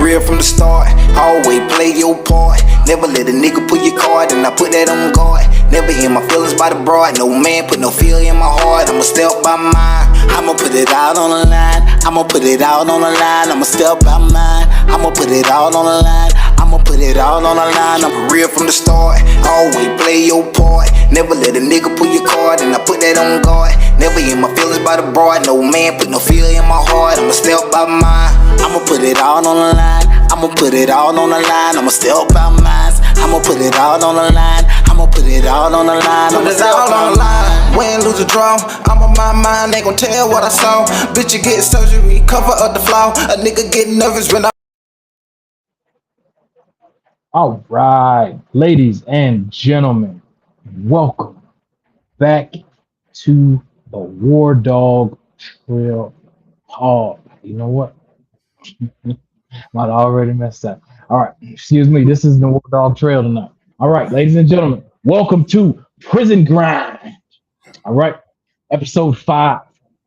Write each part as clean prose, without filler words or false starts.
real from the start. Always play your part. Never let a nigga pull your card, and I put that on guard. Never hear my feelings by the broad. No man put no fear in my heart. I'ma step by mine. I'ma put it out on the line. I'ma put it out on the line. I'ma step by mine. I'ma put it out on the line. I'ma put it out on the line. I'm real from the start. Always play your part. Never let a nigga pull your card, and I put that on guard. Never hear my feelings by the broad. No man put no fear in my heart. I'ma step by mine. I'ma put it out on the line. I'ma put it out on the line. I'ma step by mine. I'ma put it out on the line. I'ma put it out on the line. I'ma step on the line. Win, lose, or draw. I'm on my mind. They gon' tell what I saw. Bitch, you get surgery, cover up the flaw. A nigga get nervous when I. All right, ladies and gentlemen, welcome back to the War Dog Trail Pod. You know what? Might already messed up. All right, excuse me. This is the War Dog Trail tonight. All right, ladies and gentlemen, welcome to Prison Grind. All right, episode 5.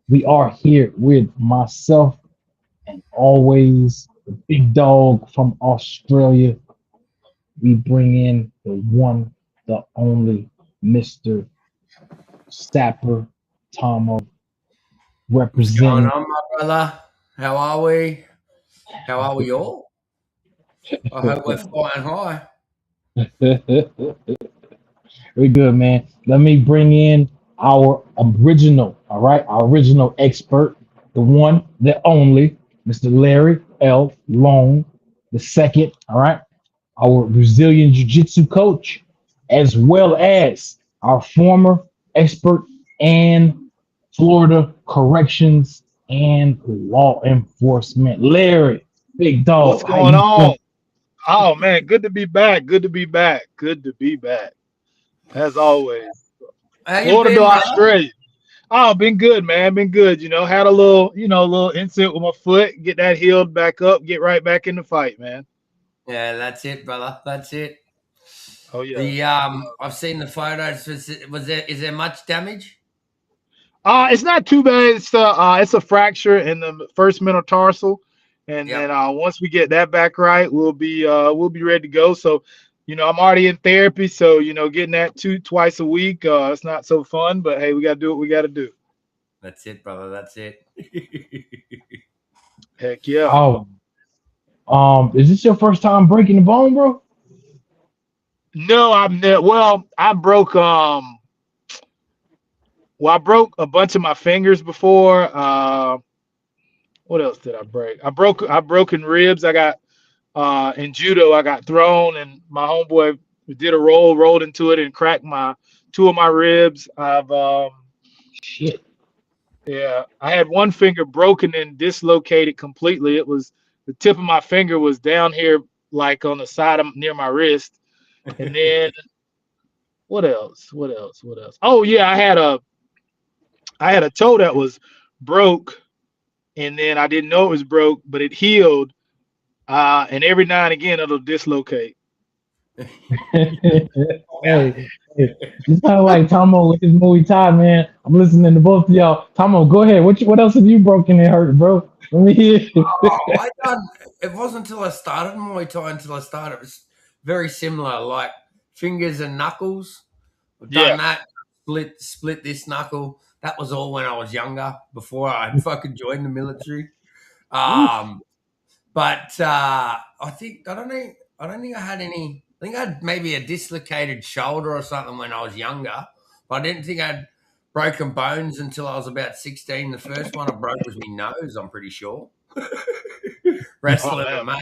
We are here with myself and always the big dog from Australia. We bring in the one, the only Mr. Sapper Tomo What's going representing. on, my brother? How are we? How are we all? I hope we're flying high. Very good, man. Let me bring in our original, all right, our original expert, the one, the only, Mr. Larry L. Long, the second, all right, our Brazilian Jiu-Jitsu coach, as well as our former expert in Florida corrections and law enforcement. Larry, big dog, What's how going you doing? on? Oh man, good to be back. Good to be back. Good to be back. As always. How you Florida to been, brother? Australia. Oh, been good, man. Been good. Had a little incident with my foot. Get that healed back up. Get right back in the fight, man. Yeah, that's it, brother. That's it. Oh yeah. I've seen the photos. Is there much damage? It's not too bad. It's a fracture in the first metatarsal, and Yep. then once we get that back right, we'll be ready to go. So, I'm already in therapy, so getting that twice a week, it's not so fun, but hey, we gotta do what we gotta do. That's it, brother. That's it. Heck yeah. Oh, is this your first time breaking the bone, bro? No, I broke I broke a bunch of my fingers before. What else did I break? I broken ribs. I got in judo, I got thrown, and my homeboy did a rolled into it, and cracked my two of my ribs. Shit. Yeah, I had one finger broken and dislocated completely. It was the tip of my finger was down here, like on the side of near my wrist. And then what else? What else? What else? Oh yeah, I had a toe that was broke, and then I didn't know it was broke, but it healed. And every now and again it'll dislocate. Hey, hey, you sound like Tomo with his Muay Thai, man. I'm listening to both of y'all. Tomo, go ahead. What else have you broken and hurt, bro? Let me hear. It wasn't until I started Muay Thai until I started. It was very similar, like fingers and knuckles. I've Yeah. done that. Split this knuckle. That was all when I was younger, before I fucking joined the military. But I don't think I had any. I think I had maybe a dislocated shoulder or something when I was younger. But I didn't think I'd broken bones until I was about 16. The first one I broke was my nose. I'm pretty sure. Oh Wrestling man. MMA.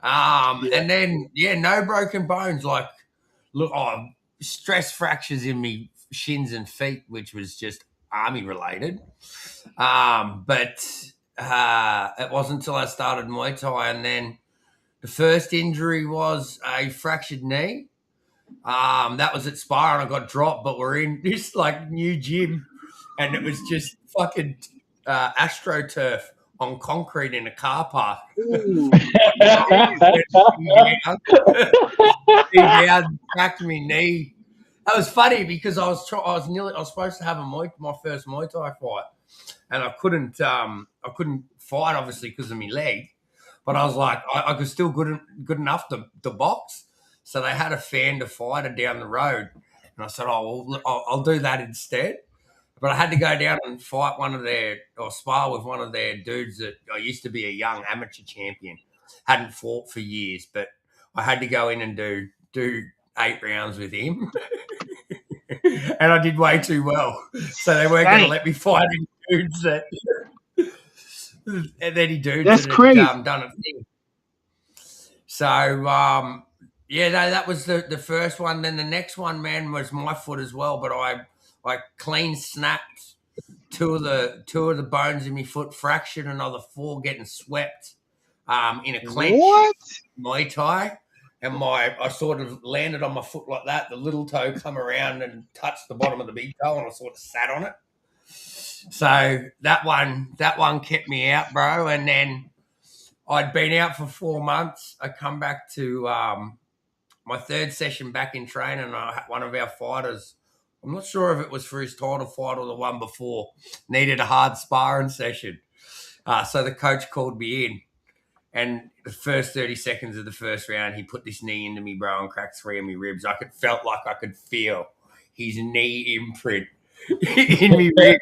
Yeah. And then no broken bones. Like, look, stress fractures in me shins and feet, which was just army related. But it wasn't until I started Muay Thai, and then the first injury was a fractured knee. That was at Spire, and I got dropped, but we're in this like new gym, and it was just fucking AstroTurf on concrete in a car park. Ooh. Down, cracked my knee. That was funny because I was supposed to have my first Muay Thai fight, and I couldn't fight obviously because of my leg. but I was like, I was still good enough to box. So they had a fan to fighter down the road, and I said, "Oh, well, I'll do that instead." But I had to go down and fight spar with one of their dudes that I used to be a young amateur champion. Hadn't fought for years, but I had to go in and do 8 rounds with him. And I did way too well. So they weren't going to let me fight any dudes that and any dudes That's that crazy. had done a thing. So yeah, no, that was the first one. Then the next one, man, was my foot as well, but I clean snapped two of the bones in my foot, fractured another 4 getting swept in a clench. What? Muay Thai. And I sort of landed on my foot like that. The little toe come around and touched the bottom of the big toe, and I sort of sat on it. So that one kept me out, bro. And then I'd been out for 4 months. I come back to my 3rd session back in training, and one of our fighters, I'm not sure if it was for his title fight or the one before, needed a hard sparring session. So the coach called me in. And the first 30 seconds of the first round, he put this knee into me, bro, and cracked 3 of my ribs. Felt like I could feel his knee imprint in me ribs.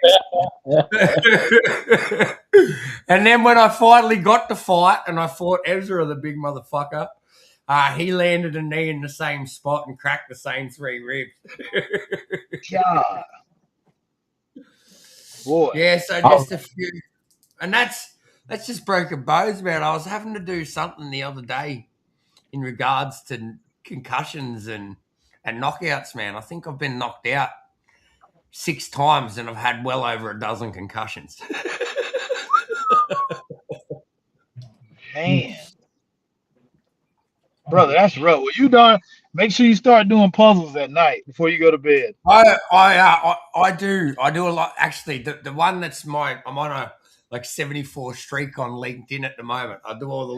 And then when I finally got to fight and I fought Ezra, the big motherfucker, he landed a knee in the same spot and cracked the same 3 ribs. God. Boy. Yeah, so just a few. And that's just broken bones, man. I was having to do something the other day in regards to concussions and knockouts, man. I think I've been knocked out 6 times and I've had well over a dozen concussions. Man. Brother, that's rough. Well, you done. Make sure you start doing puzzles at night before you go to bed. I do a lot. Actually, the one that's I'm on a 74 streak on LinkedIn at the moment. I do all the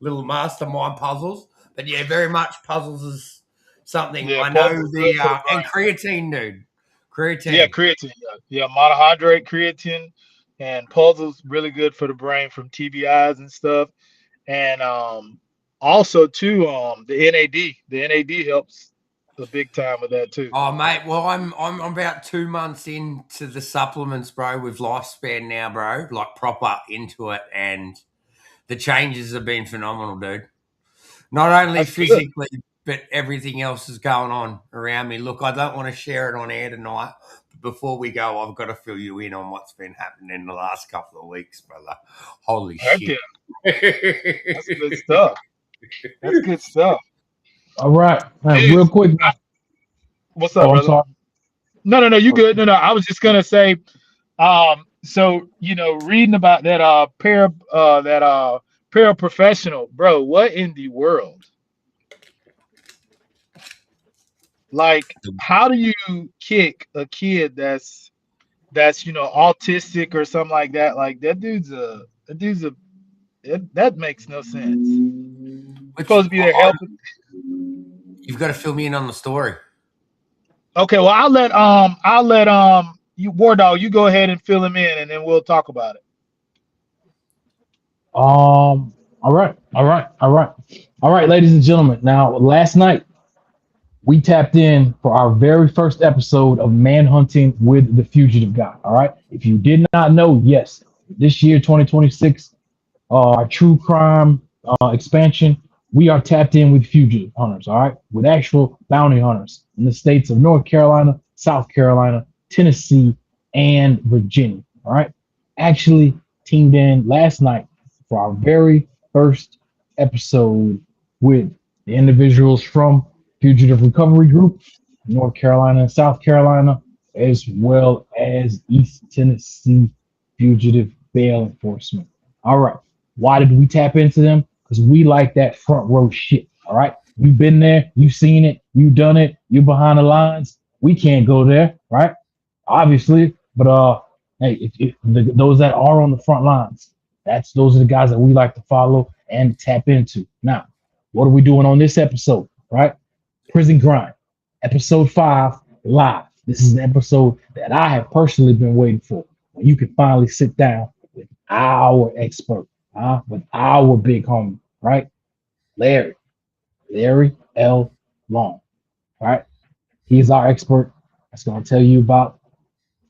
little mastermind puzzles, but yeah, very much puzzles is something I know. And creatine, dude. Creatine. Yeah, creatine. Yeah, monohydrate creatine and puzzles really good for the brain from TBIs and stuff. And also too, the NAD. The NAD helps a big time with that too. Oh mate, well I'm about 2 months into the supplements, bro, with Lifespan now, bro. Like proper into it, and the changes have been phenomenal, dude. Not only That's physically, but everything else is going on around me. Look, I don't want to share it on air tonight. But before we go, I've got to fill you in on what's been happening in the last couple of weeks, brother. Holy shit. That's good stuff. That's good stuff. All right. Real quick. What's up, brother? Sorry. No, you good. No, I was just gonna say, so reading about that paraprofessional, bro, what in the world? Like, how do you kick a kid that's autistic or something like that? Like that makes no sense. We're supposed to be there helping. You've got to fill me in on the story. Okay, well I'll let you, War Dog, you go ahead and fill him in, and then we'll talk about it. All right, ladies and gentlemen. Now, last night we tapped in for our very first episode of Manhunting with the Fugitive Guy. All right. If you did not know, yes, this year, 2026, our true crime expansion, we are tapped in with fugitive hunters. All right, with actual bounty hunters in the states of North Carolina, South Carolina, Tennessee, and Virginia. All right. Actually teamed in last night for our very first episode with the individuals from Fugitive Recovery Group, North Carolina and South Carolina, as well as East Tennessee Fugitive Bail Enforcement. All right. Why did we tap into them? Because we like that front row shit. All right. You've been there. You've seen it. You've done it. You're behind the lines. We can't go there. Right. Obviously. But hey, those that are on the front lines, those are the guys that we like to follow and tap into. Now, what are we doing on this episode? Right. Prison Grind, episode 5, live. This is the episode that I have personally been waiting for. When you can finally sit down with our expert, with our big homie, right? Larry L. Long, right? He's our expert. That's going to tell you about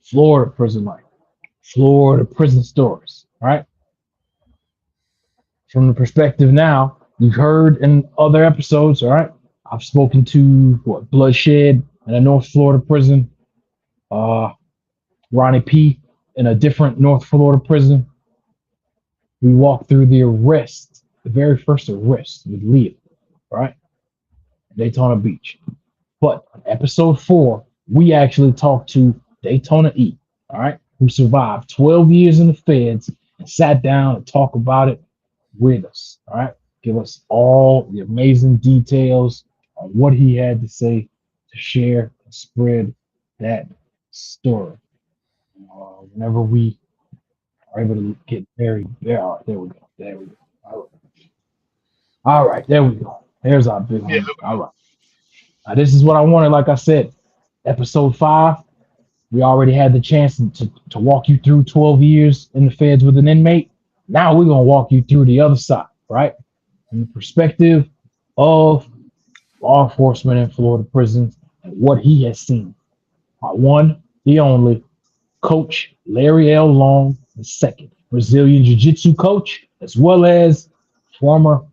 Florida prison life, Florida prison stories, right? From the perspective now, you've heard in other episodes, all right? I've spoken to Bloodshed in a North Florida prison, Ronnie P in a different North Florida prison. We walked through the arrest, the very first arrest with Leah, right? Daytona Beach. But on episode 4, we actually talked to Daytona E, all right, who survived 12 years in the feds and sat down and talked about it with us, all right? Give us all the amazing details on what he had to say to share and spread that story. Whenever we are able to get very, all right, there we go. All right, there we go. There's our big one. All right. Now, this is what I wanted. Like I said, episode 5, we already had the chance to walk you through 12 years in the feds with an inmate. Now we're going to walk you through the other side, right? From the perspective of law enforcement in Florida prisons and what he has seen. Our one, the only, Coach Larry L. Long II, Brazilian Jiu-Jitsu coach, as well as former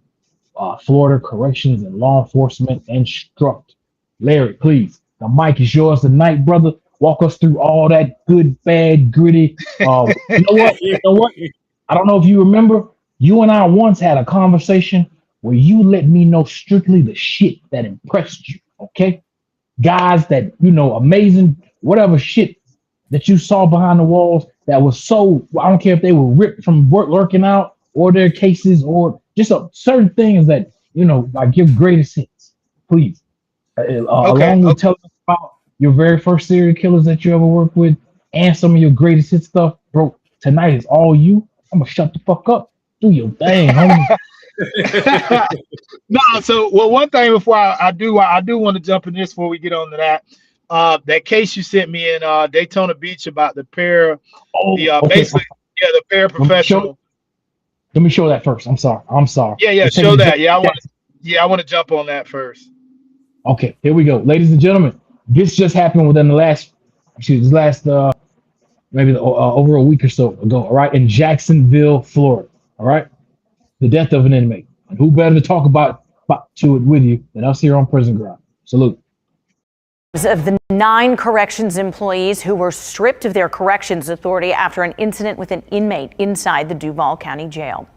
Florida Corrections and Law Enforcement instructor. Larry, please, the mic is yours tonight, brother. Walk us through all that good, bad, gritty. You know what? I don't know if you remember, you and I once had a conversation where you let me know strictly the shit that impressed you, okay? Guys that, amazing, whatever shit that you saw behind the walls that was so, I don't care if they were ripped from working out or their cases or just certain things that, like your greatest hits, please. Along with telling us about your very first serial killers that you ever worked with and some of your greatest hit stuff, bro. Tonight is all you. I'm gonna shut the fuck up. Do your thing, homie. No, so one thing before I do want to jump in this before we get on to that. That case you sent me in Daytona Beach about the basically the paraprofessional. Let me show that first. I'm sorry. Yeah, show that. I want to jump on that first. Okay, here we go, ladies and gentlemen. This just happened within the last maybe over a week or so ago. All right, in Jacksonville, Florida. All right, the death of an inmate. And who better to talk about to it with you than us here on Prison Ground? Salute. Of the 9 corrections employees who were stripped of their corrections authority after an incident with an inmate inside the Duval County Jail.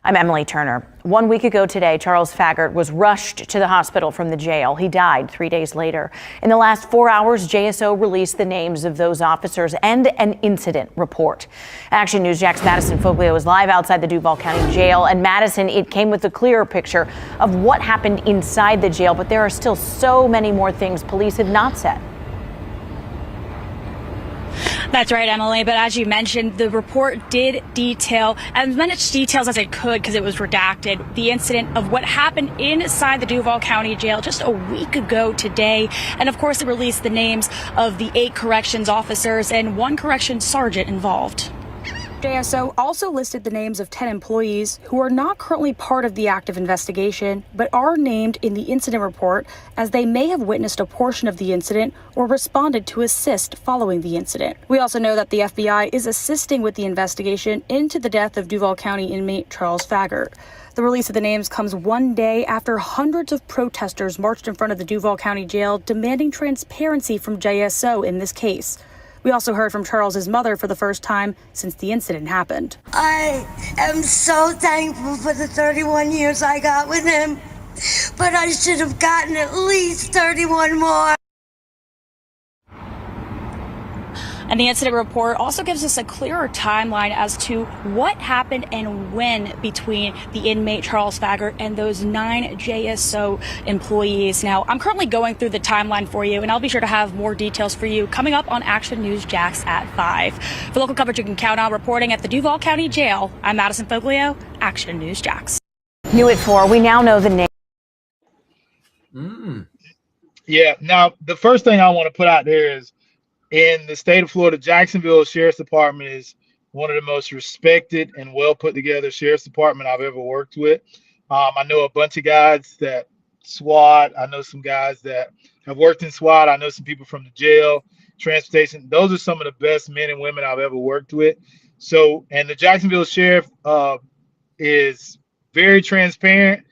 I'm Emily Turner. 1 week ago today, Charles Faggart was rushed to the hospital from the jail. He died 3 days later. In the last 4 hours, JSO released the names of those officers and an incident report. Action News Jack's Madison Foglio is live outside the Duval County Jail. And Madison, it came with a clearer picture of what happened inside the jail, but there are still so many more things police have not said. That's right, Emily. But as you mentioned, the report did detail as much details as it could because it was redacted. The incident of what happened inside the Duval County Jail just a week ago today. And of course, it released the names of the 8 corrections officers and 1 corrections sergeant involved. JSO also listed the names of 10 employees who are not currently part of the active investigation, but are named in the incident report as they may have witnessed a portion of the incident or responded to assist following the incident. We also know that the FBI is assisting with the investigation into the death of Duval County inmate Charles Faggart. The release of the names comes 1 day after hundreds of protesters marched in front of the Duval County Jail demanding transparency from JSO in this case. We also heard from Charles's mother for the first time since the incident happened. I am so thankful for the 31 years I got with him, but I should have gotten at least 31 more. And the incident report also gives us a clearer timeline as to what happened and when between the inmate Charles Faggart and those 9 JSO employees. Now, I'm currently going through the timeline for you, and I'll be sure to have more details for you coming up on Action News Jax at 5. For local coverage you can count on, reporting at the Duval County Jail, I'm Madison Foglio, Action News Jax. New at 4, we now know the name. Yeah, now the first thing I want to put out there is in the state of Florida, Jacksonville Sheriff's Department is one of the most respected and well put together sheriff's department I've ever worked with. I know a bunch of guys that SWAT. I know some guys that have worked in SWAT. I know some people from the jail, transportation. Those are some of the best men and women I've ever worked with. So, and the Jacksonville sheriff is very transparent,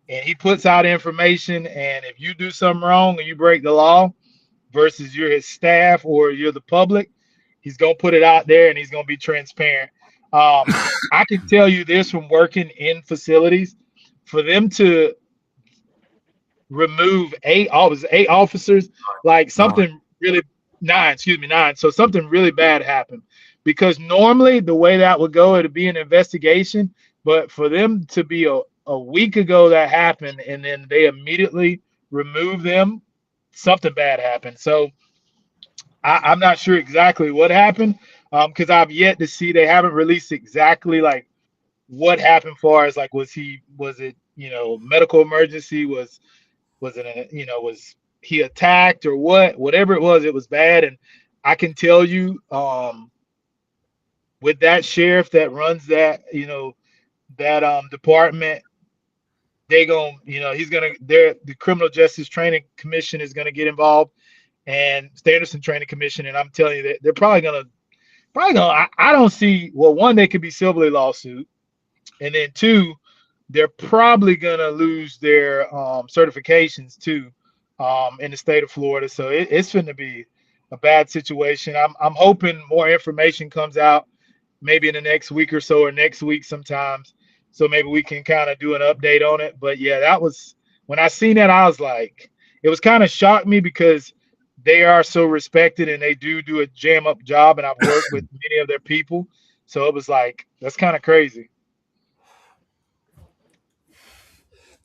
and he puts out information. And if you do something wrong and you break the law versus you're his staff or you're the public, he's going to put it out there and he's going to be transparent. I can tell you this from working in facilities, for them to remove eight officers, like something really nine. So something really bad happened, because normally the way that would go, it'd be an investigation. But for them to be a week ago that happened, and then they immediately remove them, something bad happened. So I'm not sure exactly what happened, because I've yet to see, they haven't released exactly like what happened, far as like, was it medical emergency, was he attacked or whatever it was bad. And I can tell you, with that sheriff that runs that department, the Criminal Justice Training Commission is gonna get involved, and Sanderson Training Commission, and I'm telling you that they're probably gonna I don't see, well, one, they could be civilly lawsuit, and then two, they're probably gonna lose their certifications too, in the state of Florida. So it's going to be a bad situation. I'm hoping more information comes out maybe in the next week or so, or next week sometimes, so maybe we can kind of do an update on it. But yeah, that was, when I seen that, I was like, it was kind of shocked me, because they are so respected and they do a jam up job, and I've worked with many of their people. So it was like, that's kind of crazy.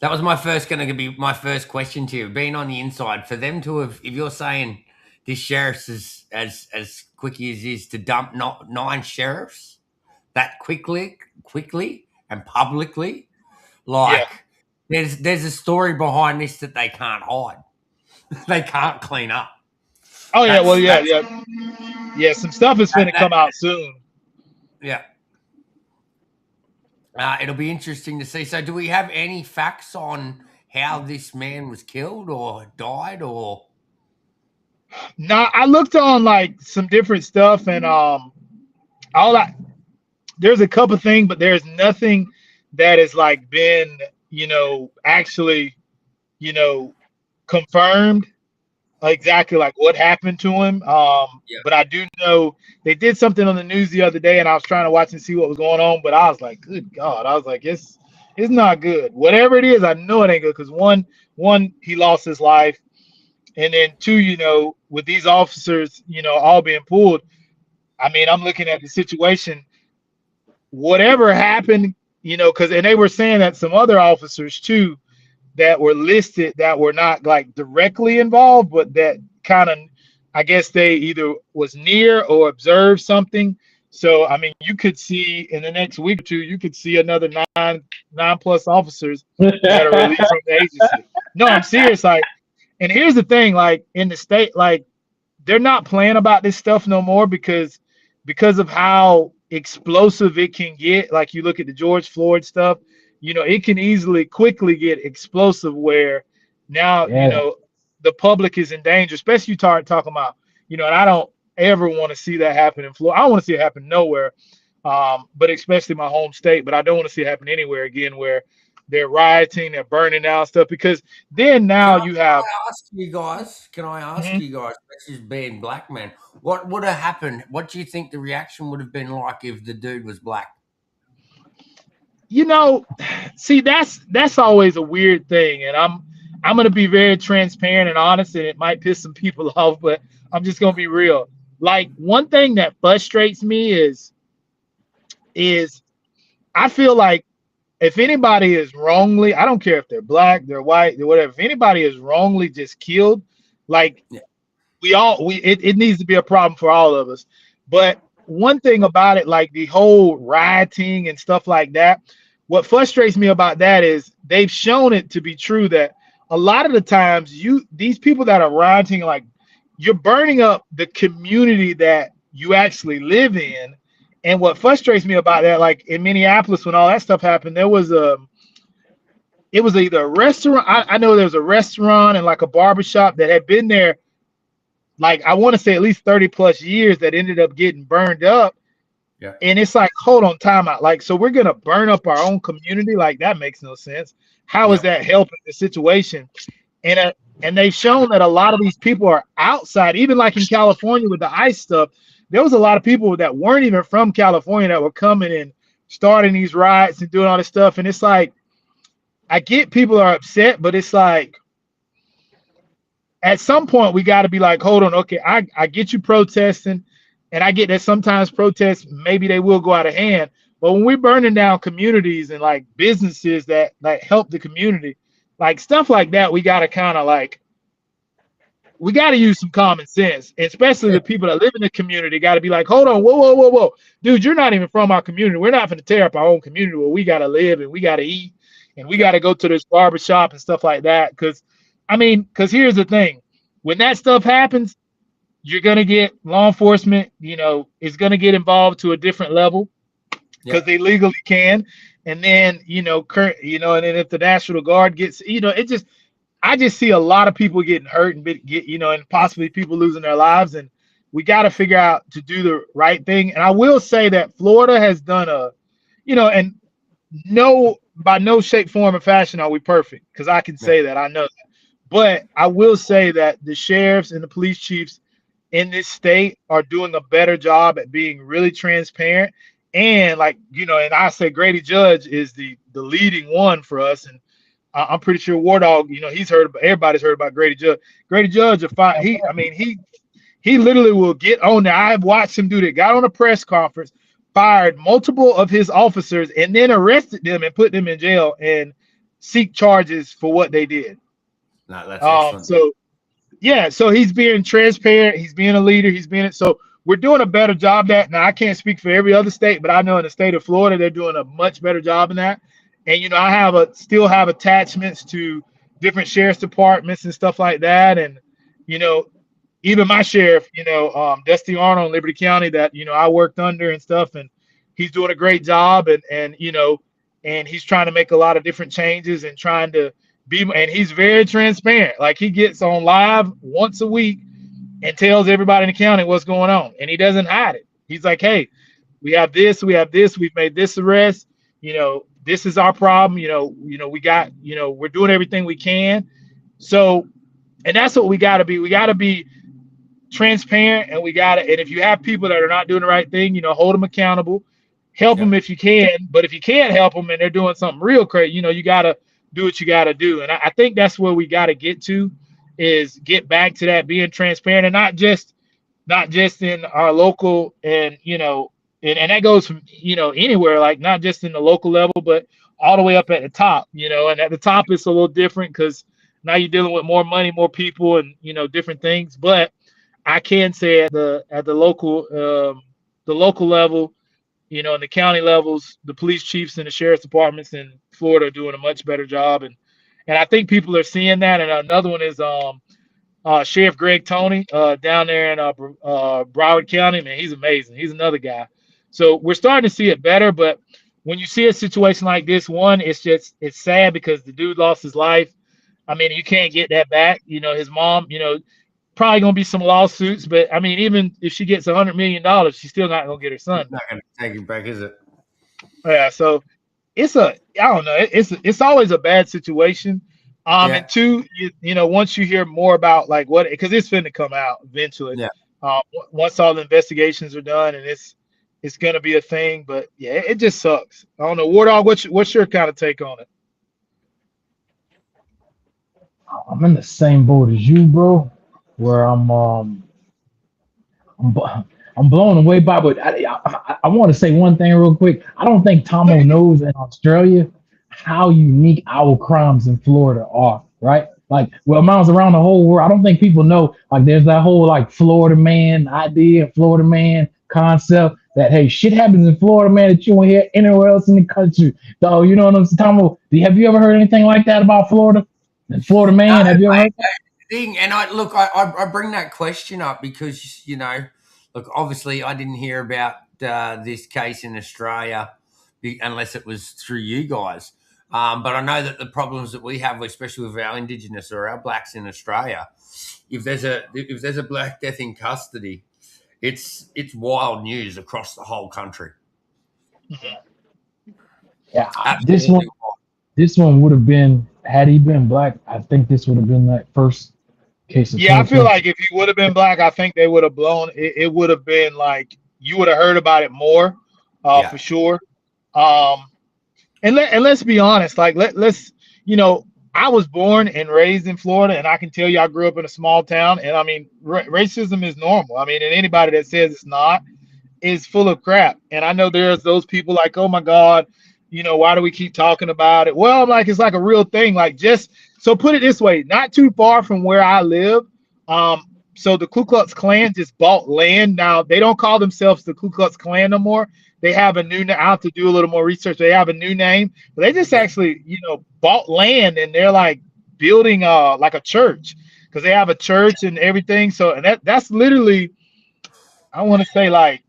That was going to be my first question to you. Being on the inside, for them to have, if you're saying this sheriff's as quick as is to dump 9 sheriffs that quickly and publicly, like, yeah, there's a story behind this that they can't hide. They can't clean up. Oh yeah. Some stuff is going to come out soon. Yeah. It'll be interesting to see. So do we have any facts on how this man was killed or died, or? No, I looked on like some different stuff, and there's a couple things, but there's nothing that has like been, actually, confirmed exactly like what happened to him. But I do know they did something on the news the other day, and I was trying to watch and see what was going on, but I was like, good God, I was like, it's not good. Whatever it is, I know it ain't good, because one, he lost his life, and then two, with these officers, all being pulled, I mean, I'm looking at the situation, whatever happened, because, and they were saying that some other officers too that were listed that were not like directly involved, but that kind of, I guess they either was near or observed something. So, I mean, you could see in the next week or two, you could see another nine plus officers that are released from the agency. No, I'm serious. Like, and here's the thing, like in the state, like they're not playing about this stuff no more, because of how explosive it can get. Like you look at the George Floyd stuff, it can quickly get explosive, where now, the public is in danger, especially you talking about, and I don't ever want to see that happen in Florida. I don't want to see it happen nowhere, but especially my home state. But I don't want to see it happen anywhere again, where they're rioting, they're burning down stuff, because then now you have. Can I ask you guys, this is being black man, what would have happened? What do you think the reaction would have been like if the dude was black? See, that's always a weird thing, and I'm going to be very transparent and honest, and it might piss some people off, but I'm just going to be real. Like, one thing that frustrates me is I feel like if anybody is wrongly, I don't care if they're black, they're white, they're whatever, if anybody is wrongly just killed, like, it needs to be a problem for all of us. But one thing about it, like the whole rioting and stuff like that, what frustrates me about that is they've shown it to be true that a lot of the times these people that are rioting, like, you're burning up the community that you actually live in, And what frustrates me about that, like in Minneapolis, when all that stuff happened, it was either a restaurant. I know there was a restaurant and like a barbershop that had been there, like I want to say at least 30 plus years, that ended up getting burned up. Yeah. And it's like, hold on, time out. Like, so we're gonna burn up our own community? Like, that makes no sense. How is that helping the situation? And they've shown that a lot of these people are outside, even like in California with the ICE stuff. There was a lot of people that weren't even from California that were coming and starting these riots and doing all this stuff. And it's like, I get people are upset, but it's like, at some point we got to be like, hold on, okay, I get you protesting, and I get that sometimes protests, maybe they will go out of hand. But when we're burning down communities and like businesses that like help the community, like stuff like that, we got to kind of like, we got to use some common sense, especially the people that live in the community got to be like, hold on, whoa. Dude, you're not even from our community. We're not going to tear up our own community where we got to live and we got to eat and we got to go to this barbershop and stuff like that. Because here's the thing. When that stuff happens, you're going to get law enforcement, is going to get involved to a different level because they legally can. And then, and then if the National Guard gets, I just see a lot of people getting hurt and and possibly people losing their lives. And we got to figure out to do the right thing. And I will say that Florida has done and by no shape, form, or fashion are we perfect, because I can say that, I know that. But I will say that the sheriffs and the police chiefs in this state are doing a better job at being really transparent. And and I say Grady Judge is the leading one for us. And I'm pretty sure War Dog, everybody's heard about Grady Judge. Grady Judge, he literally will get on there. I've watched him do that. Got on a press conference, fired multiple of his officers, and then arrested them and put them in jail and seek charges for what they did. No, that's excellent. So he's being transparent. He's being a leader. So we're doing a better job that. Now, I can't speak for every other state, but I know in the state of Florida, they're doing a much better job in that. And, I still have attachments to different sheriff's departments and stuff like that. And, even my sheriff, Dusty Arnold in Liberty County that, I worked under and stuff, and he's doing a great job. And he's trying to make a lot of different changes and trying to and he's very transparent. Like, he gets on live once a week and tells everybody in the county what's going on. And he doesn't hide it. He's like, hey, we have this, we've made this arrest, this is our problem, we got, we're doing everything we can. So, and that's what we gotta be. We gotta be transparent, and and if you have people that are not doing the right thing, hold them accountable, help them if you can. But if you can't help them and they're doing something real crazy, you gotta do what you gotta do. And I think that's where we gotta get to, is get back to that, being transparent, and not just in our local, and and that goes from anywhere, like not just in the local level, but all the way up at the top, and at the top it's a little different because now you're dealing with more money, more people, and different things. But I can say at the local level, and the county levels, the police chiefs and the sheriff's departments in Florida are doing a much better job, and I think people are seeing that. And another one is Sheriff Greg Toney down there in Broward County. Man, he's amazing. He's another guy. So we're starting to see it better. But when you see a situation like this, it's sad because the dude lost his life. I mean, you can't get that back. His mom, probably going to be some lawsuits. But, I mean, even if she gets $100 million, she's still not going to get her son. Not going to take him back, is it? Yeah, so I don't know. It's always a bad situation. And two, once you hear more about like what, because it's finna come out eventually. Yeah. Once all the investigations are done, and it's gonna be a thing. But yeah, it just sucks. I don't know. War Dog, what's your kind of take on it? I'm in the same boat as you, bro. Where I'm blown away by, but I want to say one thing real quick. I don't think Tomo knows in Australia how unique our crimes in Florida are, right? Like, amounts around the whole world. I don't think people know, like, there's that whole, like, Florida man idea, Florida man concept that, hey, shit happens in Florida, man, that you won't hear anywhere else in the country. So, you know what I'm saying? Tomo, have you ever heard anything like that about Florida? Florida man, have you ever heard that? And I bring that question up because, look, obviously I didn't hear about this case in Australia unless it was through you guys. But I know that the problems that we have, especially with our Indigenous or our blacks in Australia, if there's a black death in custody, it's wild news across the whole country. Yeah, Absolutely. this one would have been, had he been black, I think this would have been that first case of Yeah, I feel 2020. like if he would have been black, I think they would have blown it. It would have been like you would have heard about it more, Yeah. for sure. And let's be honest, like let's I was born and raised in Florida, and I can tell you I grew up in a small town, and I mean racism is normal. I mean, and anybody that says it's not is full of crap. And I know there's those people like, oh my God, why do we keep talking about it? Well, I'm like, it's like a real thing. Like, just so put it this way, not too far from where I live. So the Ku Klux Klan just bought land. Now they don't call themselves the Ku Klux Klan no more. They have a new name. I have to do a little more research. They have a new name, but they just actually, bought land, and they're like building like a church, because they have a church and everything. So, and that's literally, I want to say like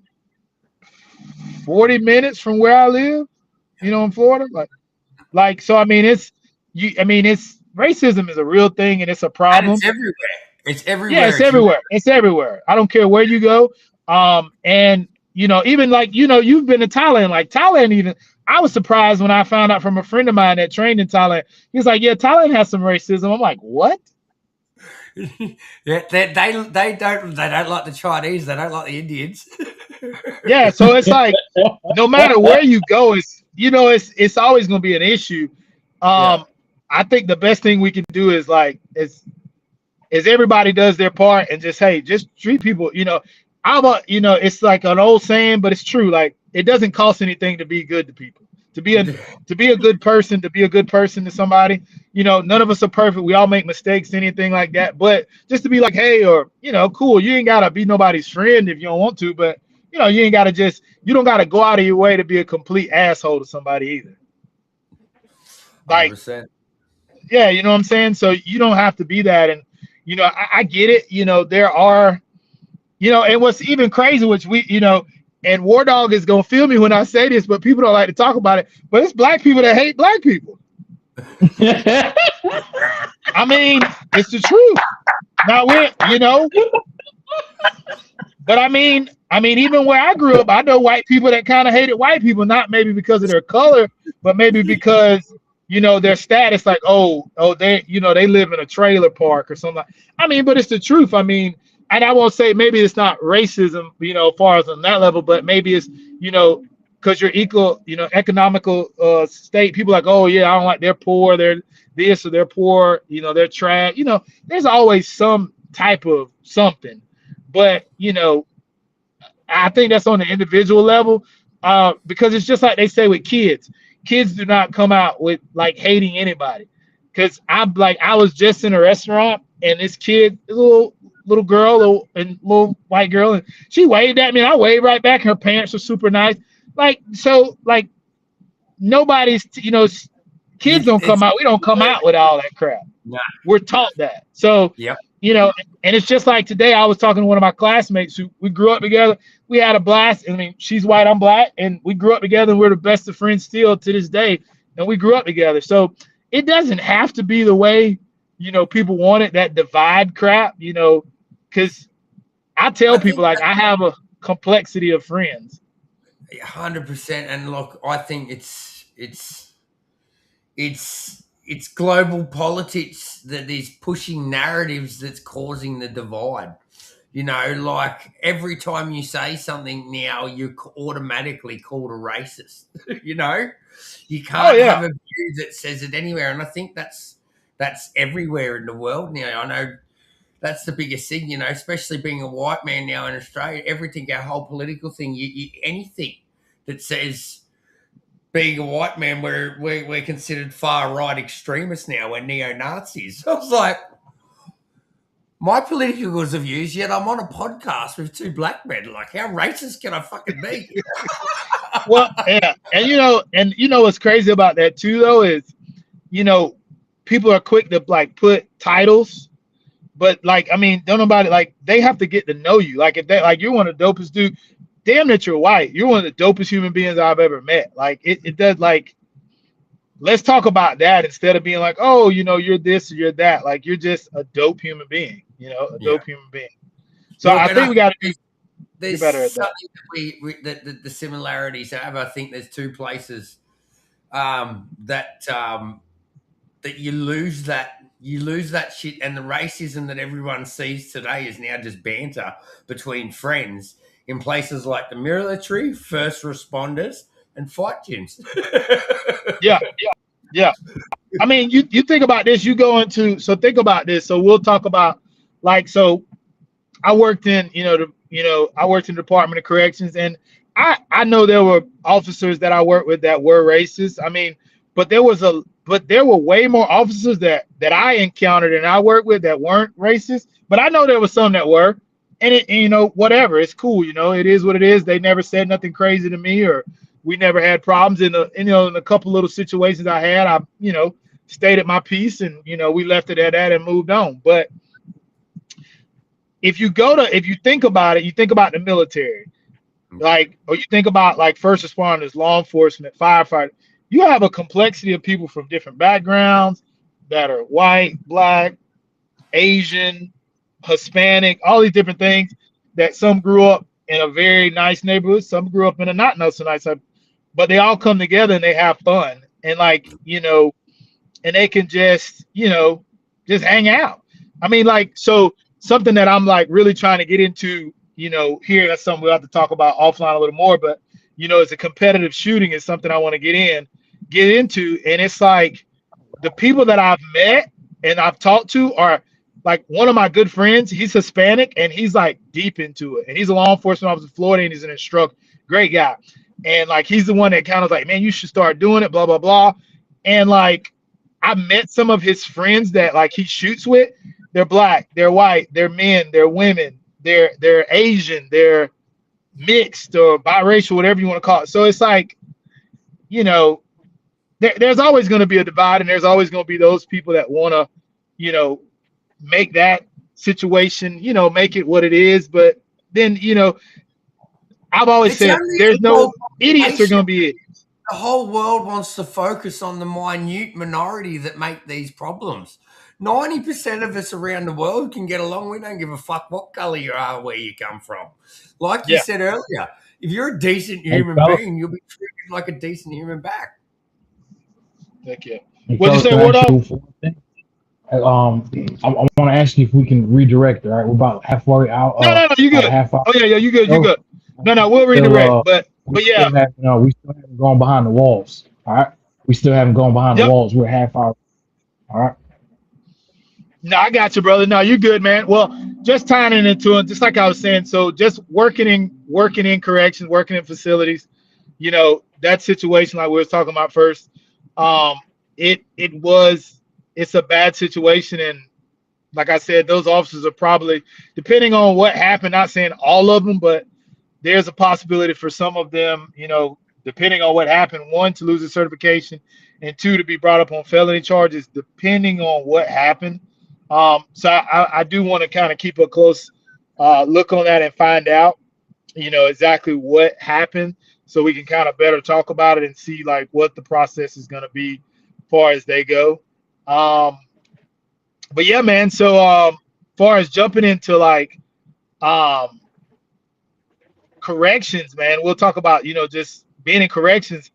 40 minutes from where I live, in Florida. Like, so I mean, it's racism is a real thing, and it's a problem. And it's everywhere. It's everywhere. Yeah, it's everywhere. It's everywhere. I don't care where you go. And even like, you've been to Thailand. Like Thailand, even I was surprised when I found out from a friend of mine that trained in Thailand. He's like, yeah, Thailand has some racism. I'm like, what? Yeah, they don't like the Chinese. They don't like the Indians. Yeah, so it's like no matter where you go, it's always going to be an issue. I think the best thing we can do is like is everybody does their part, and just treat people. It's like an old saying, but it's true. Like, it doesn't cost anything to be good to people. To be a good person to somebody. None of us are perfect. We all make mistakes, anything like that. But just to be like, hey, or cool. You ain't gotta be nobody's friend if you don't want to, but you ain't gotta you don't gotta go out of your way to be a complete asshole to somebody either. Like, 100%. yeah, you know what I'm saying? So you don't have to be that. And I get it. There are, and what's even crazy, which and War Dog is gonna feel me when I say this, but people don't like to talk about it. But it's black people that hate black people. I mean, it's the truth. Now but I mean, even where I grew up, I know white people that kind of hated white people, not maybe because of their color, but maybe because their status, like, they they live in a trailer park or something. I mean, but it's the truth. I mean, and I won't say maybe it's not racism, as far as on that level, but maybe it's, because you're equal, economical state. People like, oh yeah, I don't like, they're poor, they're this, or they're poor, they're trash. There's always some type of something, but I think that's on the individual level, because it's just like they say with kids. Kids do not come out with like hating anybody, because I was just in a restaurant, and this kid, little girl, little white girl, and she waved at me, and I waved right back. Her parents are super nice. Like, so like nobody's, kids don't come out. We don't come out with all that crap. Nah. We're taught that. So, Yep. And it's just like today, I was talking to one of my classmates who we grew up together. We had a blast. I mean, she's white, I'm black, and we grew up together, and we're the best of friends still to this day. And we grew up together. So it doesn't have to be the way, people want it, that divide crap, because I tell people, like, I have a complexity of friends. 100%. And look, I think it's global politics that is pushing narratives that's causing the divide. Like every time you say something now, you're automatically called a racist. You can't have a view that says it anywhere. And I think that's everywhere in the world now. I know that's the biggest thing, especially being a white man now in Australia. Everything, our whole political thing, anything that says being a white man, we're considered far right extremists now. We're neo-Nazis. I was like, my political views, yet I'm on a podcast with two black men. Like, how racist can I fucking be? Well, yeah, and what's crazy about that too, though, is people are quick to like put titles, but like, I mean, don't nobody, like, they have to get to know you. Like, if they like, you're one of the dopest dude. damn that you're white. You're one of the dopest human beings I've ever met. Like it does like, let's talk about that instead of being like, oh, you know, you're this or you're that. Like you're just a dope human being, you know, a dope human being. So Well, I but think we got to be there's better at something that. that the similarities have. I think there's two places that you lose that shit, and the racism that everyone sees today is now just banter between friends in places like the military, first responders, and fight gyms. Yeah. I mean, you think about this, you go into, so think about this. So we'll talk about like, so I worked in, I worked in the Department of Corrections, and I know there were officers that I worked with that were racist. I mean, but there were way more officers that I encountered and I worked with that weren't racist. But I know there were some that were, and whatever, it's cool. It is what it is. They never said nothing crazy to me, or we never had problems. In a couple little situations I had, I stated my piece, and we left it at that and moved on. But if you think about it, you think about the military, like, or you think about like first responders, law enforcement, firefighters. You have a complexity of people from different backgrounds that are white, black, Asian, Hispanic, all these different things, that some grew up in a very nice neighborhood, some grew up in a not so nice, but they all come together and they have fun, and and they can just hang out. I mean, like, so something that I'm like really trying to get into, here, that's something we'll have to talk about offline a little more, but it's a competitive shooting is something I want to get into. And it's like the people that I've met and I've talked to are like, one of my good friends, he's Hispanic and he's like deep into it. And he's a law enforcement officer in Florida and he's an instructor, great guy. And like, he's the one that kind of like, man, you should start doing it, blah, blah, blah. And like, I met some of his friends that like he shoots with. They're black, they're white, they're men, they're women, they're Asian, they're mixed or biracial, whatever you want to call it. So it's like, there's always going to be a divide, and there's always going to be those people that want to, make that situation, make it what it is. But then, I've always said there's no idiots are going to be idiots. The whole world wants to focus on the minute minority that make these problems. 90% of us around the world can get along. We don't give a fuck what color you are, where you come from. Like you said earlier, if you're a decent human being, you'll be treated like a decent human back. Thank you. What'd you say, Ward up? I want to ask you if we can redirect. All right, we're about halfway out. No, you good. Oh yeah, you good. You good. No, we'll redirect. But yeah, we still haven't gone behind the walls. All right, we still haven't gone behind the walls. We're half hour. All right. No, I got you, brother. No, you're good, man. Well, just tying it into it, just like I was saying. So just working in corrections, working in facilities, that situation like we were talking about first, it's a bad situation. And like I said, those officers are probably, depending on what happened, not saying all of them, but there's a possibility for some of them, depending on what happened, one, to lose a certification, and two, to be brought up on felony charges, depending on what happened. So I do want to kind of keep a close look on that and find out, exactly what happened, so we can kind of better talk about it and see like what the process is going to be as far as they go. But yeah, man. So far as jumping into like corrections, man, we'll talk about just being in corrections.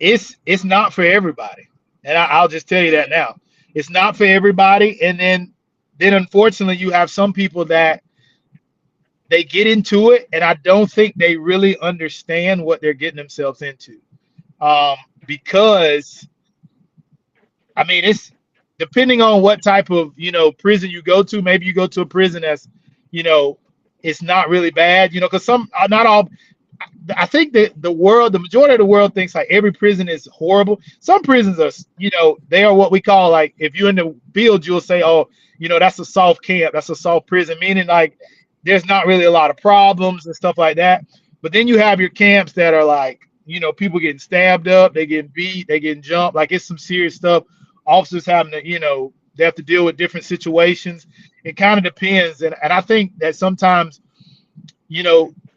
It's not for everybody, and I'll just tell you that now. It's not for everybody. And then unfortunately you have some people that they get into it, and I don't think they really understand what they're getting themselves into. Because I mean, it's depending on what type of, prison you go to. Maybe you go to a prison that's, it's not really bad, because not all, I think that the majority of the world thinks like every prison is horrible. Some prisons are, they are what we call, like, if you're in the field, you'll say, oh, that's a soft camp, that's a soft prison, meaning like there's not really a lot of problems and stuff like that. But then you have your camps that are like, people getting stabbed up, they getting beat, they getting jumped, like it's some serious stuff. Officers having to, they have to deal with different situations. It kind of depends. And I think that sometimes,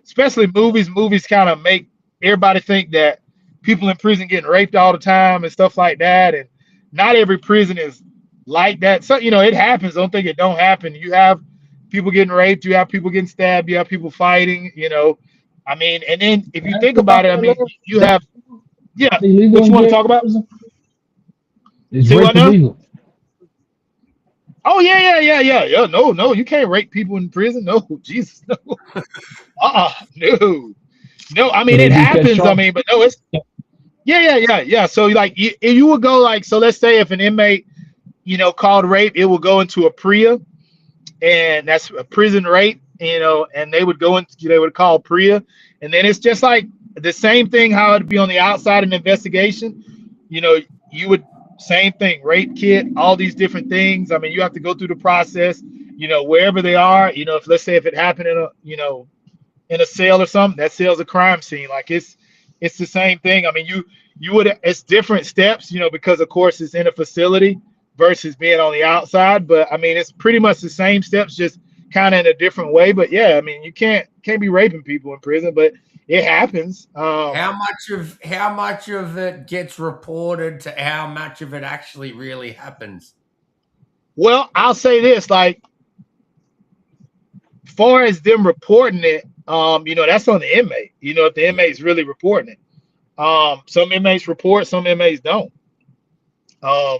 especially movies kind of make everybody think that people in prison getting raped all the time and stuff like that. And not every prison is like that. So, you know, it happens. Don't think it don't happen. You have people getting raped, you have people getting stabbed, you have people fighting, you know. I mean, and then if you think about it, I mean, you have, yeah, what you want to talk about? Is See rape what now? illegal? Oh, yeah. No, you can't rape people in prison. No, Jesus, no. No, I mean, So they it beat that happens. I charge? mean, but no, it's, yeah. So like you would go like, so let's say if an inmate, you know, called rape, it will go into a PREA, and that's a prison rape, you know, and they would call PREA, and then it's just like the same thing how it'd be on the outside of an investigation. You know, you would same thing, rape kit, all these different things. I mean, you have to go through the process, you know, wherever they are. You know, if let's say if it happened in a, you know, in a cell or something, that cell's a crime scene. Like it's the same thing. I mean, you would, it's different steps, you know, because of course it's in a facility versus being on the outside. But I mean, it's pretty much the same steps, just kind of in a different way. But yeah, I mean, you can't be raping people in prison, but it happens. How much of it gets reported to how much of it actually really happens? Well, I'll say this, like, far as them reporting it, you know, that's on the inmate. You know, if the inmate's really reporting it. Some inmates report, some inmates don't. I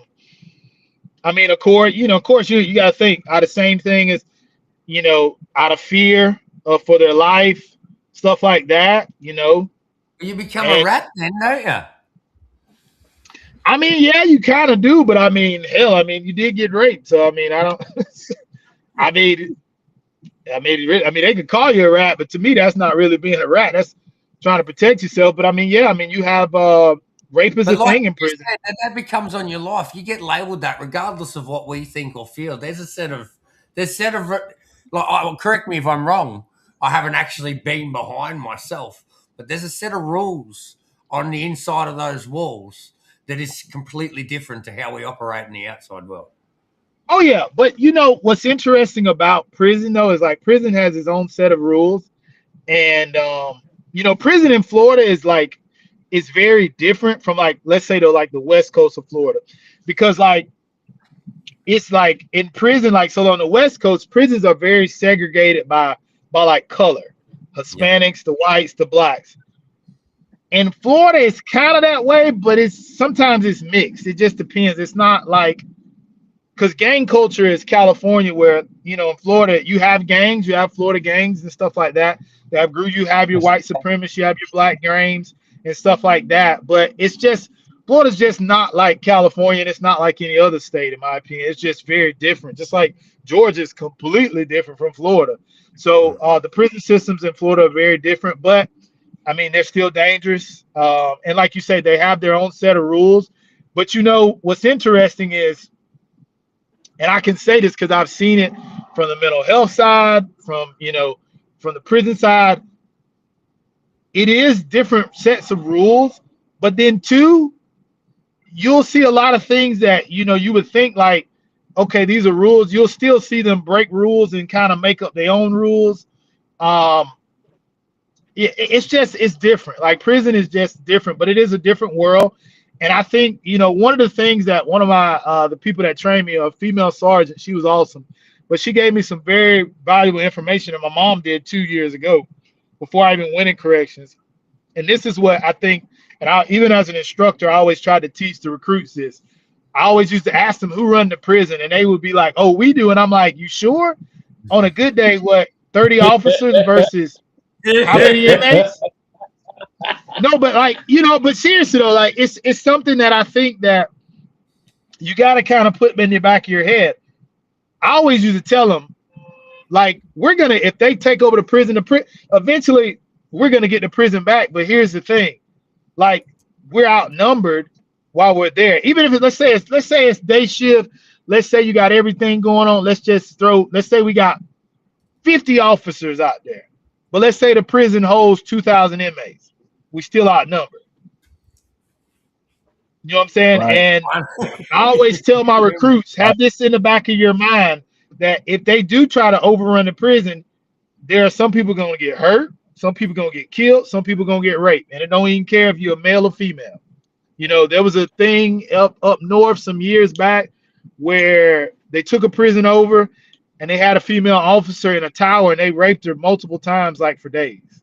mean, of course, you got to think out of the same thing as, you know, out of fear for their life, stuff like that, you know. You become a rat then, don't you? I mean, yeah, you kind of do, but I mean, hell, I mean, you did get raped, so I mean, I don't. I mean, they could call you a rat, but to me, that's not really being a rat. That's trying to protect yourself. But I mean, yeah, I mean, you have rape is a thing in prison. That becomes on your life. You get labeled that regardless of what we think or feel. There's a set of like, correct me if I'm wrong. I haven't actually been behind myself, but there's a set of rules on the inside of those walls that is completely different to how we operate in the outside world. Oh yeah, but you know what's interesting about prison though is like prison has its own set of rules, and you know, prison in Florida is like, it's very different from like, let's say the west coast of Florida, because like it's like in prison, like, so on the west coast, prisons are very segregated by like color, Hispanics, the whites, the blacks. In Florida, it's kind of that way, but sometimes it's mixed. It just depends. It's not like, because gang culture is California, where, you know, in Florida, you have gangs, you have Florida gangs and stuff like that. You have your white supremacists, you have your black gangs and stuff like that. But it's just, Florida's just not like California, and it's not like any other state, in my opinion. It's just very different. Just like Georgia is completely different from Florida. So the prison systems in Florida are very different, but I mean, they're still dangerous. And like you say, they have their own set of rules. But you know, what's interesting is, and I can say this because I've seen it from the mental health side, from the prison side, it is different sets of rules. But then too, you'll see a lot of things that, you know, you would think like, okay, these are rules. You'll still see them break rules and kind of make up their own rules. It's different. Like prison is just different, but it is a different world. And I think, you know, one of the things that one of my, the people that trained me, a female sergeant, she was awesome, but she gave me some very valuable information that my mom did 2 years ago before I even went in corrections. And this is what I think, and even as an instructor, I always tried to teach the recruits this. I always used to ask them who run the prison, and they would be like, oh, we do. And I'm like, you sure? On a good day, what, 30 officers versus how many inmates? No, but like, you know, but seriously though, like it's something that I think that you got to kind of put in the back of your head. I always used to tell them, like, if they take over the prison, eventually we're going to get the prison back. But here's the thing, like, we're outnumbered while we're there. Even if let's say it's day shift, let's say you got everything going on. Let's say we got 50 officers out there, but let's say the prison holds 2,000 inmates. We still outnumbered. You know what I'm saying? Right. And I always tell my recruits, have this in the back of your mind, that if they do try to overrun the prison, there are some people going to get hurt. Some people gonna get killed. Some people gonna get raped, and it don't even care if you're a male or female. You know, there was a thing up north some years back where they took a prison over, and they had a female officer in a tower, and they raped her multiple times, like for days,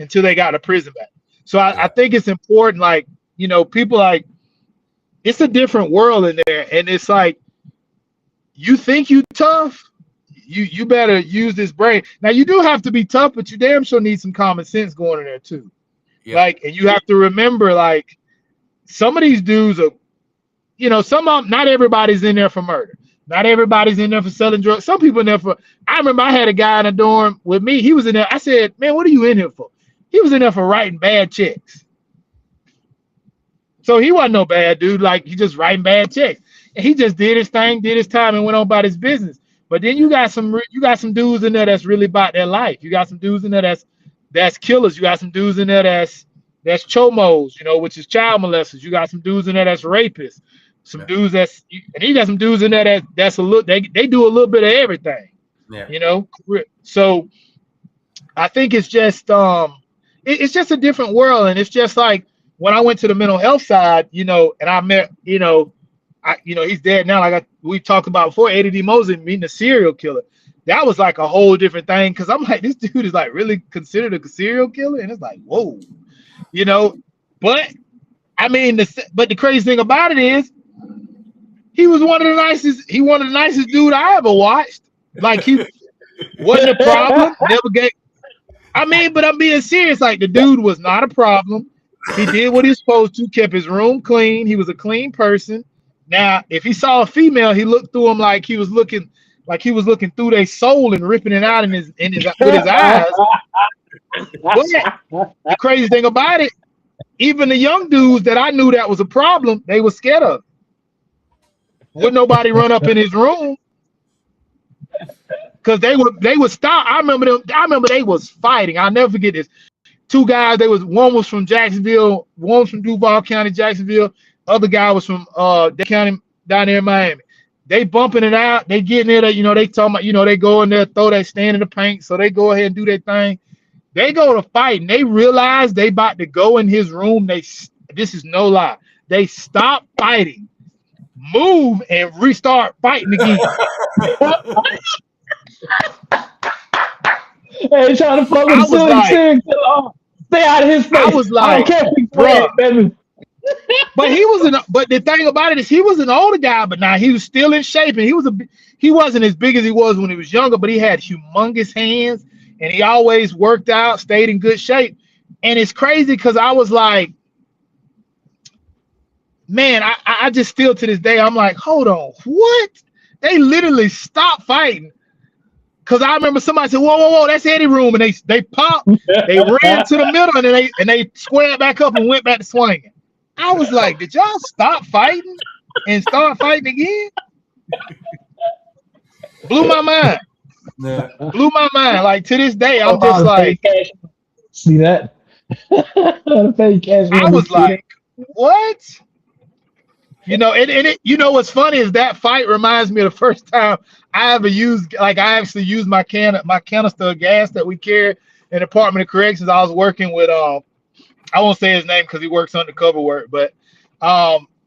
until they got the prison back. So I think it's important, like, you know, people like, it's a different world in there, and it's like, you think you tough, you better use this brain. Now you do have to be tough, but you damn sure need some common sense going in there too. Yeah. Like, and you have to remember, like, some of these dudes are, you know, not everybody's in there for murder. Not everybody's in there for selling drugs. Some people in there for, I remember I had a guy in a dorm with me. He was in there. I said, man, what are you in here for? He was in there for writing bad checks. So he wasn't no bad dude. Like, he just writing bad checks. And he just did his thing, did his time, and went on about his business. But then you got some dudes in there that's really about their life. You got some dudes in there that's killers. You got some dudes in there that's chomos, you know, which is child molesters. You got some dudes in there that's rapists. Some dudes and you got some dudes in there that's a little, they do a little bit of everything. Yeah. You know? So I think it's just it's just a different world. And it's just like when I went to the mental health side, you know, and I met, you know, he's dead now. Like we talked about before, Eddie D. Mosley meeting a serial killer. That was like a whole different thing, because I'm like, this dude is like really considered a serial killer, and it's like, whoa, you know. But I mean, but the crazy thing about it is, he was one of the nicest dude I ever watched. Like, he wasn't a problem. Never gave. I mean, but I'm being serious. Like, the dude was not a problem. He did what he was supposed to. Kept his room clean. He was a clean person. Now, if he saw a female, he looked through them like he was looking through their soul and ripping it out with his eyes. But the crazy thing about it, even the young dudes that I knew that was a problem, they were scared of him. Wouldn't nobody run up in his room, because they would stop. I remember they was fighting. I'll never forget this. Two guys, one was from Jacksonville, one was from Duval County, Jacksonville. Other guy was from Dade County down there in Miami. They bumping it out. They getting it. You know, they talking about, you know, they go in there, throw that stand in the paint. So they go ahead and do their thing. They go to fight, and they realize they about to go in his room. This is no lie. They stop fighting, move, and restart fighting again. Hey, trying to fuck with silly stay out of his face. I was like, bro. But but the thing about it is, he was an older guy, but now he was still in shape, and he wasn't as big as he was when he was younger, but he had humongous hands, and he always worked out, stayed in good shape. And it's crazy, because I was like, man, I just still to this day, I'm like, hold on, what? They literally stopped fighting. Because I remember somebody said, whoa, that's Eddie's room. And they popped, they ran to the middle, and they squared back up and went back to swinging. I was like, did y'all stop fighting and start fighting again? Blew my mind. Yeah. Blew my mind. Like, to this day, I'm just like, see that? I was like, what? You know, and you know what's funny is that fight reminds me of the first time I ever used, like, I actually used my canister of gas that we carry in the Department of Corrections. I was working with I won't say his name because he works undercover work, but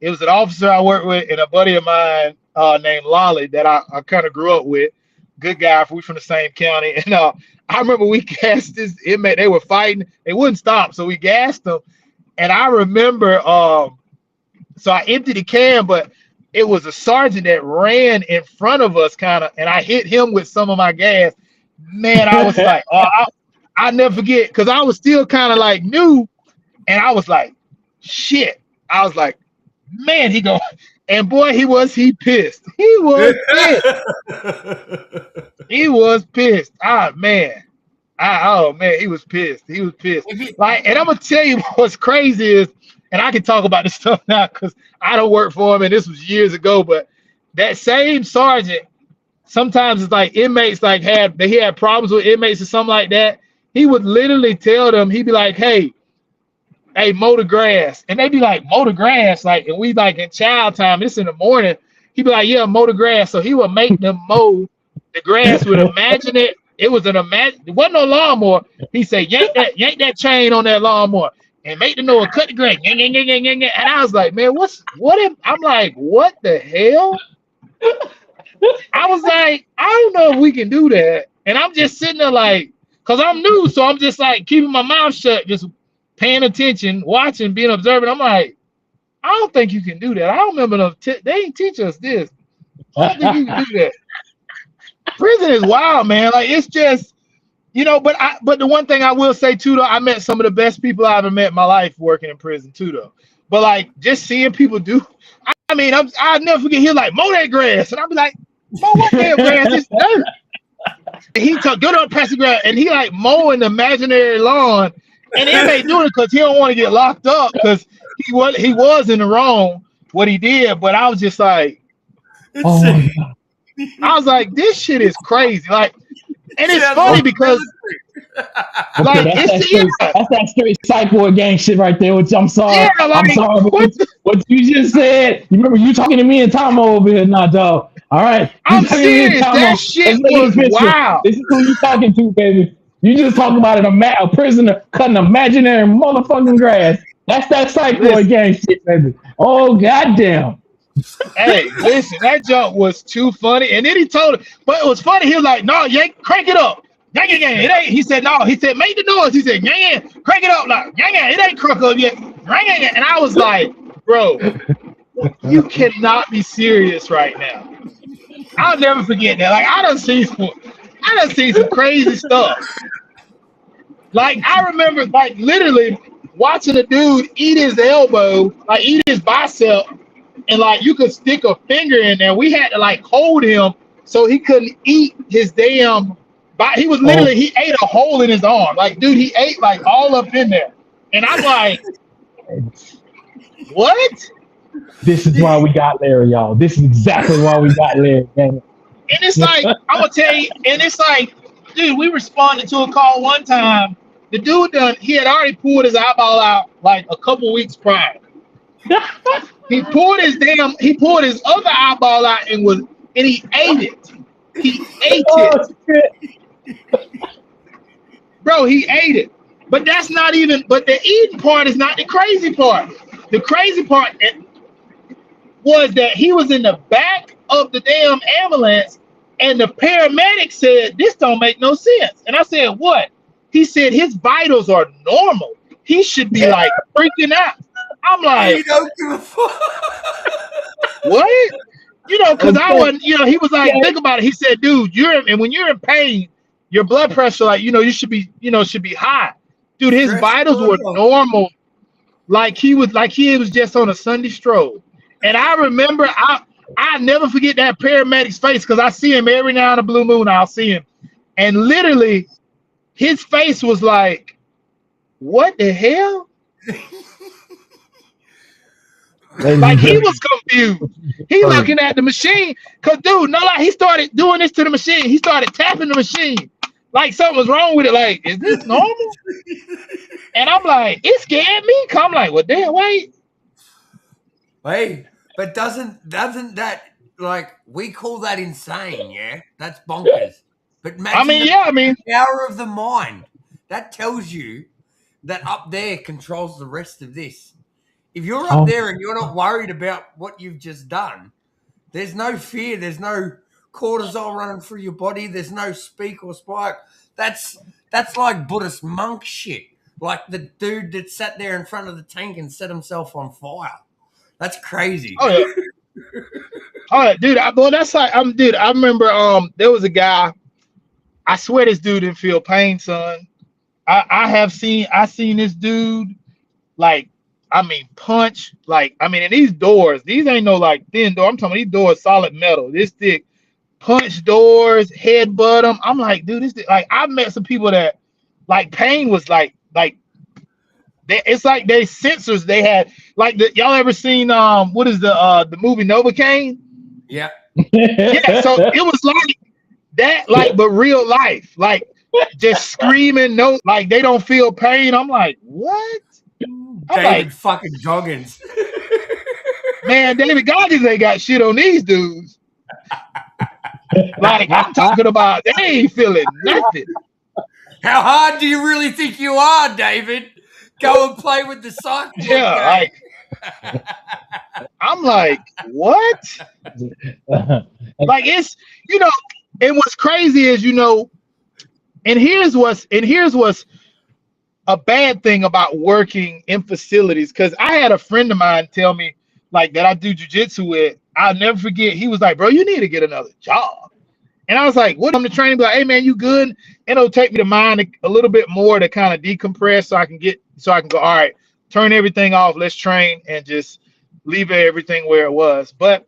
it was an officer I worked with and a buddy of mine named Lolly that I kind of grew up with. Good guy, we from the same county. And I remember we gassed this inmate. They were fighting. They wouldn't stop, so we gassed them. And I remember, so I emptied the can, but it was a sergeant that ran in front of us kind of, and I hit him with some of my gas. Man, I was like, I'll never forget, because I was still kind of like new. And I was like, shit. I was like, man, and boy, he pissed. He was pissed. He was pissed. Oh man, he was pissed. He was pissed. Like, and I'm gonna tell you what's crazy is, and I can talk about this stuff now because I don't work for him, and this was years ago. But that same sergeant, sometimes it's like inmates like he had problems with inmates or something like that. He would literally tell them, he'd be like, hey, mow the grass. And they'd be like, mow the grass? Like, and we like in child time, it's in the morning. He'd be like, yeah, mow the grass. So he would make them mow the grass with it was it wasn't no lawnmower. He said, yank that chain on that lawnmower and make the Noah cut the grass. And I was like, man, I'm like, what the hell? I was like, I don't know if we can do that. And I'm just sitting there like, because I'm new, so I'm just like keeping my mouth shut, just paying attention, watching, being observant. I'm like, I don't think you can do that. I don't remember they didn't teach us this. I don't think you can do that. Prison is wild, man. Like, it's just, but the one thing I will say too, though, I met some of the best people I ever met in my life working in prison too, though. But like, just seeing people do, I mean, I'll never forget. He was like, mow that grass, and I'll be like, mow what damn grass? It's dirt. And he go to pass the grass, and he like mowing the imaginary lawn, and he ain't doing it because he don't want to get locked up because he was in the wrong what he did. But I was just like, I was like, this shit is crazy. Like, and it's funny because like that's that straight psycho gang shit right there. Which I'm sorry, yeah, like, I'm sorry. What you just said. You remember you talking to me and Tom over here, now, dog. All right, I'm serious. That shit was wild. This is who you talking to, baby. You just talking about a prisoner cutting imaginary motherfucking grass. That's that psycho gang shit, baby. Oh goddamn. Hey, listen, that joke was too funny. And then he told it, but it was funny. He was like, no, yank, crank it up. Yang, yang, yang. It ain't. He said, no. He said, make the noise. He said, yang, yang, crank it up. Like, yang, yang. It ain't crunk up yet. Yang, yang, yang. And I was like, bro, you cannot be serious right now. I'll never forget that. Like, I done seen some crazy stuff. Like, I remember, like, literally watching a dude eat his elbow, like, eat his bicep, and, like, you could stick a finger in there. We had to, like, hold him so he couldn't eat his damn body. He was literally, he ate a hole in his arm. Like, dude, he ate, like, all up in there. And I'm like, what? This is why we got Larry, y'all. This is exactly why we got Larry, man. And it's like, I'm gonna tell you, and it's like, dude, we responded to a call one time. The dude he had already pulled his eyeball out like a couple weeks prior. He pulled his other eyeball out and he ate it. He ate it. Bro, he ate it. But that's not even, but the eating part is not the crazy part. The crazy part was that he was in the back of the damn ambulance and the paramedic said, this don't make no sense. And I said, what? He said his vitals are normal. He should be like freaking out. I'm like, what? Because I wasn't, he was like, think about it. He said, dude, when you're in pain, your blood pressure, like, you should be high. Dude, his vitals were normal. Like he was just on a Sunday stroll. And I remember, I never forget that paramedic's face because I see him every now and a blue moon. I'll see him. And literally, his face was like, what the hell? Like, he was confused. He looking at the machine. Because, dude, no lie, he started doing this to the machine. He started tapping the machine. Like, something was wrong with it. Like, is this normal? And I'm like, it scared me. Cause I'm like, well, damn, wait. But doesn't that, like, we call that insane, yeah? That's bonkers. But imagine the power of the mind. That tells you that up there controls the rest of this. If you're up there and you're not worried about what you've just done, there's no fear, there's no cortisol running through your body, there's no speak or spike. That's like Buddhist monk shit. Like the dude that sat there in front of the tank and set himself on fire. That's crazy. Oh yeah. All right, dude. I remember there was a guy. I swear this dude didn't feel pain, son. I seen this dude, like, punch, like, and these doors, these ain't no like thin door. I'm talking these doors solid metal. This thick, punch doors, headbutt them. I'm like, dude, like, I've met some people that, like, pain was like it's like they sensors they had. Like, y'all ever seen what is the movie Novocaine? Yeah. Yeah. So it was like that, like, but real life, like, just screaming, like they don't feel pain. I'm like, what? David fucking Goggins. Man, David Goggins ain't got shit on these dudes. Like, I'm talking about they ain't feeling nothing. How hard do you really think you are, David? Go and play with the cyclone. Yeah, game. like I'm like, what? Like, it's, you know, and what's crazy is, you know, and here's what's a bad thing about working in facilities, because I had a friend of mine tell me, like, that I do jujitsu with. I'll never forget. He was like, bro, you need to get another job. And I was like, what? I'm the training, like, hey man, you good? And it'll take me to mine a little bit more to kind of decompress so I can go, all right, turn everything off, let's train, and just leave everything where it was. But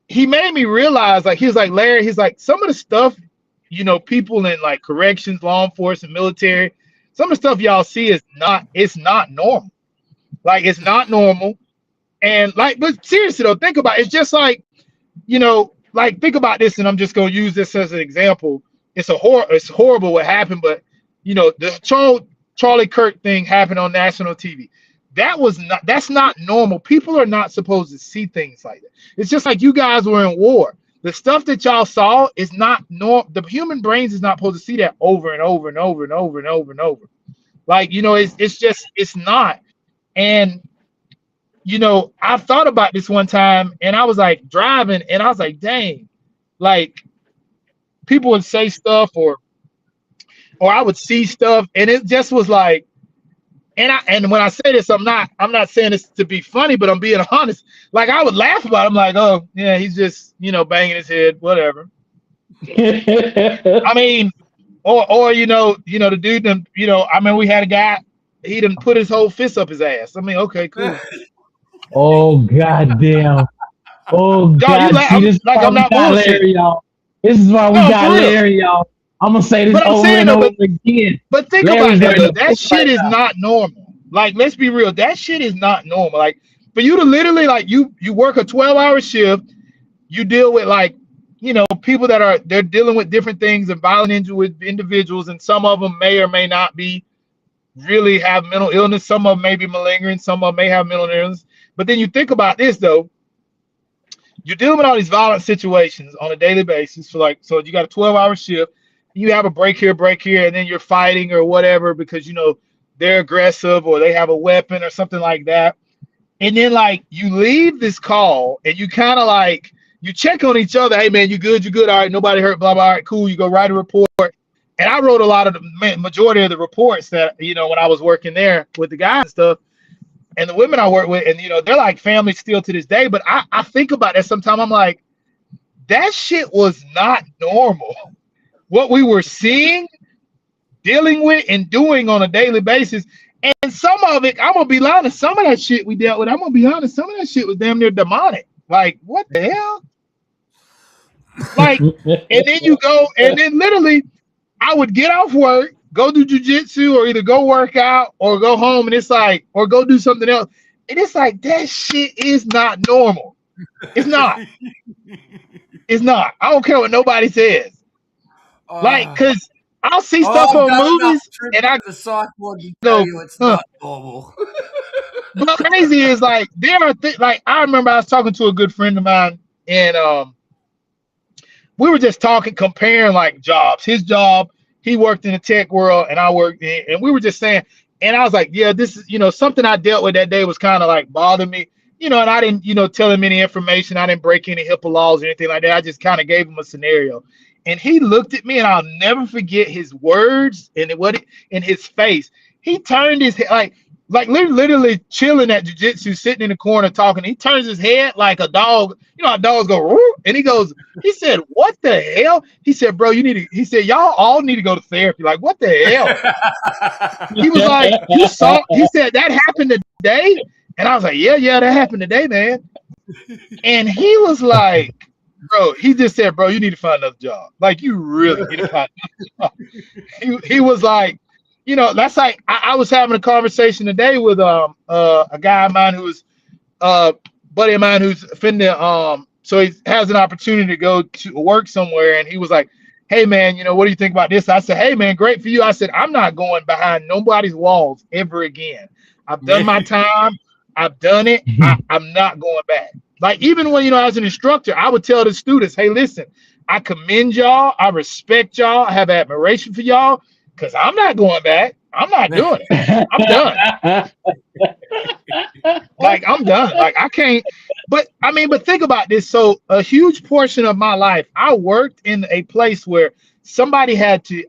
he made me realize, like, he was like, Larry, he's like, some of the stuff, you know, people in like corrections, law enforcement, military, some of the stuff y'all see it's not normal. Like, it's not normal. And like, but seriously though, think about it. It's just like, you know, like, think about this, and I'm just gonna use this as an example. It's horrible what happened, but you know, the Charlie Kirk thing happened on national TV. That's not normal. People are not supposed to see things like that. It's just like you guys were in war. The stuff that y'all saw is not normal. The human brains is not supposed to see that over and over and over and over and over and over. Like, you know, it's not. And you know, I thought about this one time, and I was like driving, and I was like, dang, like people would say stuff, or I would see stuff, and it just was like, and when I say this, I'm not saying this to be funny, but I'm being honest. Like, I would laugh about it. I'm like, oh yeah, he's just, you know, banging his head, whatever. I mean, or you know, the dude, you know, I mean, we had a guy, he done put his whole fist up his ass. I mean, okay, cool. Oh goddamn! Oh god! I'm not bullshit. Larry, y'all. This is why we got Larry, y'all. I'm gonna say this over and over again. But think about that. That shit is not normal. Like, let's be real. That shit is not normal. Like, for you to literally, like, you work a 12-hour shift, you deal with, like, you know, people they're dealing with different things and violent individuals, and some of them may or may not be really have mental illness. Some of them may be malingering. Some of them may have mental illness. But then you think about this, though. You're dealing with all these violent situations on a daily basis. So you got a 12-hour shift. You have a break here, and then you're fighting or whatever because, you know, they're aggressive or they have a weapon or something like that. And then, like, you leave this call and you kind of, like, you check on each other. Hey, man, you good? All right, nobody hurt, blah, blah. All right, cool. You go write a report. And I wrote a lot of the majority of the reports that, you know, when I was working there with the guys and stuff. And the women I work with, and, you know, they're like family still to this day. But I think about that sometimes. I'm like, that shit was not normal. What we were seeing, dealing with, and doing on a daily basis. And some of it, I'm going to be honest, some of that shit we dealt with, I'm going to be honest, some of that shit was damn near demonic. Like, what the hell? Like, and then you go, and then literally, I would get off work, go do jujitsu, or either go work out or go home, and it's like, or go do something else. And it's like, that shit is not normal. It's not. It's not. I don't care what nobody says. Like, because I'll see stuff on movies, and I the cycle you tell you it's not normal. But crazy is, like, there are like, I remember I was talking to a good friend of mine, and we were just talking, comparing like jobs. His job, he worked in the tech world, and I worked in, and we were just saying, and I was like, yeah, this is, you know, something I dealt with that day was kind of like bothering me, you know, and I didn't, you know, tell him any information. I didn't break any HIPAA laws or anything like that. I just kind of gave him a scenario. And he looked at me, and I'll never forget his words and in his face. He turned his head, like literally chilling at jiu-jitsu, sitting in the corner talking. He turns his head like a dog. You know how dogs go, woo, and he said, what the hell? He said, bro, he said, y'all all need to go to therapy. Like, what the hell? He was like, he said, that happened today? And I was like, yeah, that happened today, man. And he was like, bro, he just said, bro, you need to find another job. Like, you really need to find another job. He was like, you know, that's like, I was having a conversation today with a guy of mine who's buddy of mine who's offended. So he has an opportunity to go to work somewhere, and he was like, hey man, you know, what do you think about this? I said, hey man, great for you. I said, I'm not going behind nobody's walls ever again. I've done my time. I've done it. I'm not going back. Like, even when, you know, as an instructor, I would tell the students, hey, listen, I commend y'all. I respect y'all. I have admiration for y'all because I'm not going back. I'm not doing it. I'm done. Like, I'm done. Like, I can't. But think about this. So a huge portion of my life, I worked in a place where I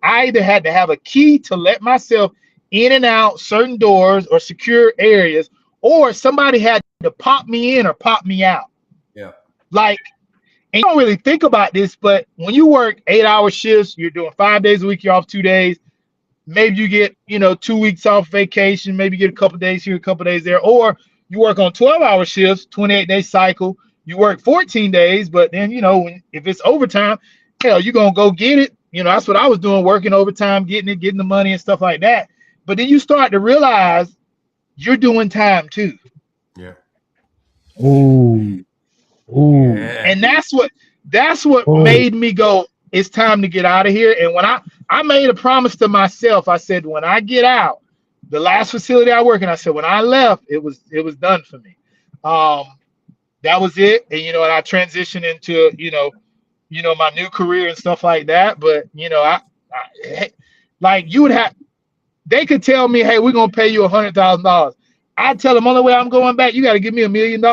either had to have a key to let myself in and out certain doors or secure areas, or somebody had to pop me in or pop me out. Yeah. Like, and you don't really think about this, but when you work 8-hour shifts, you're doing 5 days a week, you're off 2 days. Maybe you get, 2 weeks off vacation. Maybe you get a couple days here, a couple days there. Or you work on 12-hour shifts, 28-day cycle. You work 14 days, but then, if it's overtime, hell, you're going to go get it. That's what I was doing, working overtime, getting the money and stuff like that. But then you start to realize you're doing time too. Yeah. Ooh. Yeah. And that's what made me go, it's time to get out of here. And when I made a promise to myself, I said, when I get out, the last facility I work in, I said, when I left, it was done for me. That was it. And, and I transitioned into, my new career and stuff like that. But, they could tell me, hey, we're going to pay you $100,000. I'd tell them, only way I'm going back, you got to give me $1 million.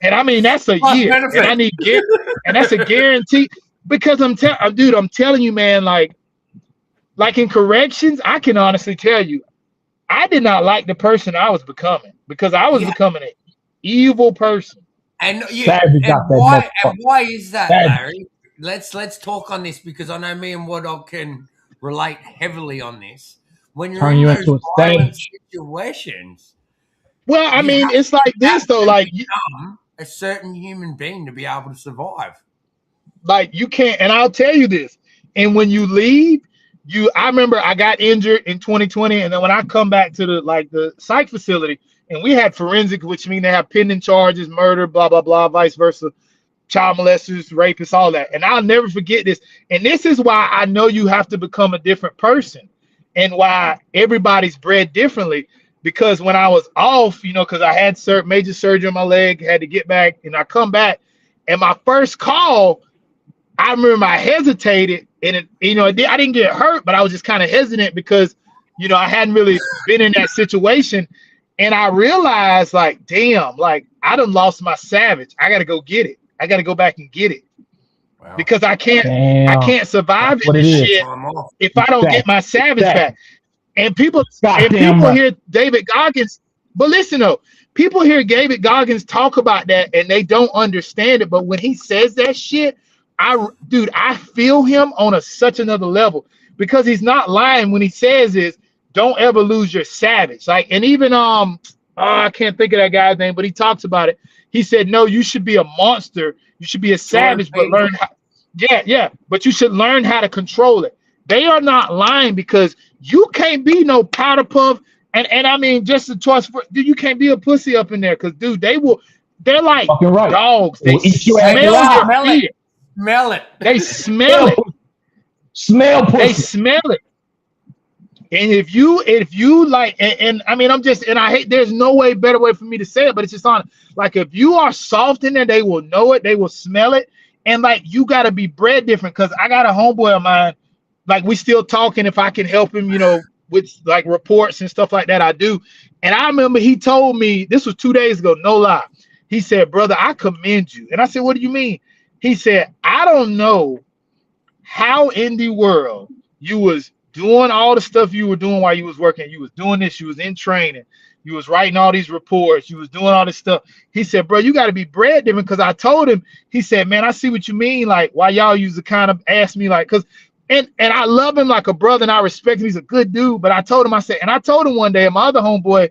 And I mean, that's a year, and that's a guarantee, because I'm telling you, man, like in corrections, I can honestly tell you, I did not like the person I was becoming, because I was becoming an evil person. And why is that, Larry? Let's talk on this, because I know me and Wardog can relate heavily on this. When you're in those violent situations. Well, I mean, it's like this though, like a certain human being to be able to survive. Like, you can't, and I'll tell you this. And when you leave, I remember I got injured in 2020, and then when I come back to the psych facility, and we had forensic, which means they have pending charges, murder, blah blah blah, vice versa, child molesters, rapists, all that. And I'll never forget this. And this is why I know you have to become a different person, and why everybody's bred differently. Because when I was off, because I had major surgery on my leg, had to get back, and I come back, and my first call, I remember I hesitated, and I didn't get hurt, but I was just kind of hesitant because, I hadn't really been in that situation, and I realized, like, damn, like, I done lost my savage. I got to go get it. I got to go back and get it. Wow. Because I can't survive this shit if I don't get my savage back. And people hear David Goggins, but listen though, people hear David Goggins talk about that and they don't understand it. But when he says that shit, I feel him on such another level, because he's not lying when he says is, don't ever lose your savage. Like, and even I can't think of that guy's name, but he talks about it. He said, no, you should be a monster. You should be a savage, but learn how. Yeah, but you should learn how to control it. They are not lying, because you can't be no powder puff. And I mean, just a choice for, dude, you can't be a pussy up in there, because, dude, they're like dogs. They smell it. Smell it. They smell it. Smell pussy. They smell it. And if you like, and I mean, I hate, there's no better way for me to say it, but it's just on, like, if you are soft in there, they will know it. They will smell it. And like, you got to be bred different, because I got a homeboy of mine, like, we still talking. If I can help him, with like reports and stuff like that, I do. And I remember he told me, this was 2 days ago, no lie. He said, brother, I commend you. And I said, what do you mean? He said, I don't know how in the world you was doing all the stuff you were doing while you was working. You was doing this, you was in training, you was writing all these reports, you was doing all this stuff. He said, bro, you got to be bred different. Because I told him, he said, man, I see what you mean. Like, why y'all used to kind of ask me, like, because and I love him like a brother, and I respect him. He's a good dude. But I told him, I told him one day, my other homeboy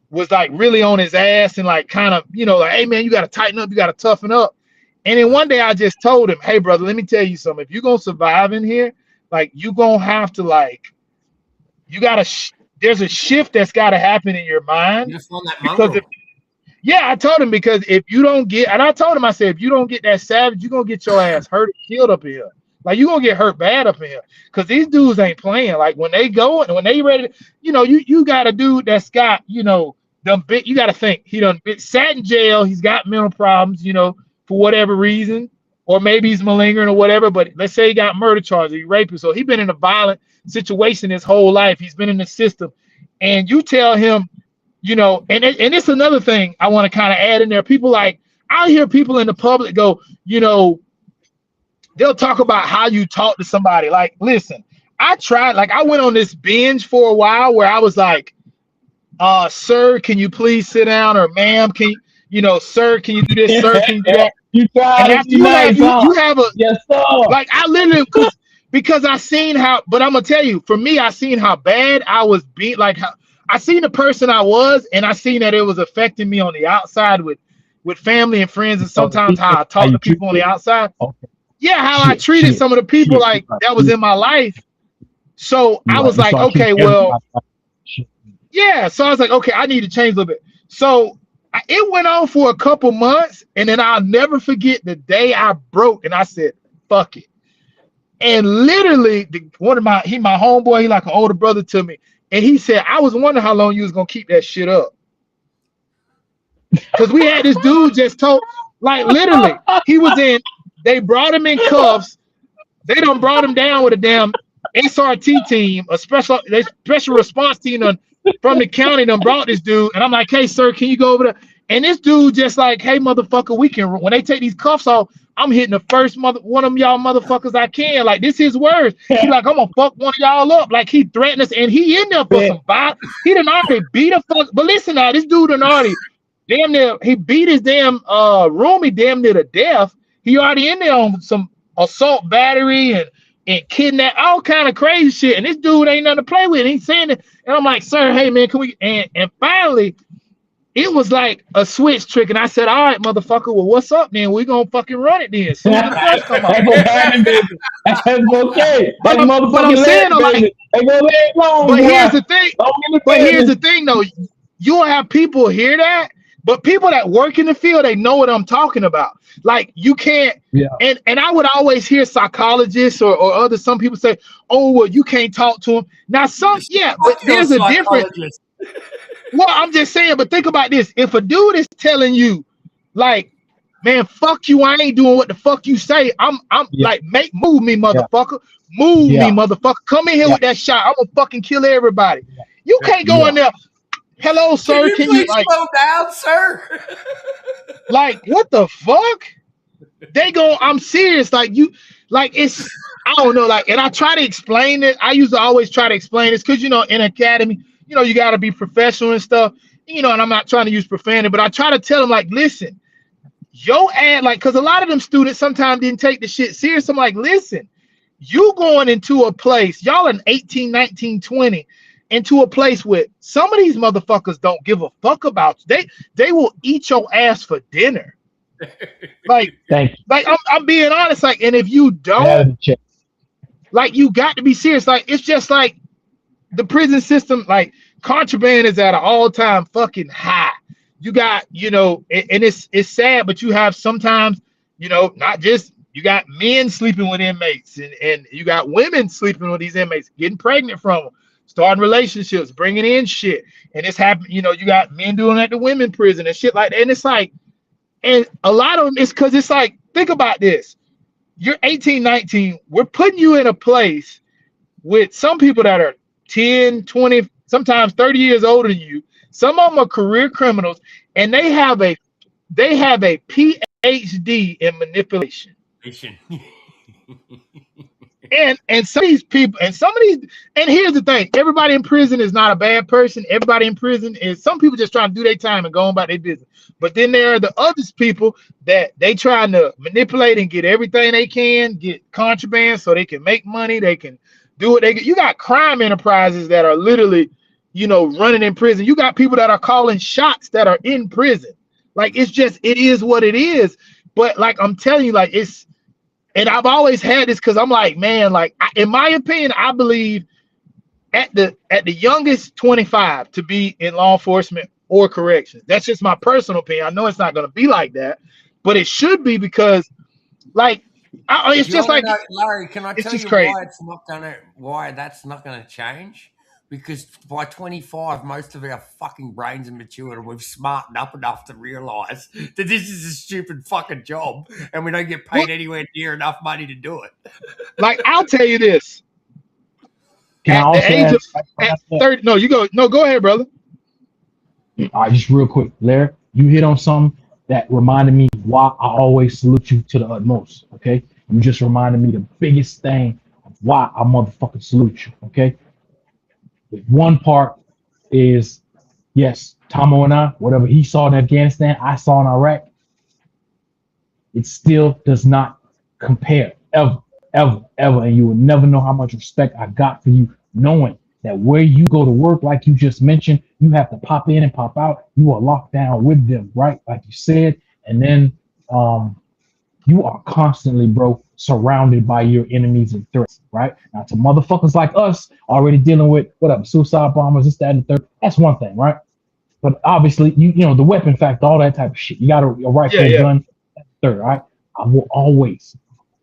was like really on his ass and like kind of, like, hey man, you got to tighten up, you got to toughen up. And then one day I just told him, hey brother, let me tell you something. If you're going to survive in here, like, you're going to have to, like, you got to, there's a shift that's got to happen in your mind. Because I told him, because if you don't get, and I told him, I said, if you don't get that savage, you're going to get your ass hurt and killed up here. Like, you're going to get hurt bad up in here, because these dudes ain't playing. Like, when they go and when they ready, you got a dude that's got, you got to think, he done sat in jail. He's got mental problems, for whatever reason, or maybe he's malingering or whatever. But let's say he got murder charges, he raped him. So he's been in a violent situation his whole life. He's been in the system. And you tell him, and it's another thing I want to kind of add in there. People I hear people in the public go, they'll talk about how you talk to somebody. Like, listen, I went on this binge for a while where I was like, sir, can you please sit down? Or ma'am, sir, can you do this? Sir, can you do that? You tried and after you have a, yes, sir. Like, I literally, because I seen how, but I'm going to tell you, for me, I seen how bad I was beat. Like, how I seen the person I was, and I seen that it was affecting me on the outside with family and friends, and sometimes how I talk to people on the outside. Okay. Yeah, how I treated some of the people that was in my life. So I was like, okay, well, yeah. So I was like, okay, I need to change a little bit. So it went on for a couple months, and then I'll never forget the day I broke, and I said, fuck it. And literally, my homeboy, he like an older brother to me, and he said, I was wondering how long you was gonna keep that shit up. Because we had this dude just told, like, literally, they brought him in cuffs. They done brought him down with a damn SRT team, a special response team from the county done brought this dude. And I'm like, hey, sir, can you go over there? And this dude just like, hey, motherfucker, when they take these cuffs off, I'm hitting the first one of y'all motherfuckers I can. Like, this is his words. He like, I'm gonna fuck one of y'all up. Like, he threatened us, and he in there for some violence. He done already beat a fuck. But listen now, this dude done already damn near, he beat his damn roomie damn near to death. He already in there on some assault, battery, and kidnap, all kind of crazy shit. And this dude ain't nothing to play with. He's saying it. And I'm like, sir, hey man, can we? And finally, it was like a switch trick. And I said, all right, motherfucker, well, what's up then? We gonna fucking run it then. Soon as the press come out. That's okay. But I'm saying, like, but here's the thing though. You'll have people hear that, but people that work in the field, they know what I'm talking about. Like, you can't, and I would always hear psychologists or some people say, oh, well, you can't talk to them. Now, but there's a difference. Well, I'm just saying, but think about this. If a dude is telling you, like, man, fuck you, I ain't doing what the fuck you say. I'm like, move me, motherfucker. Move me, motherfucker. Come in here with that shot. I'm gonna fucking kill everybody. You can't go in there. Hello, sir. Can you like slow down, sir? Like, what the fuck? I'm serious. Like, it's, I don't know. Like, and I try to explain it. I used to always try to explain this because, in academy, you got to be professional and stuff, and I'm not trying to use profanity, but I try to tell them, like, listen, because a lot of them students sometimes didn't take the shit serious. I'm like, listen, you going into a place, y'all in 18, 19, 20, into a place where some of these motherfuckers don't give a fuck about you. They will eat your ass for dinner. Like, I'm being honest. Like, and if you don't, like, you got to be serious. Like, it's just like the prison system. Like, contraband is at an all-time fucking high. You got, and it's sad, but you have sometimes, not just, you got men sleeping with inmates, and you got women sleeping with these inmates, getting pregnant from them. Starting relationships, bringing in shit. And it's happening, you got men doing that at the women prison and shit like that. And it's like, and a lot of them, it's because it's like, think about this. You're 18, 19. We're putting you in a place with some people that are 10, 20, sometimes 30 years older than you. Some of them are career criminals, and they have a PhD in manipulation. And some of these people, and here's the thing, everybody in prison is not a bad person. Everybody in prison is, some people just trying to do their time and go on about their business. But then there are the other people that they trying to manipulate and get everything they can, get contraband so they can make money, they can do what they get. You got crime enterprises that are literally, running in prison. You got people that are calling shots that are in prison. Like, it is what it is. But like, I'm telling you, like, it's, and I've always had this because I'm like, man, like, in my opinion, I believe at the youngest 25 to be in law enforcement or corrections. That's just my personal opinion. I know it's not going to be like that, but it should be because, like, it's just like, Larry, can I tell you crazy. why that's not going to change? because by 25, most of our fucking brains are matured and we've smartened up enough to realise that this is a stupid fucking job and we don't get paid anywhere near enough money to do it. Like, I'll tell you this. Can I At the also age add, of 30, no, you go. No, go ahead, brother. all right, just real quick, Larry, you hit on something that reminded me why I always salute you to the utmost. Okay, you just reminded me the biggest thing of why I motherfucking salute you. Okay, one part is yes, Tomo and I, whatever he saw in Afghanistan, I saw in Iraq. It still does not compare ever, ever, and you will never know how much respect I got for you, knowing that where you go to work, like you just mentioned, you have to pop in and pop out. You are locked down with them, right? Like you said, and then you are constantly, bro, surrounded by your enemies and threats, right? Now, to motherfuckers like us already dealing with whatever suicide bombers, this, that, and the third, that's one thing, right? But obviously, you know the weapon factor, all that type of shit. You got a rifle, gun, third, right? I will always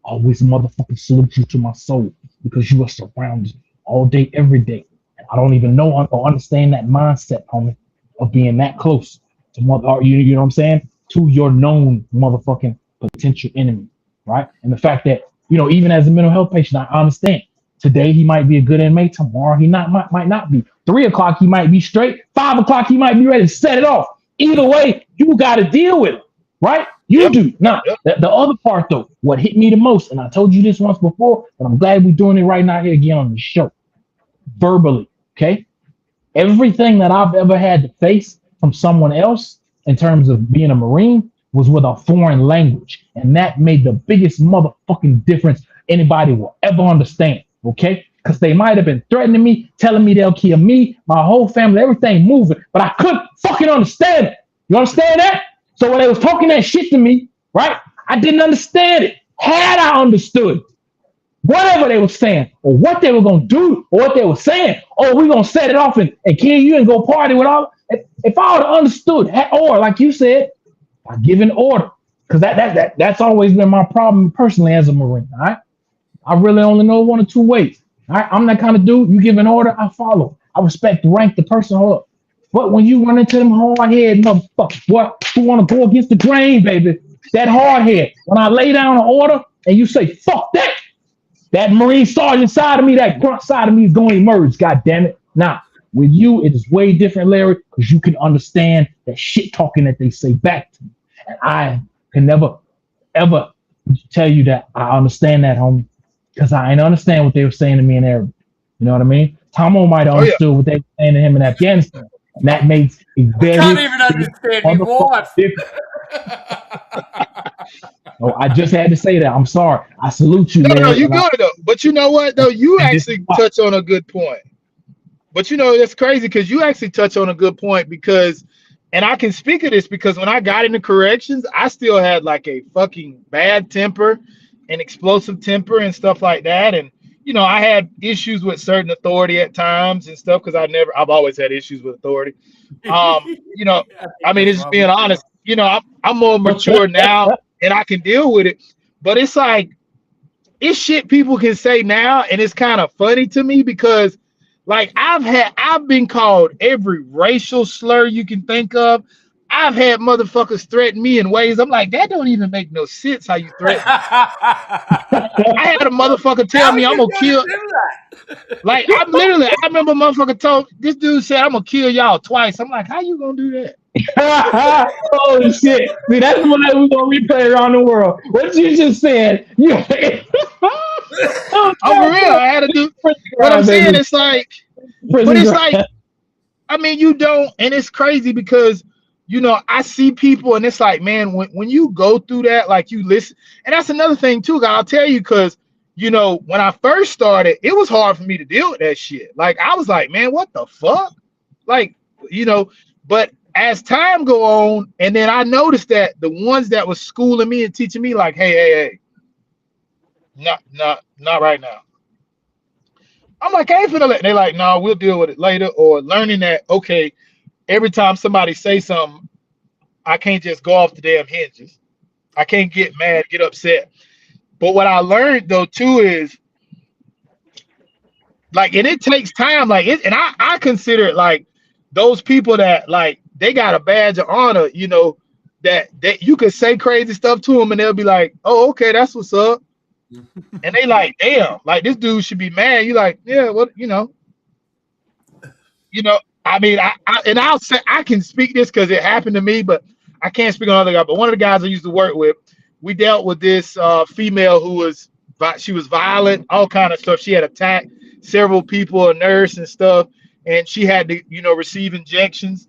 motherfucking salute you to my soul because you are surrounded all day, every day. And I don't even know or understand that mindset, homie, of being that close to you know what I'm saying? To your known motherfucking potential enemy, right? And the fact that, you know, even as a mental health patient, I understand. Today he might be a good inmate, tomorrow he might not be. 3 o'clock he might be straight, 5 o'clock he might be ready to set it off. Either way, you got to deal with it, right? You do. Now, the other part though, what hit me the most, and I told you this once before, but I'm glad we're doing it right now here again on the show. Verbally, okay? Everything that I've ever had to face from someone else in terms of being a Marine was with a foreign language. And that made the biggest motherfucking difference anybody will ever understand, okay? Because they might have been threatening me, telling me they'll kill me, my whole family, everything moving, but I couldn't fucking understand it. You understand that? So when they was talking that shit to me, right, I didn't understand it. Had I understood whatever they were saying or what they were going to do or what they were saying, oh, we're going to set it off and kill you and go party with all. If I would have understood, or like you said, by giving order, because that's always been my problem personally as a Marine, all right? I really only know one or two ways. All right, I'm that kind of dude. You give an order, I follow. I respect the rank, the person up. But when you run into them hard head motherfuckers, what who want to go against the grain, baby? That hard head. When I lay down an order and you say fuck that, that Marine sergeant side of me, that grunt side of me is going to emerge. God damn it! Now with you, it is way different, Larry, because you can understand that shit talking that they say back to me, and I can never ever tell you that I understand that, homie. Because I ain't understand what they were saying to me in Arabic. You know what I mean? Tomo might have understood what they were saying to him in Afghanistan. And that makes a very I can't even understand me wife. Oh, I just had to say that. I'm sorry. I salute you, No, you good though. But you know what though? You actually touch on a good point. But you know, that's crazy because you actually touch on a good point because, and I can speak of this because when I got into corrections, I still had like a fucking bad temper and explosive temper and stuff like that. And, you know, I had issues with certain authority at times and stuff because I've always had issues with authority. You know, I mean, it's just being honest, you know, I'm more mature now and I can deal with it. But it's like, it's shit people can say now. And it's kind of funny to me because like I've been called every racial slur you can think of. I've had motherfuckers threaten me in ways I'm like, that don't even make no sense how you threaten me. I had a motherfucker tell me I'm gonna kill. Like I remember a motherfucker told this dude said I'm gonna kill y'all twice. I'm like, how you gonna do that? Holy shit! See, that's the one that we're gonna replay around the world. What you just said? I'm for real. I had to do. What I'm saying, it's like, but it's like, I mean, you don't, and it's crazy because. You know, I see people and it's like, man, when you go through that, like you listen, and that's another thing too, I'll tell you, because, you know, when I first started, it was hard for me to deal with that shit. Like, I was like, man, what the fuck? Like, you know, but as time go on, and then I noticed that the ones that was schooling me and teaching me like, hey, not right now. I'm like, I ain't finna let, they're like, no, we'll deal with it later. Or learning that, okay, every time somebody say something, I can't just go off the damn hinges. I can't get mad, get upset. But what I learned though too is Like, and it takes time. Like, and I consider it like those people that like they got a badge of honor, you know, that you could say crazy stuff to them and they'll be like, oh, okay, that's what's up. And they like, damn, like this dude should be mad. You like, yeah, what, you know. I mean, I'll say I can speak this because it happened to me, but I can't speak on other guys. But one of the guys I used to work with, we dealt with this female who was violent, all kind of stuff. She had attacked several people, a nurse and stuff, and she had to, you know, receive injections.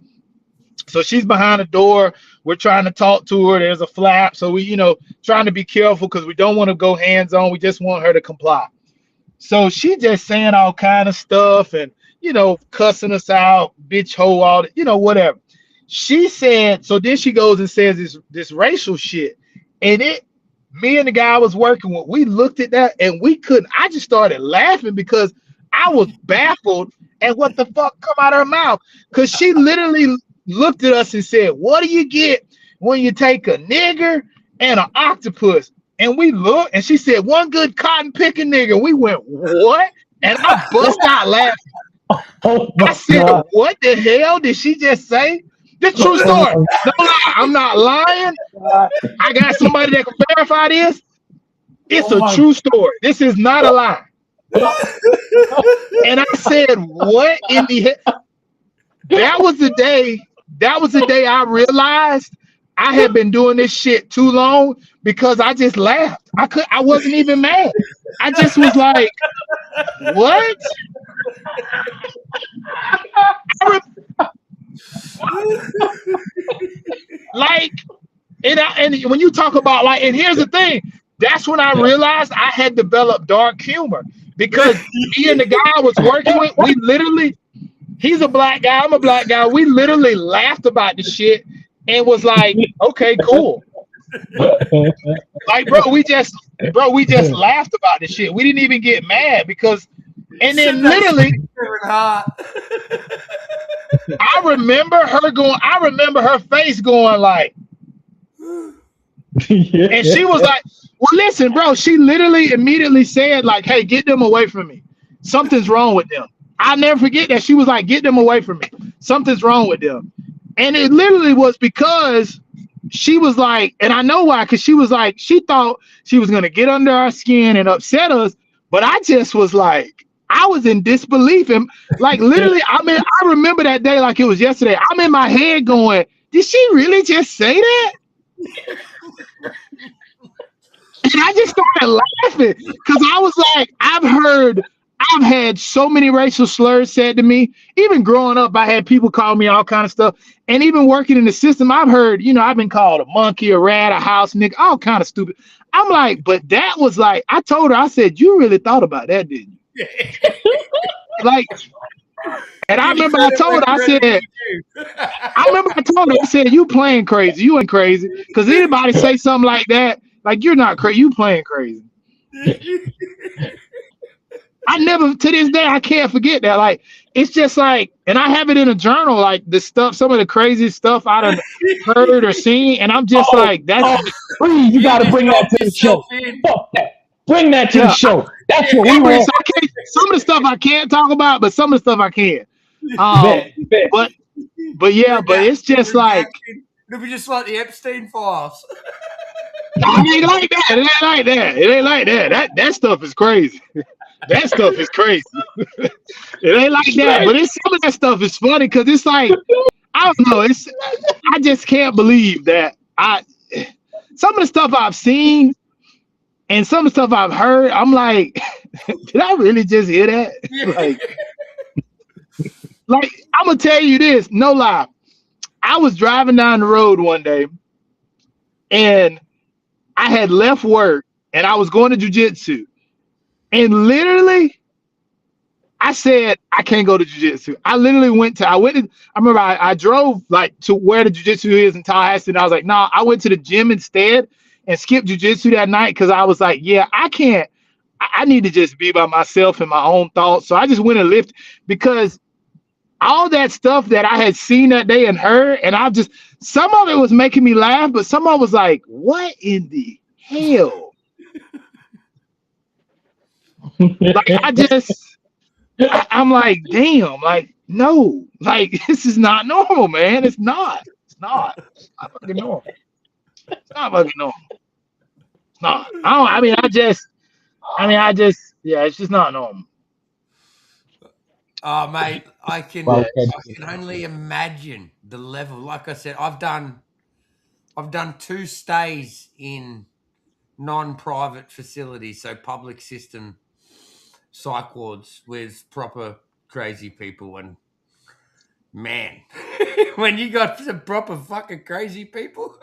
So she's behind the door. We're trying to talk to her. There's a flap. So we, you know, trying to be careful because we don't want to go hands on. We just want her to comply. So she just saying all kind of stuff and, you know, cussing us out, bitch, hoe, all that, you know, whatever. She said, so then she goes and says this racial shit. And me and the guy I was working with, we looked at that and we couldn't. I just started laughing because I was baffled at what the fuck come out of her mouth. Because she literally looked at us and said, what do you get when you take a nigger and an octopus? And we looked and she said, one good cotton picking nigger. We went, what? And I bust out laughing. Oh I said, God. What the hell did she just say? This true story. No lie. I'm not lying. I got somebody that can verify this. It's a true story. This is not a lie. And I said, what in the hell? That was the day I realized I had been doing this shit too long because I just laughed. I wasn't even mad. I just was like, what? Like, and when you talk about like, and here's the thing, that's when I realized I had developed dark humor because me and the guy I was working with, we literally, he's a black guy, I'm a black guy, we literally laughed about the shit and was like, okay, cool. Like, bro, we just laughed about the shit. We didn't even get mad because, and then literally, I remember her face going like, yeah. And she was like, well, listen, bro, she literally immediately said like, hey, get them away from me. Something's wrong with them. I'll never forget that. She was like, get them away from me. Something's wrong with them. And it literally was because she was like, and I know why, because she was like, she thought she was going to get under our skin and upset us. But I just was like, I was in disbelief. And like, literally, I mean, I remember that day like it was yesterday. I'm in my head going, did she really just say that? And I just started laughing because I was like, I've had so many racial slurs said to me. Even growing up, I had people call me all kind of stuff. And even working in the system, I've heard, you know, I've been called a monkey, a rat, a house nigga, all kind of stupid. I'm like, but that was like, I told her, I said, you really thought about that, didn't you? Like, and I remember I told her, I said, you playing crazy. You ain't crazy. Because anybody say something like that, like, you're not crazy. You playing crazy. I never, to this day, I can't forget that. Like, it's just like, and I have it in a journal, like the stuff, some of the craziest stuff I done heard or seen. And I'm just like, please, you got to bring that to the show. Fuck that. Bring that to the show. That's what we want. Some of the stuff I can't talk about, but some of the stuff I can. But yeah, but it's just like, we just like the Epstein files. It ain't like that. It ain't like that. It ain't like that. That stuff is crazy. That stuff is crazy. It ain't like that. But some of that stuff is funny because it's like, I don't know. I just can't believe that some of the stuff I've seen and some of the stuff I've heard, I'm like, did I really just hear that? Like I'm gonna tell you this, no lie. I was driving down the road one day and I had left work and I was going to jiu-jitsu. And literally, I said, I can't go to jiu-jitsu. I remember I drove like to where the jiu-jitsu is in Tallahassee. And I was like, nah, I went to the gym instead and skipped jiu-jitsu that night. Cause I was like, yeah, I can't, I need to just be by myself and my own thoughts. So I just went and lifted because all that stuff that I had seen that day and heard, and some of it was making me laugh, but some of it was like, what in the hell? Like I'm like, damn, like, no, like, this is not normal, man. It's not. It's not. It's not fucking normal. It's not fucking normal. It's not. Yeah, it's just not normal. Oh, mate, I can only imagine the level. Like I said, I've done 2 stays in non-private facilities, so public system psych wards with proper crazy people, and man, when you got some proper fucking crazy people.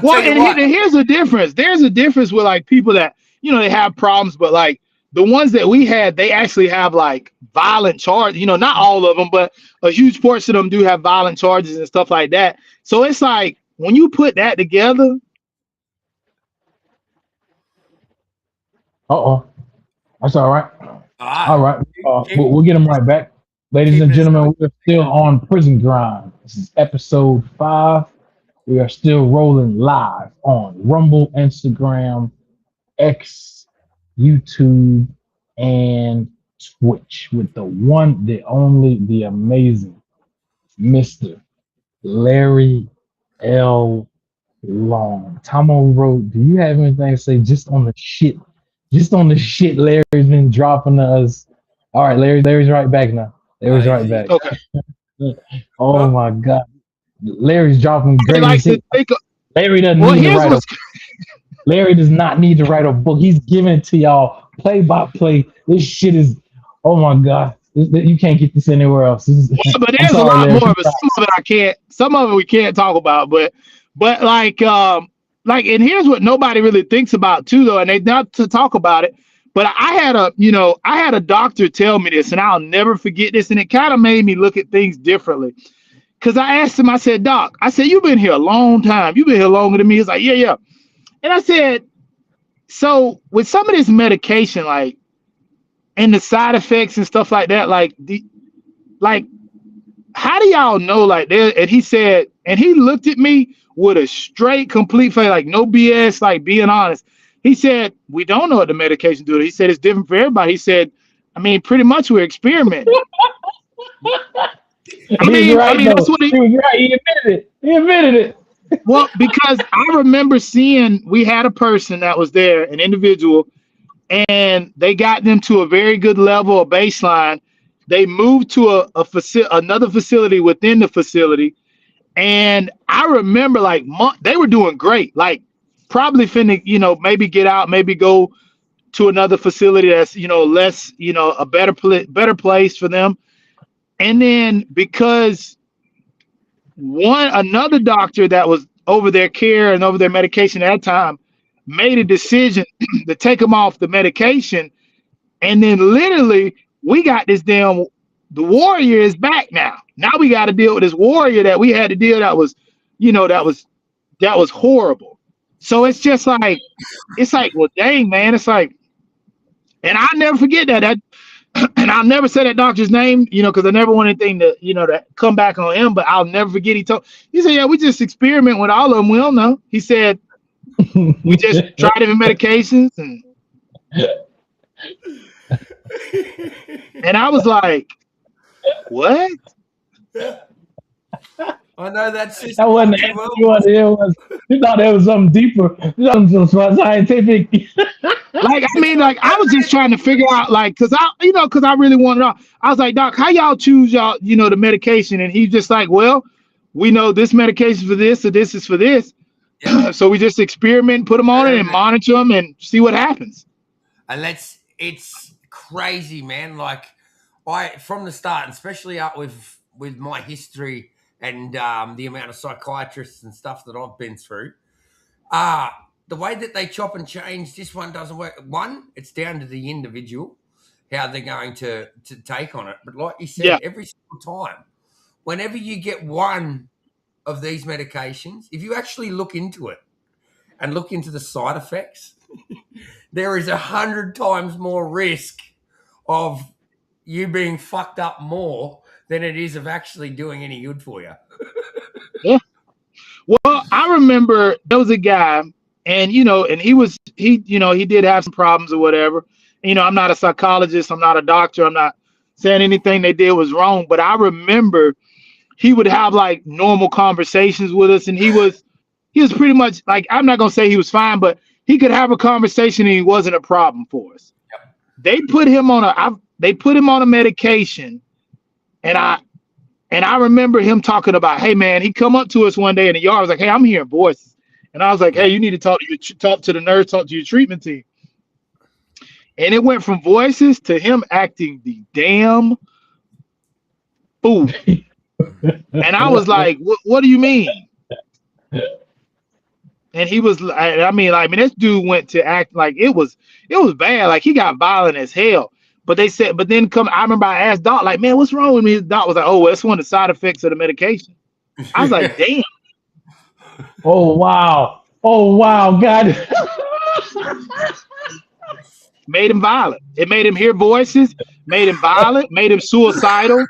Well, and here's the difference. There's a difference with like people that, you know, they have problems, but like the ones that we had, they actually have like violent charges. You know, not all of them, but a huge portion of them do have violent charges and stuff like that. So it's like when you put that together. That's all right. Ah, All right. We'll get them right back. Ladies and gentlemen, we're still on Prison Grind. This is episode 5. We are still rolling live on Rumble, Instagram, X, YouTube, and Twitch with the one, the only, the amazing Mr. Larry L. Long. Tomo wrote, do you have anything to say just on the shit Larry's been dropping to us? All right, Larry's right back now. Larry's right back. Okay. Oh my God. Larry's dropping great. Larry doesn't need to write a Larry does not need to write a book. He's giving it to y'all play by play. This shit is, oh my God. You can't get this anywhere else. But there's a lot more of it. Some of it we can't talk about, but like, and here's what nobody really thinks about too, though, and they not to talk about it. But I had a doctor tell me this, and I'll never forget this, and it kind of made me look at things differently. Because I asked him, I said, Doc, I said, you've been here a long time. You've been here longer than me. He's like, yeah. And I said, so with some of this medication, like, and the side effects and stuff like that, like, how do y'all know, like, there? And he said, and he looked at me with a straight, complete face, like, no BS, like, being honest. He said, we don't know what the medication do. He said, it's different for everybody. He said, I mean, pretty much we're experimenting. That's what he was right. He admitted it. Well, because I remember we had a person that was there, an individual, and they got them to a very good level of baseline. They moved to another facility within the facility. And I remember like they were doing great, like probably finna, maybe get out, maybe go to another facility that's, less, a better place for them. And then because another doctor that was over their care and over their medication at that time made a decision to take them off the medication. And then literally we got this the warrior is back now. Now we got to deal with this warrior that we had to deal that was horrible. So it's just like, well, dang, man, it's like, and I'll never forget that and I'll never say that doctor's name, because I never want anything to, to come back on him, but I'll never forget he said, yeah, we just experiment with all of them. We don't know. He said, we just try different medications. And I was like, what? I know that's just that wasn't the you thought there was something deeper, something scientific. I was just trying to figure out, like, because I really wanted to know. I was like, Doc, how y'all choose the medication? And he's just like, well, we know this medication is for this, or this is for this. Yeah. So we just experiment, put them on it, and monitor them, and see what happens. And it's crazy, man. Like from the start, especially up with my history and the amount of psychiatrists and stuff that I've been through, the way that they chop and change, this one doesn't work. One, it's down to the individual, how they're going to take on it. But like you said, every single time, whenever you get one of these medications, if you actually look into it and look into the side effects, there is 100 times more risk of you being fucked up more than it is of actually doing any good for you. Yeah. Well, I remember there was a guy, and he did have some problems or whatever. I'm not a psychologist, I'm not a doctor, I'm not saying anything they did was wrong, but I remember he would have like normal conversations with us, and he was pretty much like, I'm not gonna say he was fine, but he could have a conversation and he wasn't a problem for us. Yep. They put him on a medication, and I remember him talking about, hey man, he come up to us one day in the yard, was like, hey, I'm hearing voices, and I was like, hey, you need to talk to the nurse, talk to your treatment team. And it went from voices to him acting the damn fool. And I was like, what do you mean? And he was, I mean, this dude went to act like it was bad. Like he got violent as hell. But they said, I remember I asked Doc, like, man, what's wrong with me? His Doc was like, oh, well, it's one of the side effects of the medication. I was like, damn. Oh, wow. God. Made him violent. It made him hear voices, made him violent, made him suicidal.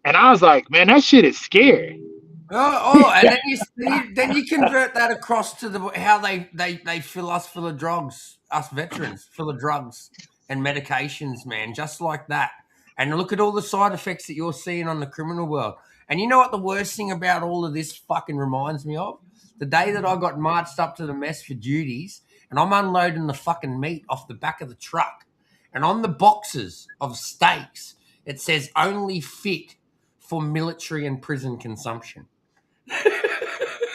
And I was like, man, that shit is scary. And then you convert that across to how they fill us full of drugs, us veterans full of drugs and medications, man, just like that. And look at all the side effects that you're seeing on the criminal world. And you know what the worst thing about all of this fucking reminds me of? The day that I got marched up to the mess for duties, and I'm unloading the fucking meat off the back of the truck, and on the boxes of steaks, it says only fit for military and prison consumption.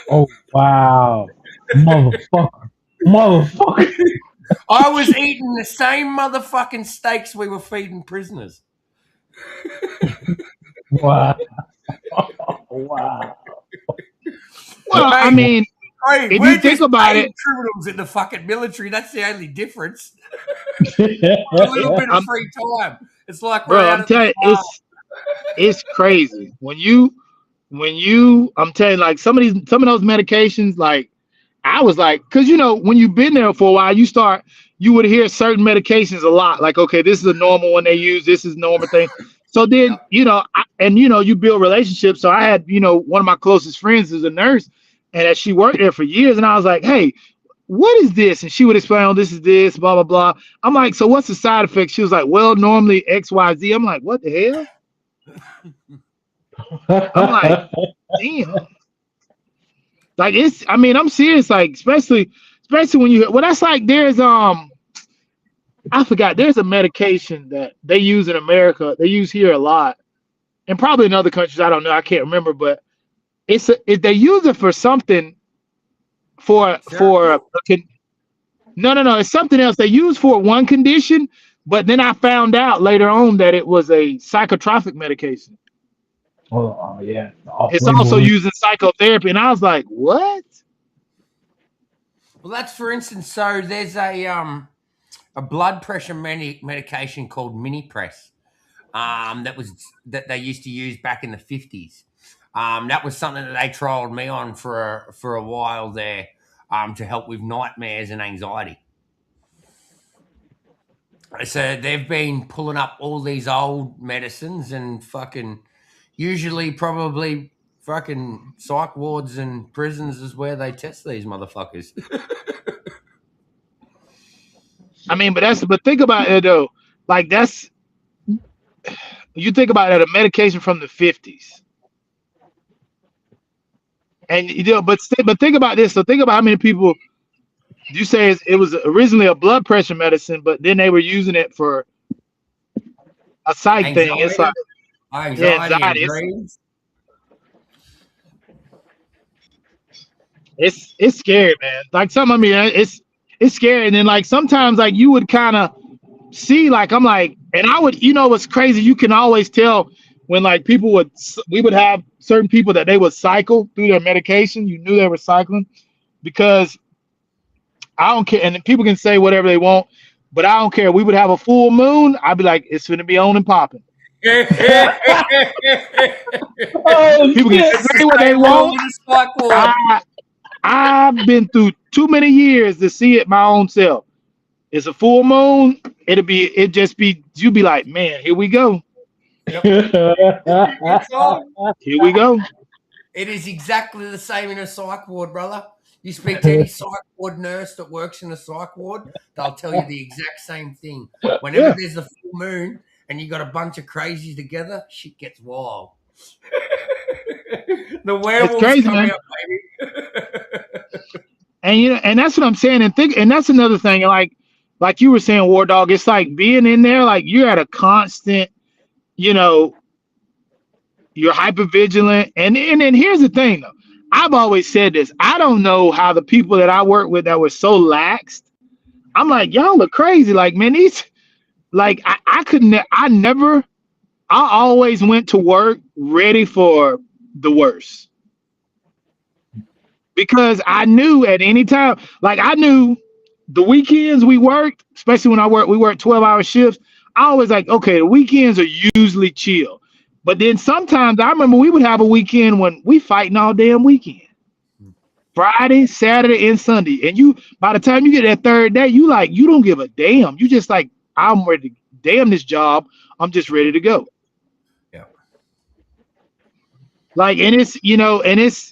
Oh, wow. Motherfucker. I was eating the same motherfucking steaks we were feeding prisoners. Wow. Wow. Well, I mean, if you think about it, criminals in the fucking military, that's the only difference. A little bit of free time. It's like, bro, I'm telling you, it's crazy. When you, I'm telling you, like some of those medications, like I was like, because when you've been there for a while, you would hear certain medications a lot. Like, okay, this is a normal one they use. This is a normal thing. So then, you build relationships. So I had, one of my closest friends is a nurse, and she worked there for years. And I was like, hey, what is this? And she would explain, oh, this is this, blah, blah, blah. I'm like, so what's the side effect? She was like, well, normally X, Y, Z. I'm like, what the hell? I'm like, damn. Like I'm serious. Like, especially when that's like, there's, I forgot, there's a medication that they use in America. They use here a lot, and probably in other countries. I don't know. I can't remember, but they use it for something no. It's something else they use for one condition, but then I found out later on that it was a psychotropic medication. Oh yeah. It's also used in psychotherapy, and I was like, what? Well, that's, for instance, so there's a blood pressure medication called Minipress that they used to use back in the 50s. That was something that they trialed me on for a while there, to help with nightmares and anxiety. So they've been pulling up all these old medicines and fucking usually probably fucking psych wards and prisons is where they test these motherfuckers. I mean, but think about it though. Like you think about it, a medication from the 50s. And but think about this. So think about how many people you say it was originally a blood pressure medicine, but then they were using it for a psych thing. It's like anxiety. It's scary, man. Like it's scary. And then like sometimes like you would kind of see, like I'm like, and I would, what's crazy, you can always tell when like we would have certain people that they would cycle through their medication. You knew they were cycling, because I don't care. And people can say whatever they want, but I don't care. We would have a full moon. I'd be like, it's going to be on and popping. People can say what they want. I've been through too many years to see it my own self. It's a full moon. You'd be like, man, here we go. Yep. Here we go. It is exactly the same in a psych ward, brother. You speak to any psych ward nurse that works in a psych ward, they'll tell you the exact same thing. Whenever Yeah. there's a full moon and you got a bunch of crazies together, shit gets wild. The werewolves crazy, come man. out, baby. And and that's what I'm saying. And that's another thing. Like you were saying, War Dog, it's like being in there, like you're at a constant, you're hyper vigilant. And then here's the thing though. I've always said this. I don't know how the people that I work with that were so laxed. I'm like, y'all are crazy. Like, man, these, like, I always went to work ready for the worst. Because I knew at any time, like I knew the weekends we worked, especially when we worked 12-hour shifts. I always like, okay, the weekends are usually chill. But then sometimes I remember we would have a weekend when we fighting all damn weekend. Friday, Saturday, and Sunday. And by the time you get that third day, you don't give a damn. You just like, I'm ready to damn this job. I'm just ready to go. Yeah. Like, and it's,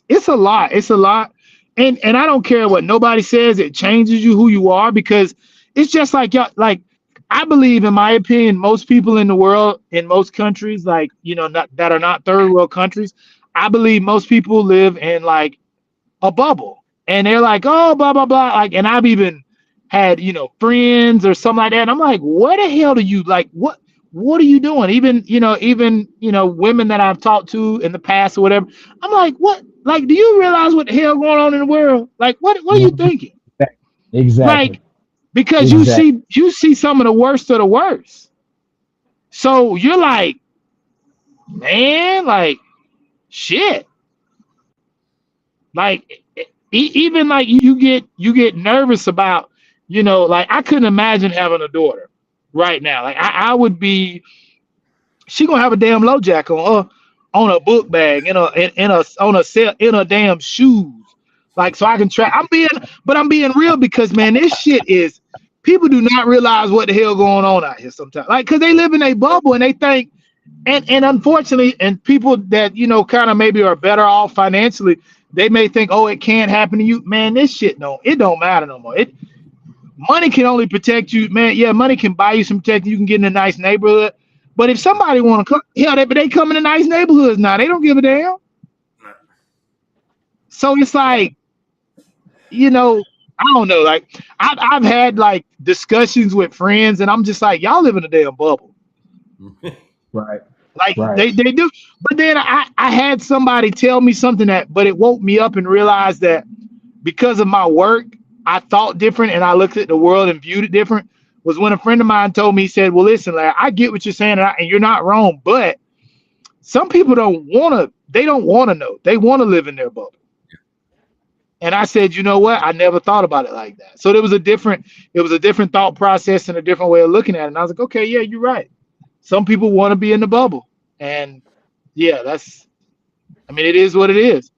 it's a lot. It's a lot. And I don't care what nobody says. It changes you who you are, because it's just like, like, I believe, in my opinion, most people in the world, in most countries, like, that are not third world countries, I believe most people live in like a bubble, and they're like, oh, blah, blah, blah. Like, and I've even had, friends or something like that. And I'm like, what the hell do you like? What are you doing? Even women that I've talked to in the past or whatever. I'm like, what? Like, do you realize what the hell going on in the world? Like, what are you thinking? Exactly. Like, because you see some of the worst of the worst. So you're like, man, like, shit. Like, even like you get nervous about, like, I couldn't imagine having a daughter right now. Like, I would be, she gonna have a damn low jack on a book bag, in a damn shoes. Like, so I can track. I'm being real, because, man, this shit is, people do not realize what the hell going on out here sometimes. Like, cause they live in a bubble and they think, and unfortunately, and people that, kind of maybe are better off financially, they may think, oh, it can't happen to you. Man, this shit, it don't matter no more. Money can only protect you, man. Yeah, money can buy you some protection. You can get in a nice neighborhood. But if somebody want to come, they come in a nice neighborhoods now. They don't give a damn. So it's like, I don't know. Like, I've had like discussions with friends, and I'm just like, y'all live in a damn bubble. Right. Like, right. They do. But then I had somebody tell me something but it woke me up and realized that because of my work, I thought different and I looked at the world and viewed it different. Was when a friend of mine told me, he said, well, listen, like, I get what you're saying, and you're not wrong, but some people don't want to know. They want to live in their bubble. And I said, you know what? I never thought about it like that. So it was a different thought process and a different way of looking at it. And I was like, okay, yeah, you're right. Some people want to be in the bubble. And yeah, it is what it is.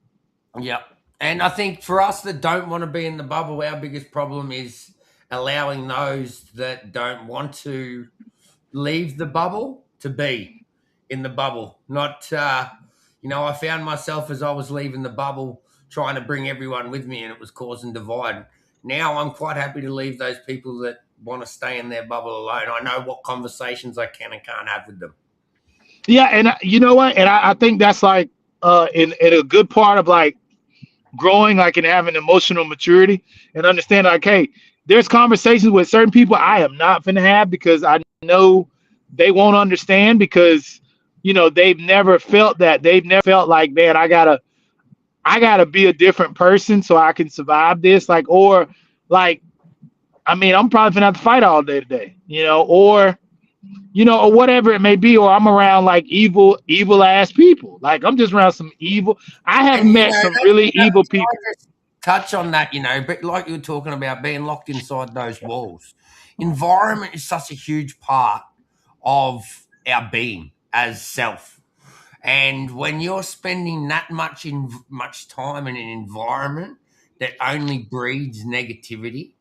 Yeah. And I think for us that don't want to be in the bubble, our biggest problem is allowing those that don't want to leave the bubble to be in the bubble. Not, I found myself as I was leaving the bubble trying to bring everyone with me, and it was causing divide. Now I'm quite happy to leave those people that want to stay in their bubble alone. I know what conversations I can and can't have with them. Yeah, and you know what? And I think that's like in a good part of like growing, like, and having emotional maturity and understand, like, hey, there's conversations with certain people I am not finna have, because I know they won't understand, because they've never felt that. They've never felt like, man, I gotta be a different person so I can survive this. Like, or like, I'm probably gonna have to fight all day today, or whatever it may be, or I'm around like evil ass people. Like, I'm just around some evil. I have met some really evil people. Touch on that, but like you were talking about being locked inside those walls. Environment is such a huge part of our being as self. And when you're spending that much time in an environment that only breeds negativity,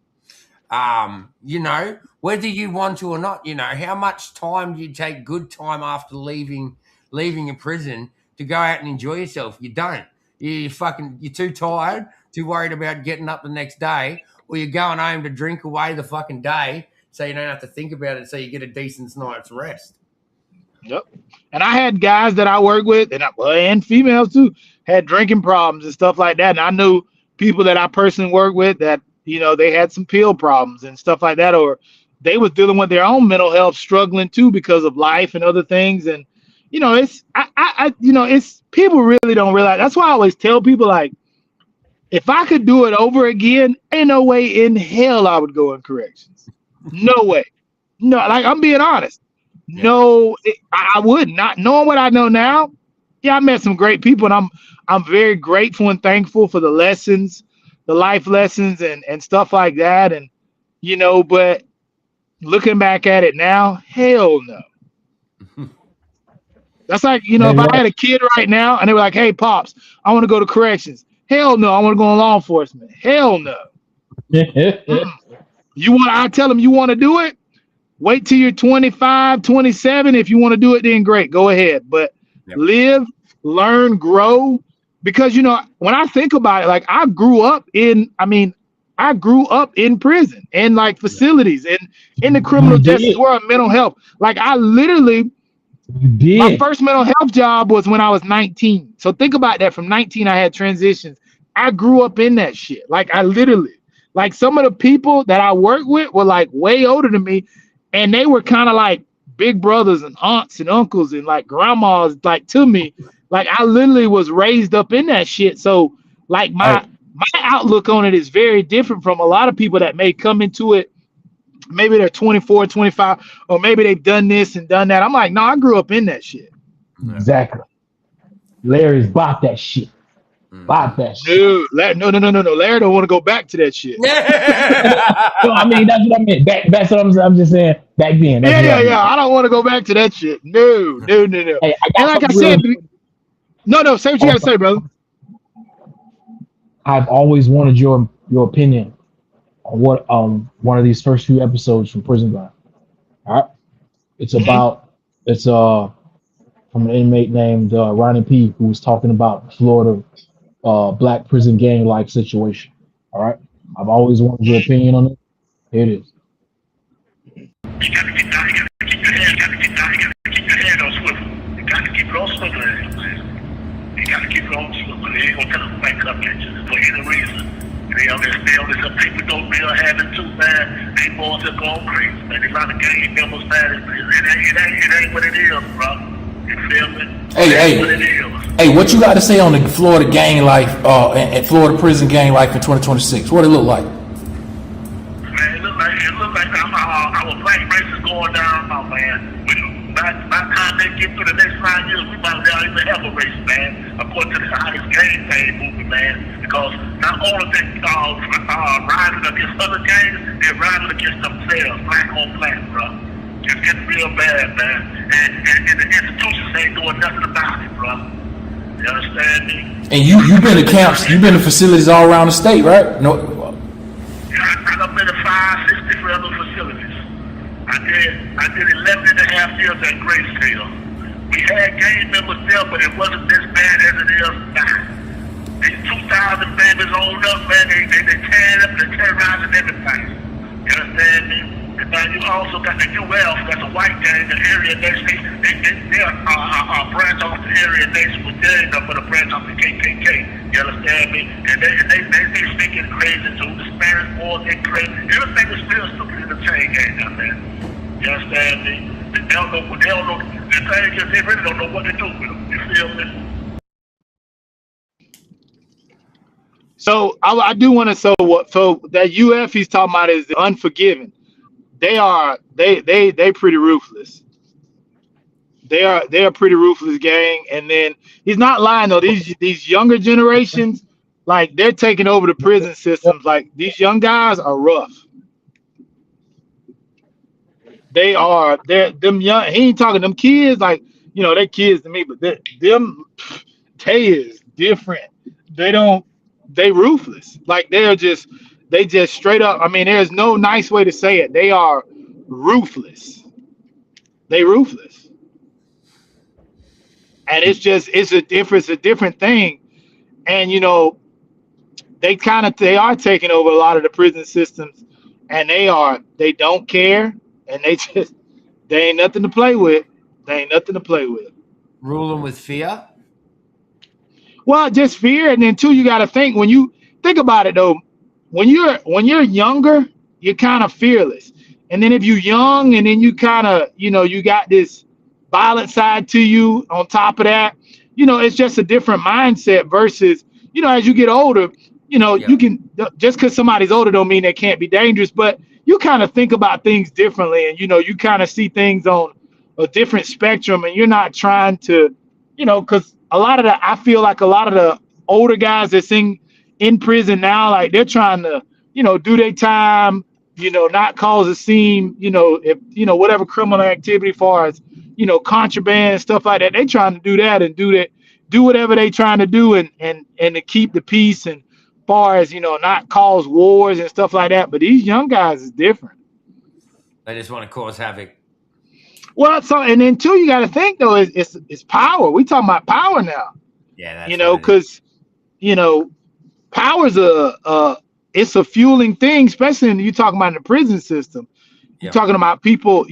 whether you want to or not, how much time do you take good time after leaving a prison to go out and enjoy yourself? You don't. You're too tired, too worried about getting up the next day, or you're going home to drink away the fucking day so you don't have to think about it, so you get a decent night's rest. Yep. And I had guys that I work with, and females too, had drinking problems and stuff like that. And I knew people that I personally work with that, they had some pill problems and stuff like that, or they was dealing with their own mental health, struggling too because of life and other things. And it's people really don't realize. That's why I always tell people, like, if I could do it over again, ain't no way in hell I would go in corrections. No way. No, like, I'm being honest. No, I would not. Knowing what I know now, I met some great people, and I'm very grateful and thankful for the lessons, the life lessons and stuff like that. And but looking back at it now, hell no. That's like, if I had a kid right now and they were like, "Hey, Pops, I want to go to corrections." Hell no, I want to go in law enforcement. Hell no. I tell them, you want to do it? Wait till you're 25, 27. If you want to do it, then great, go ahead. But live, learn, grow. Because, when I think about it, like, I grew up in prison and like facilities and in the criminal justice world, mental health. Like, I literally, my first mental health job was when I was 19. So think about that. From 19, I had transitions. I grew up in that shit. Like, I literally, like, some of the people that I worked with were like way older than me. And they were kind of like big brothers and aunts and uncles and like grandmas, like, to me. Like, I literally was raised up in that shit. So like my outlook on it is very different from a lot of people that may come into it. Maybe they're 24, 25, or maybe they've done this and done that. I'm like, no, I grew up in that shit. Exactly. Larry's bought that shit. Bought that shit. Dude, no. Larry don't want to go back to that shit. So, I mean, that's what I meant. That's what I'm just saying. Back then. Yeah. I don't want to go back to that shit. No. Hey, and like I said, no. Say what you got to say, brother. I've always wanted your opinion on what one of these first few episodes from Prison Grind. All right, it's from an inmate named Ronnie P, who was talking about Florida black prison gang life situation. All right, I've always wanted your opinion on it. Here it is. You gotta keep your head on swivel. You gotta keep it on swivel, man. You gotta keep it on swivel. They ain't gonna tell them back up at you for any reason. They on this some people don't real have it too, man. They boys are going crazy, man. There's a lot of gang members, man. It ain't what it is, bro. You feel me? Hey, what you got to say on the Florida gang life and Florida prison gang life in 2026? What it look like? Man, it look like our black race is going down now, man. By the time they get through the next 5 years, we might not even have a race, man. According to the highest gang thing movement, man. Because not only they riding against other gangs, they're riding against themselves, black on black, bro. It's getting real bad, man. And the institutions ain't doing nothing about it, bro. You understand me? And you've been to camps, you've been to facilities all around the state, right? No. I've been to 5, 6 different other facilities. I did 11 and a half years at Graceville. We had gang members there, but it wasn't this bad as it is now. These 2,000 babies owned up, man. They tearing up, they terrorizing everything. You understand me? And now you also got the UF, that's a white gang, the area next to they're a branch off the area next to they ain't nothing but a branch off the KKK. You understand me? And they speaking crazy too. The Spanish boys, they crazy. Everything is still stupid in the chain gang down there. You understand me? They don't know. The thing is, they really don't know what to do with them. You feel me? So I do want to. So that UF he's talking about is the Unforgiven. They pretty ruthless. They're a pretty ruthless gang. And then he's not lying though. These younger generations, like, they're taking over the prison systems. Like, these young guys are rough. They're them young. He ain't talking them kids, like, they're kids to me, but they is different. They ruthless. Like, they just straight up. I mean, there's no nice way to say it. They are ruthless. They ruthless. And it's a different thing. And they are taking over a lot of the prison systems, and they don't care, and they ain't nothing to play with. They ain't nothing to play with. Ruling with fear. Well, just fear, and then too, you got to think when you think about it though. When you're younger, you're kind of fearless, and then if you're young, and then you kind of you got this violent side to you. On top of that, it's just a different mindset versus as you get older. You can just because somebody's older don't mean they can't be dangerous, but you kind of think about things differently, and you kind of see things on a different spectrum, and you're not trying to, because I feel like a lot of the older guys that's in prison now, like they're trying to, do their time, not cause a scene, if whatever criminal activity, far as contraband and stuff like that, they trying to do that and do whatever they trying to do and to keep the peace and far as not cause wars and stuff like that. But these young guys is different. They just want to cause havoc. Well, and then too, you got to think though, it's power. We talking about power now. Yeah, that's because power's it's a fueling thing, especially when you're talking about in the prison system. You're talking about people,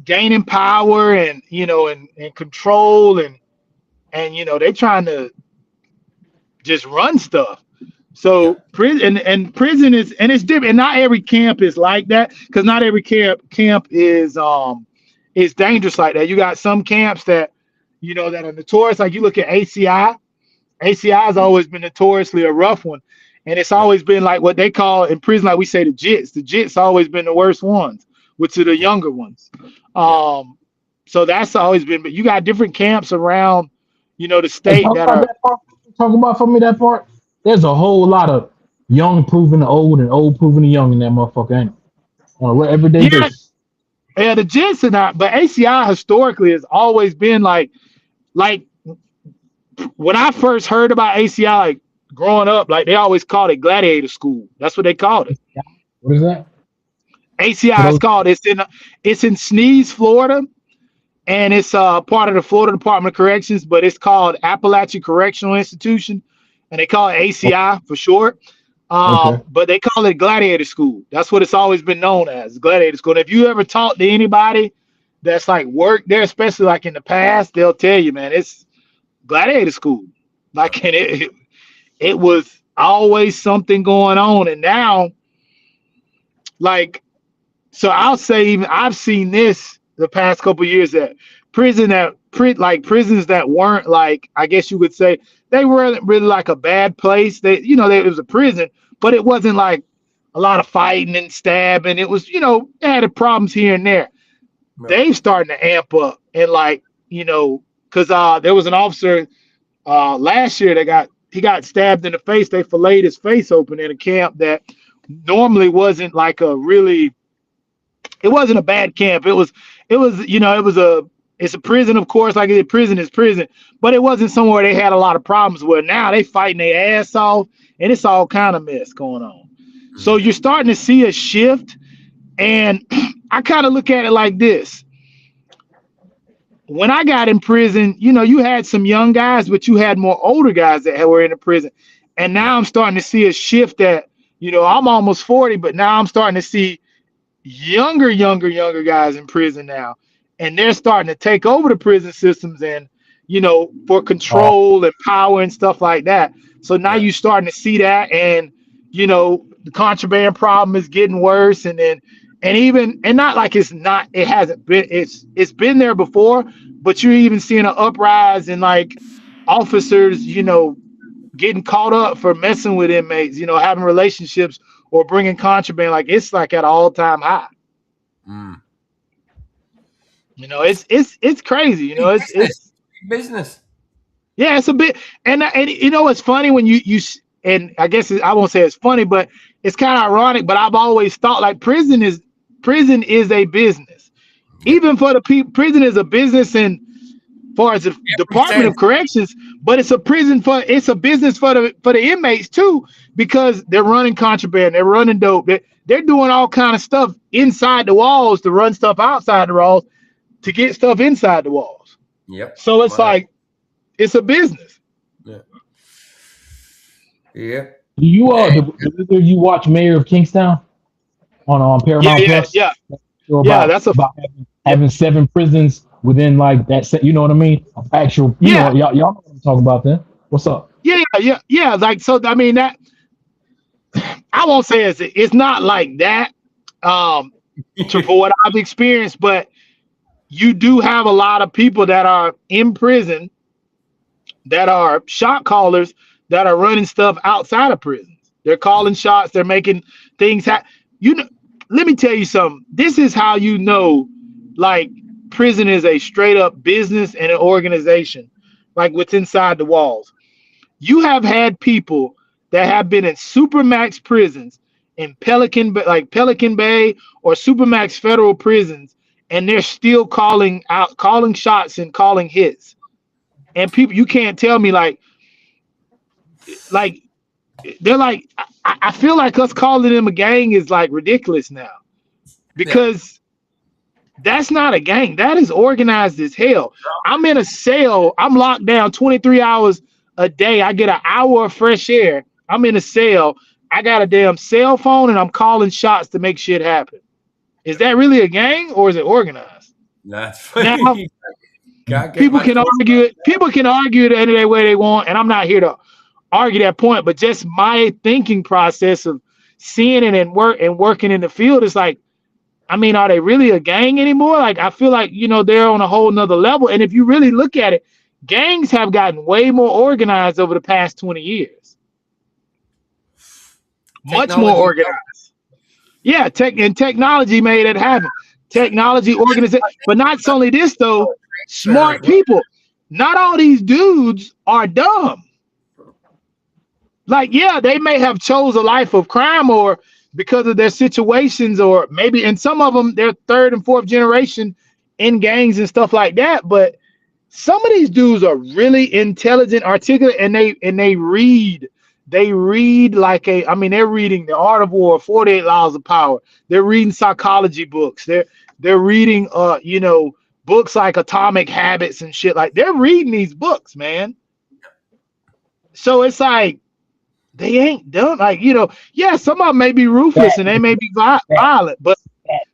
gaining power and and control and they trying to just run stuff. So prison is, and it's different. And not every camp is like that, because not every camp is dangerous like that. You got some camps that that are notorious. Like you look at ACI. ACI has always been notoriously a rough one, and it's always been like what they call in prison, like we say, the jits. The jits always been the worst ones, which are the younger ones. So that's always been. But you got different camps around, the state that are. Talk about for me that part. There's a whole lot of young proving the old and old proving the young in that motherfucker, ain't it? On an everyday basis. Yeah, the jits are not, but ACI historically has always been like when I first heard about ACI, like growing up, like they always called it gladiator school. That's what they called it. What is that? ACI is called. It's in Sneeze, Florida, and it's part of the Florida Department of Corrections, but it's called Appalachian Correctional Institution, and they call it ACI for short. But they call it gladiator school. That's what it's always been known as, gladiator school. And if you ever talk to anybody that's like worked there, especially like in the past, they'll tell you, man, it's gladiator school. Like, and it was always something going on. And now, like, so I'll say even I've seen this the past couple of years that prisons that weren't like, I guess you would say, they weren't really like a bad place. It was a prison, but it wasn't like a lot of fighting and stabbing. It was, they had problems here and there. Right. They starting to amp up and like, because there was an officer last year that got stabbed in the face. They filleted his face open in a camp that normally wasn't like it wasn't a bad camp. It's a prison, of course, like a prison is prison, but it wasn't somewhere they had a lot of problems with. Now they fighting their ass off, and it's all kind of mess going on. So you're starting to see a shift, and I kind of look at it like this. When I got in prison, you had some young guys, but you had more older guys that were in the prison. And now I'm starting to see a shift that, I'm almost 40, but now I'm starting to see younger guys in prison now. And they're starting to take over the prison systems and, for control and power and stuff like that. So now you're starting to see that. And, the contraband problem is getting worse. And not like it hasn't been, it's been there before, but you're even seeing an uprise in like officers, getting caught up for messing with inmates, having relationships or bringing contraband. Like it's like at an all-time high. Mm. It's crazy. It's business. Yeah, it's a bit, and it's funny when you and I guess I won't say it's funny, but it's kind of ironic. But I've always thought like prison is a business, even for the people. Prison is a business, and far as the Department of Corrections, but it's a business for the inmates too, because they're running contraband, they're running dope, they're doing all kind of stuff inside the walls to run stuff outside the walls to get stuff inside the walls. Yep. So it's like it's a business. Yeah. Yeah. Do you do you watch Mayor of Kingstown on Paramount Plus? Yeah. Show Yeah, about that's a having 7 prisons within like that. You know what I mean? Actual. You know, y'all know what I'm talking about. Then what's up? Yeah. Like, so I mean, that I won't say it's not like that for what I've experienced, but you do have a lot of people that are in prison that are shot callers that are running stuff outside of prisons. They're calling shots. They're making things happen. You know, let me tell you something. This is how you know, like, prison is a straight up business and an organization, like what's inside the walls. You have had people that have been in supermax prisons in Pelican Bay or supermax federal prisons, and they're still calling shots and calling hits. And people, you can't tell me like they're like, I feel like us calling them a gang is like ridiculous now, because that's not a gang. That is organized as hell. I'm in a cell. I'm locked down 23 hours a day. I get an hour of fresh air. I'm in a cell. I got a damn cell phone and I'm calling shots to make shit happen. Is that really a gang or is it organized? That's Now, people can argue it. People can argue it any way they want, and I'm not here to argue that point. But just my thinking process of seeing it and working in the field is like, I mean, are they really a gang anymore? Like, I feel like, you know, they're on a whole nother level. And if you really look at it, gangs have gotten way more organized over the past 20 years. Much more organized. Yeah, technology made it happen. Technology, organization. But not only this, though, smart people. Not all these dudes are dumb. Like, yeah, they may have chose a life of crime or because of their situations, or maybe in some of them, they're 3rd and 4th generation in gangs and stuff like that. But some of these dudes are really intelligent, articulate, and they read. They read like they're reading The Art of War, 48 Laws of Power. They're reading psychology books. They're reading books like Atomic Habits and shit. Like, they're reading these books, man. So it's like, they ain't dumb. Like, some of them may be ruthless and they may be violent, but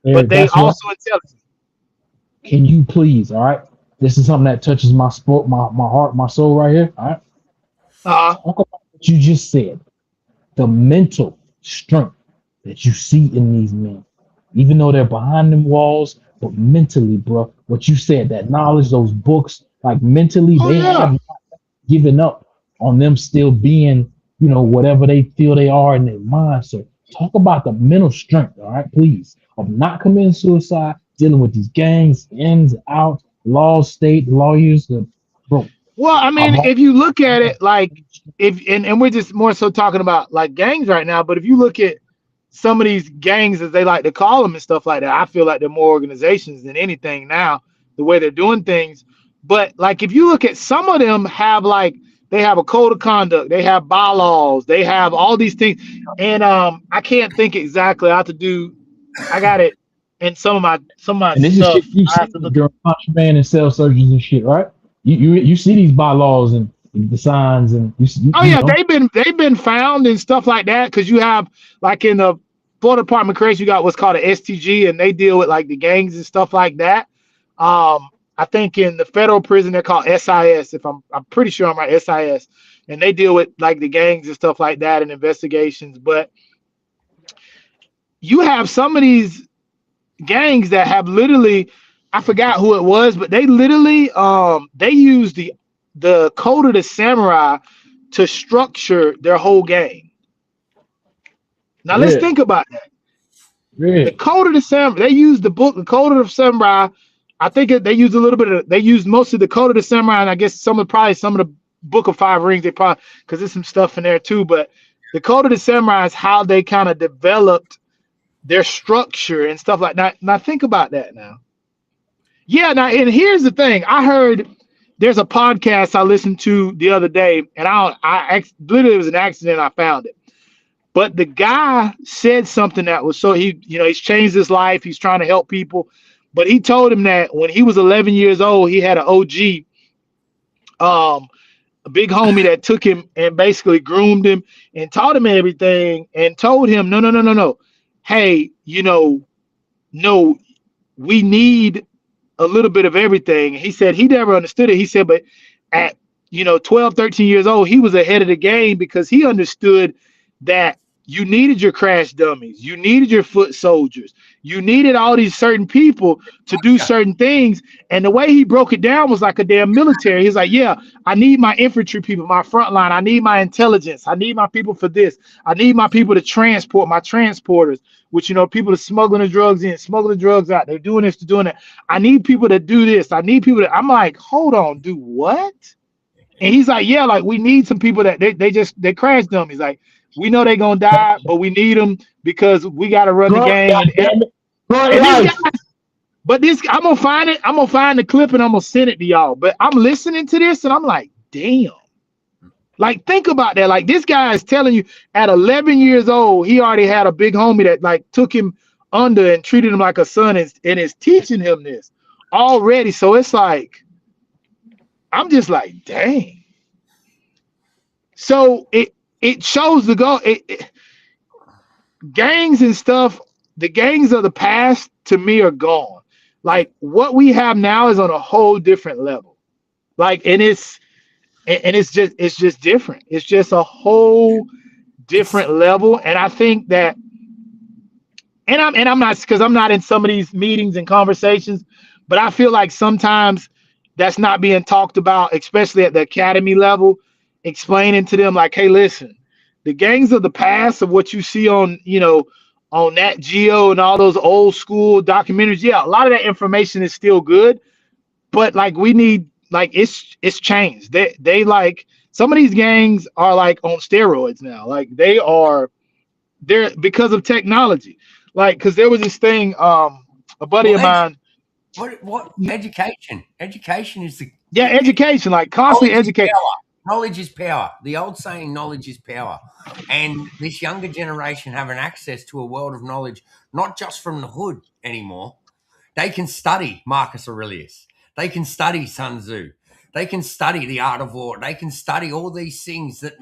they also intelligent. Can you please, all right? This is something that touches my heart, my soul right here. All right. Talk about what you just said. The mental strength that you see in these men, even though they're behind them walls, but mentally, bro, what you said, that knowledge, those books, like mentally, have not given up on them still being, whatever they feel they are in their mind. So talk about the mental strength, all right, please, of not committing suicide, dealing with these gangs, ins, outs, laws, state, lawyers, bro. Well, I mean, if you look at it, like, and we're just more so talking about like gangs right now, but if you look at some of these gangs, as they like to call them and stuff like that, I feel like they're more organizations than anything now, the way they're doing things. But like, if you look at some of them they have a code of conduct, they have bylaws, they have all these things. And I can't think exactly. I got it in some of my and this stuff. Is shit you see during contraband and cell searches and shit, right? You see these bylaws and the signs and they've been found and stuff like that, because you have, like, in the Florida Department of Corrections, you got what's called an STG, and they deal with like the gangs and stuff like that. I think in the federal prison they're called SIS, if I'm pretty sure I'm right, SIS, and they deal with like the gangs and stuff like that and investigations. But you have some of these gangs that have literally, I forgot who it was, but they literally they use the Code of the Samurai to structure their whole gang. Now let's think about that. The Code of the Samurai, they use the book, the Code of the Samurai. I think they use they use most of the Code of the Samurai, and I guess some of the Book of Five Rings, they probably, because there's some stuff in there too. But the Code of the Samurai is how they kind of developed their structure and stuff like that. Now think about that now. Yeah, now, and here's the thing. I heard there's a podcast I listened to the other day, and I literally, it was an accident, I found it. But the guy said something that was he's changed his life. He's trying to help people. But he told him that when he was 11 years old, he had an OG a big homie that took him and basically groomed him and taught him everything and told him, no. Hey, no, we need a little bit of everything. He said he never understood it. He said, but at 12, 13 years old, he was ahead of the game because he understood that you needed your crash dummies, you needed your foot soldiers, you needed all these certain people to do certain things. And the way he broke it down was like a damn military. He's like, yeah, I need my infantry people, my front line. I need my intelligence. I need my people for this. I need my people to transport, my transporters, which, people are smuggling the drugs in, smuggling the drugs out. They're doing this, they're doing that. I need people to do this. I need people I'm like, hold on, do what? And he's like, yeah, like we need some people that they crash dummies. Like, we know they're gonna die, but we need them because we gotta run the game. I'm gonna find it. I'm gonna find the clip and I'm gonna send it to y'all. But I'm listening to this and I'm like, damn. Like, think about that. Like, this guy is telling you at 11 years old, he already had a big homie that like took him under and treated him like a son and is teaching him this already. So it's like, I'm just like, dang. So it shows the goal. Gangs and stuff, the gangs of the past to me are gone. Like, what we have now is on a whole different level. Like, and it's just different. It's just a whole different level. And I think that, and I'm not, because I'm not in some of these meetings and conversations, but I feel like sometimes that's not being talked about, especially at the academy level, explaining to them like, hey, listen, the gangs of the past of what you see on, on Nat Geo and all those old school documentaries. Yeah, a lot of that information is still good, but like we need, like it's changed. They like, some of these gangs are like on steroids now. Like they're because of technology. Like, cause there was this thing, a buddy of mine. What education? Education is education, like constantly educate. Knowledge is power. The old saying, knowledge is power. And this younger generation having access to a world of knowledge, not just from the hood anymore. They can study Marcus Aurelius. They can study Sun Tzu. They can study the art of war. They can study all these things that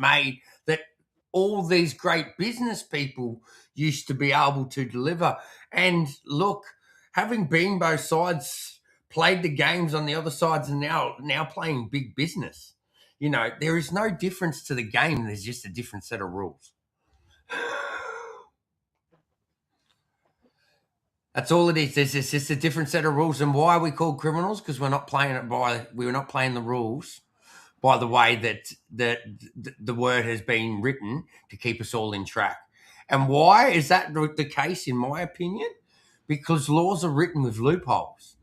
all these great business people used to be able to deliver. And look, having been both sides, played the games on the other sides, and now playing big business, there is no difference to the game. There's just a different set of rules. That's all it is. It's just a different set of rules. And why are we called criminals? Because we're not playing the rules by the way that the word has been written to keep us all in track. And why is that the case, in my opinion? Because laws are written with loopholes.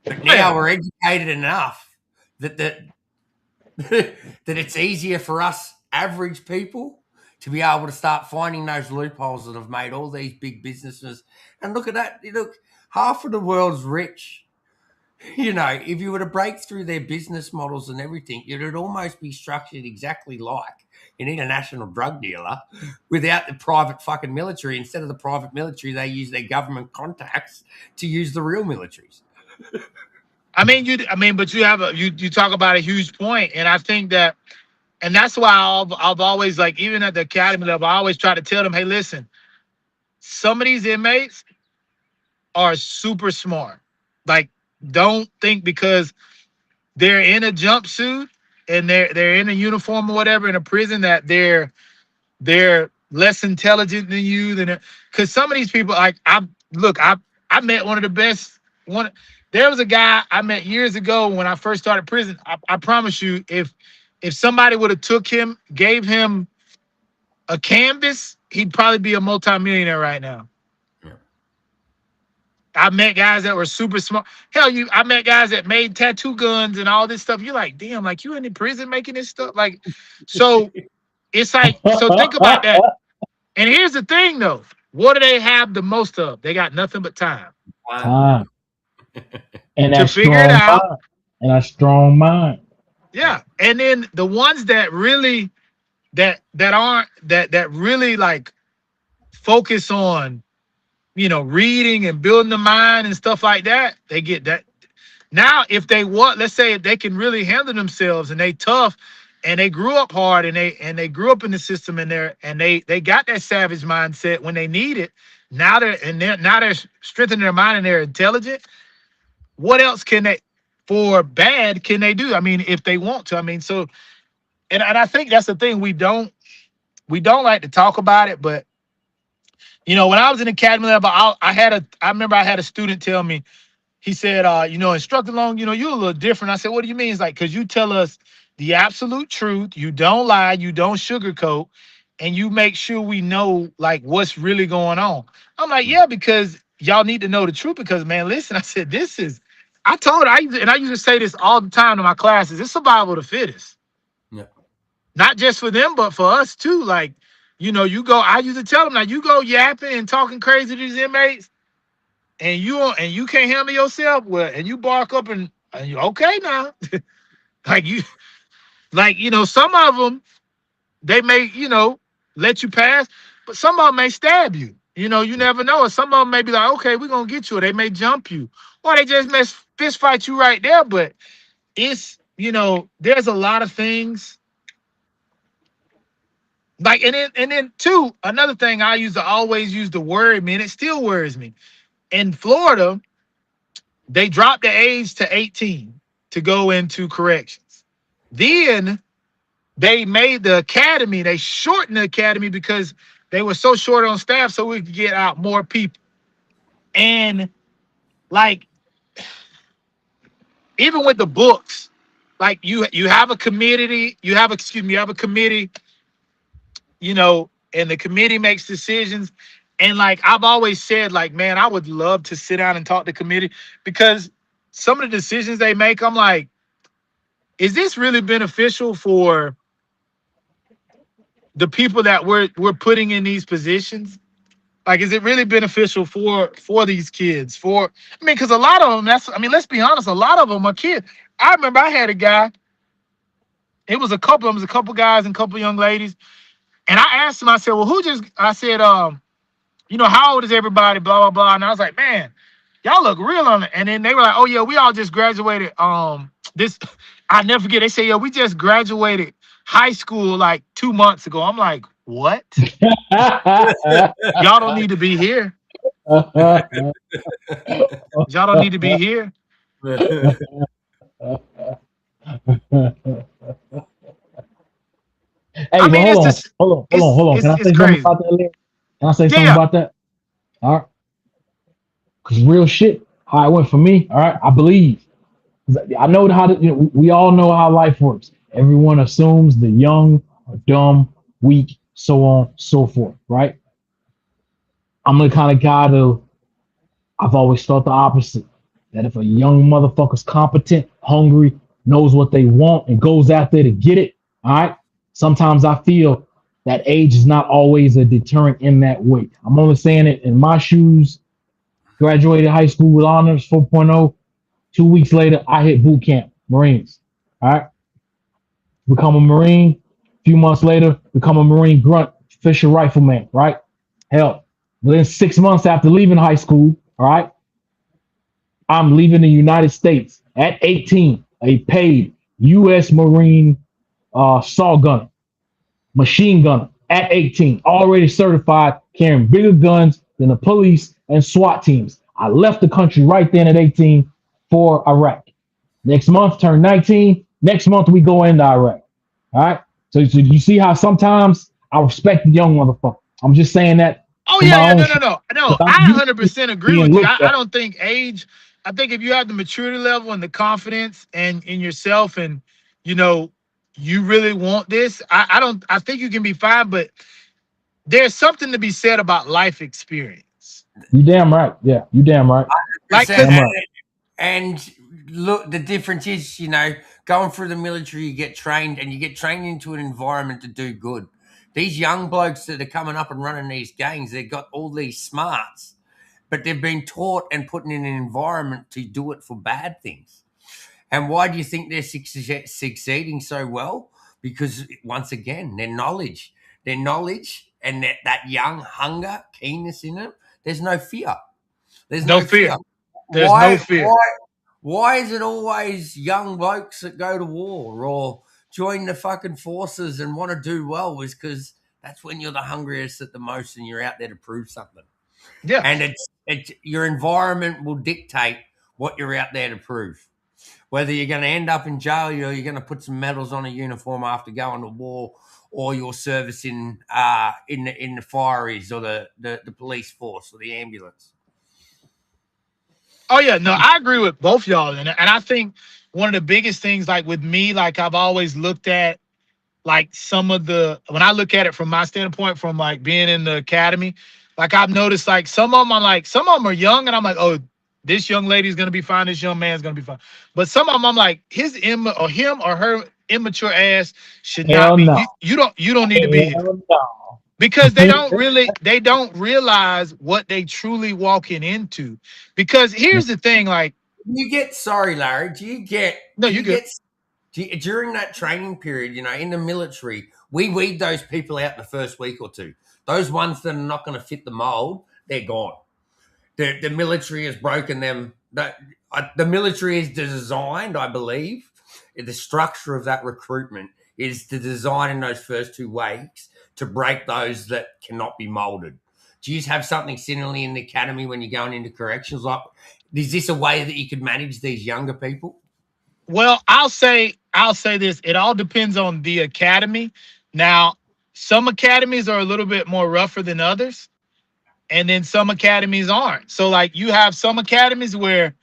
But now we're educated enough that it's easier for us average people to be able to start finding those loopholes that have made all these big businesses. And look at that. Look, half of the world's rich. If you were to break through their business models and everything, it would almost be structured exactly like you need a national drug dealer without the private fucking military. Instead of the private military, they use their government contacts to use the real militaries. But you talk about a huge point, and I think that, and that's why I've always, like, even at the academy level, I always try to tell them, hey, listen, some of these inmates are super smart. Like, don't think because they're in a jumpsuit and they're in a uniform or whatever in a prison that they're less intelligent than you. Because some of these people, like, I met one of the best one. There was a guy I met years ago when I first started prison. I promise you, if somebody would have took him, gave him a canvas, he'd probably be a multimillionaire right now. Yeah. I met guys that were super smart. Hell, I met guys that made tattoo guns and all this stuff. You're like, damn, like you in the prison making this stuff? Like, so it's like, so think about that. And here's the thing though. What do they have the most of? They got nothing but time. Time. And to figure it out. And a strong mind. Yeah. And then the ones that really that really like focus on, reading and building the mind and stuff like that, they get that. Now, if they want, let's say if they can really handle themselves and they tough they grew up hard, and they grew up in the system, and they got that savage mindset when they need it. Now they're strengthening their mind and they're intelligent. What else can they, for bad, can they do? I mean, if they want to. I mean, so, and I think that's the thing, we don't like to talk about it, but when I was in academy level, I remember I had a student tell me, he said, Instructor Long, you're a little different. I said, what do you mean? He's like, because you tell us the absolute truth, you don't lie, you don't sugarcoat, and you make sure we know like what's really going on. I'm like, yeah, because y'all need to know the truth, because man, listen, I said, I used to say this all the time to my classes, it's survival of the fittest. Yeah. Not just for them, but for us too. Like, you go, I used to tell them, now you go yapping and talking crazy to these inmates, and you can't handle yourself, well, and you bark up and you okay now. Some of them, they may, let you pass, but some of them may stab you. You never know. Some of them may be like, okay, we're going to get you. Or they may jump you. Or they just may fist fight you right there. But it's, there's a lot of things. Like, and then too, another thing I used to always use to worry me, and it still worries me. In Florida, they dropped the age to 18 to go into corrections. Then they made the academy, they shortened the academy because they were so short on staff so we could get out more people. And like, even with the books, like you have a committee, you have a committee, and the committee makes decisions. And like I've always said, like, man, I would love to sit down and talk to the committee, because some of the decisions they make, I'm like, is this really beneficial for the people that we're putting in these positions? Like, is it really beneficial for these kids? Because a lot of them, let's be honest, a lot of them are kids. I remember I had a guy, it was a couple guys and a couple young ladies. And I asked him, I said, well, how old is everybody? Blah, blah, blah. And I was like, man, y'all look real on it. And then they were like, oh yeah, we all just graduated. I never forget. They say, yeah, we just graduated high school like 2 months ago. I'm like, what? Y'all don't need to be here. Y'all don't need to be here. Hey, I mean, hold on. Can I say something about that? Can I say something about that? All right. Because real shit, how it went for me, all right, I believe. I know how we all know how life works. Everyone assumes the young are dumb, weak, so on, so forth, right? I'm the kind of guy I've always felt the opposite. That if a young motherfucker's competent, hungry, knows what they want, and goes out there to get it, all right? Sometimes I feel that age is not always a deterrent in that way. I'm only saying it in my shoes. Graduated high school with honors, 4.0. 2 weeks later, I hit boot camp, Marines. All right. Become a Marine. A few months later, become a Marine grunt, Fisher rifleman, right? Hell, within 6 months after leaving high school, all right, I'm leaving the United States at 18, a paid U.S. Marine saw gunner, machine gunner at 18, already certified, carrying bigger guns than the police and SWAT teams. I left the country right then at 18 for Iraq. Next month, turn 19. Next month, we go into Iraq. All right. So you see how sometimes I respect the young motherfucker. I'm just saying that. Oh, yeah. No. I 100% agree with you. I don't think age. I think if you have the maturity level and the confidence and in yourself, and you really want this, I think you can be fine, but there's something to be said about life experience. You damn right. Yeah, you damn right. And look, the difference is, going through the military, you get trained into an environment to do good. These young blokes that are coming up and running these gangs, they've got all these smarts, but they've been taught and put in an environment to do it for bad things. And why do you think they're succeeding so well? Because, once again, their knowledge and that young hunger, keenness in it, there's no fear. There's no fear. There's no fear. Why is it always young blokes that go to war, or join the fucking forces and want to do well is because that's when you're the hungriest at the most and you're out there to prove something. Yeah. And it's your environment will dictate what you're out there to prove. Whether you're going to end up in jail, or you're going to put some medals on a uniform after going to war, or your service in the fireys or the police force or the ambulance. Oh yeah, no, I agree with both y'all, and I think one of the biggest things, like with me, like I've always looked at, like some of the, when I look at it from my standpoint, from like being in the academy, like I've noticed like some of them are young, and I'm like, oh, this young lady's gonna be fine, this young man's gonna be fine, but some of them I'm like, him or her immature ass should not be. No. You don't need to be here. No. Because they don't realize what they truly walking into. Because here's the thing, like, sorry, Larry, during that training period, in the military, we weed those people out the first week or two. Those ones that are not going to fit the mold, they're gone. The military has broken them. The military is designed, I believe, the structure of that recruitment is to design in those first 2 weeks to break those that cannot be molded. Do you have something similarly in the academy when you're going into corrections? Like, is this a way that you could manage these younger people? Well, I'll say this. It all depends on the academy. Now, some academies are a little bit more rougher than others, and then some academies aren't. So, like, you have some academies where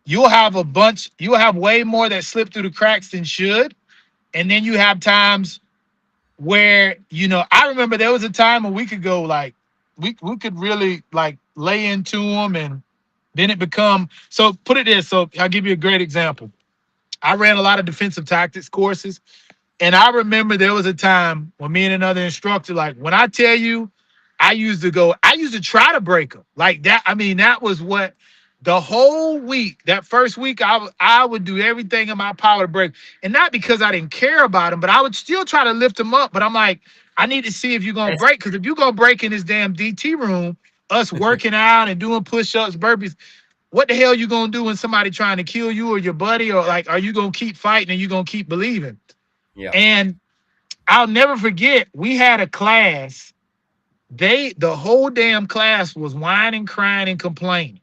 you'll have way more that slip through the cracks than should, and then you have times where, I remember there was a time when we could go, like, we could really, like, lay into them, and then it become, so put it this, so I'll give you a great example. I ran a lot of defensive tactics courses, and I remember there was a time when me and another instructor, like, when I tell you, I used to try to break them. Like that, I mean, that was what, the whole week, that first week, I would do everything in my power to break. And not because I didn't care about him, but I would still try to lift him up. But I'm like, I need to see if you're going to break. Because if you're going to break in this damn DT room, us working out and doing push-ups, burpees, what the hell you going to do when somebody trying to kill you or your buddy? Or like, are you going to keep fighting and you going to keep believing? Yeah. And I'll never forget, we had a class. The whole damn class was whining, crying, and complaining.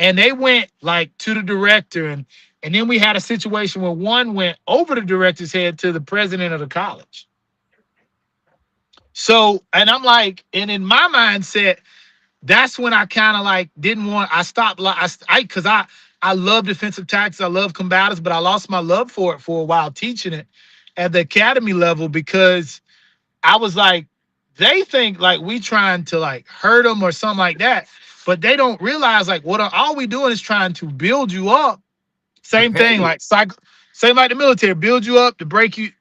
And they went like to the director, and then we had a situation where one went over the director's head to the president of the college. So, and I'm like, and in my mindset, that's when I kind of like I stopped, because I love defensive tactics, I love combatives, but I lost my love for it for a while teaching it at the academy level, because I was like, they think like we trying to like hurt them or something like that. But they don't realize like all we doing is trying to build you up. Same thing, like same like the military, build you up to break you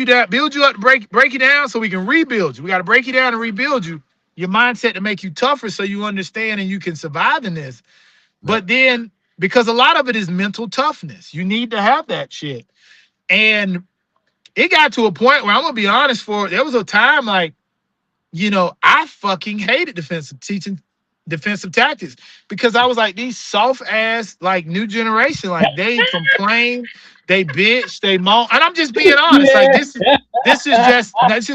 down, build you up to break you down so we can rebuild you. We got to break you down and rebuild you. Your mindset to make you tougher so you understand and you can survive in this. But then, because a lot of it is mental toughness, you need to have that shit. And it got to a point where I'm gonna be honest, there was a time like, I fucking hated defensive tactics, because I was like, these soft ass like new generation, like they complain, they bitch, they moan, and I'm just being honest. Like this is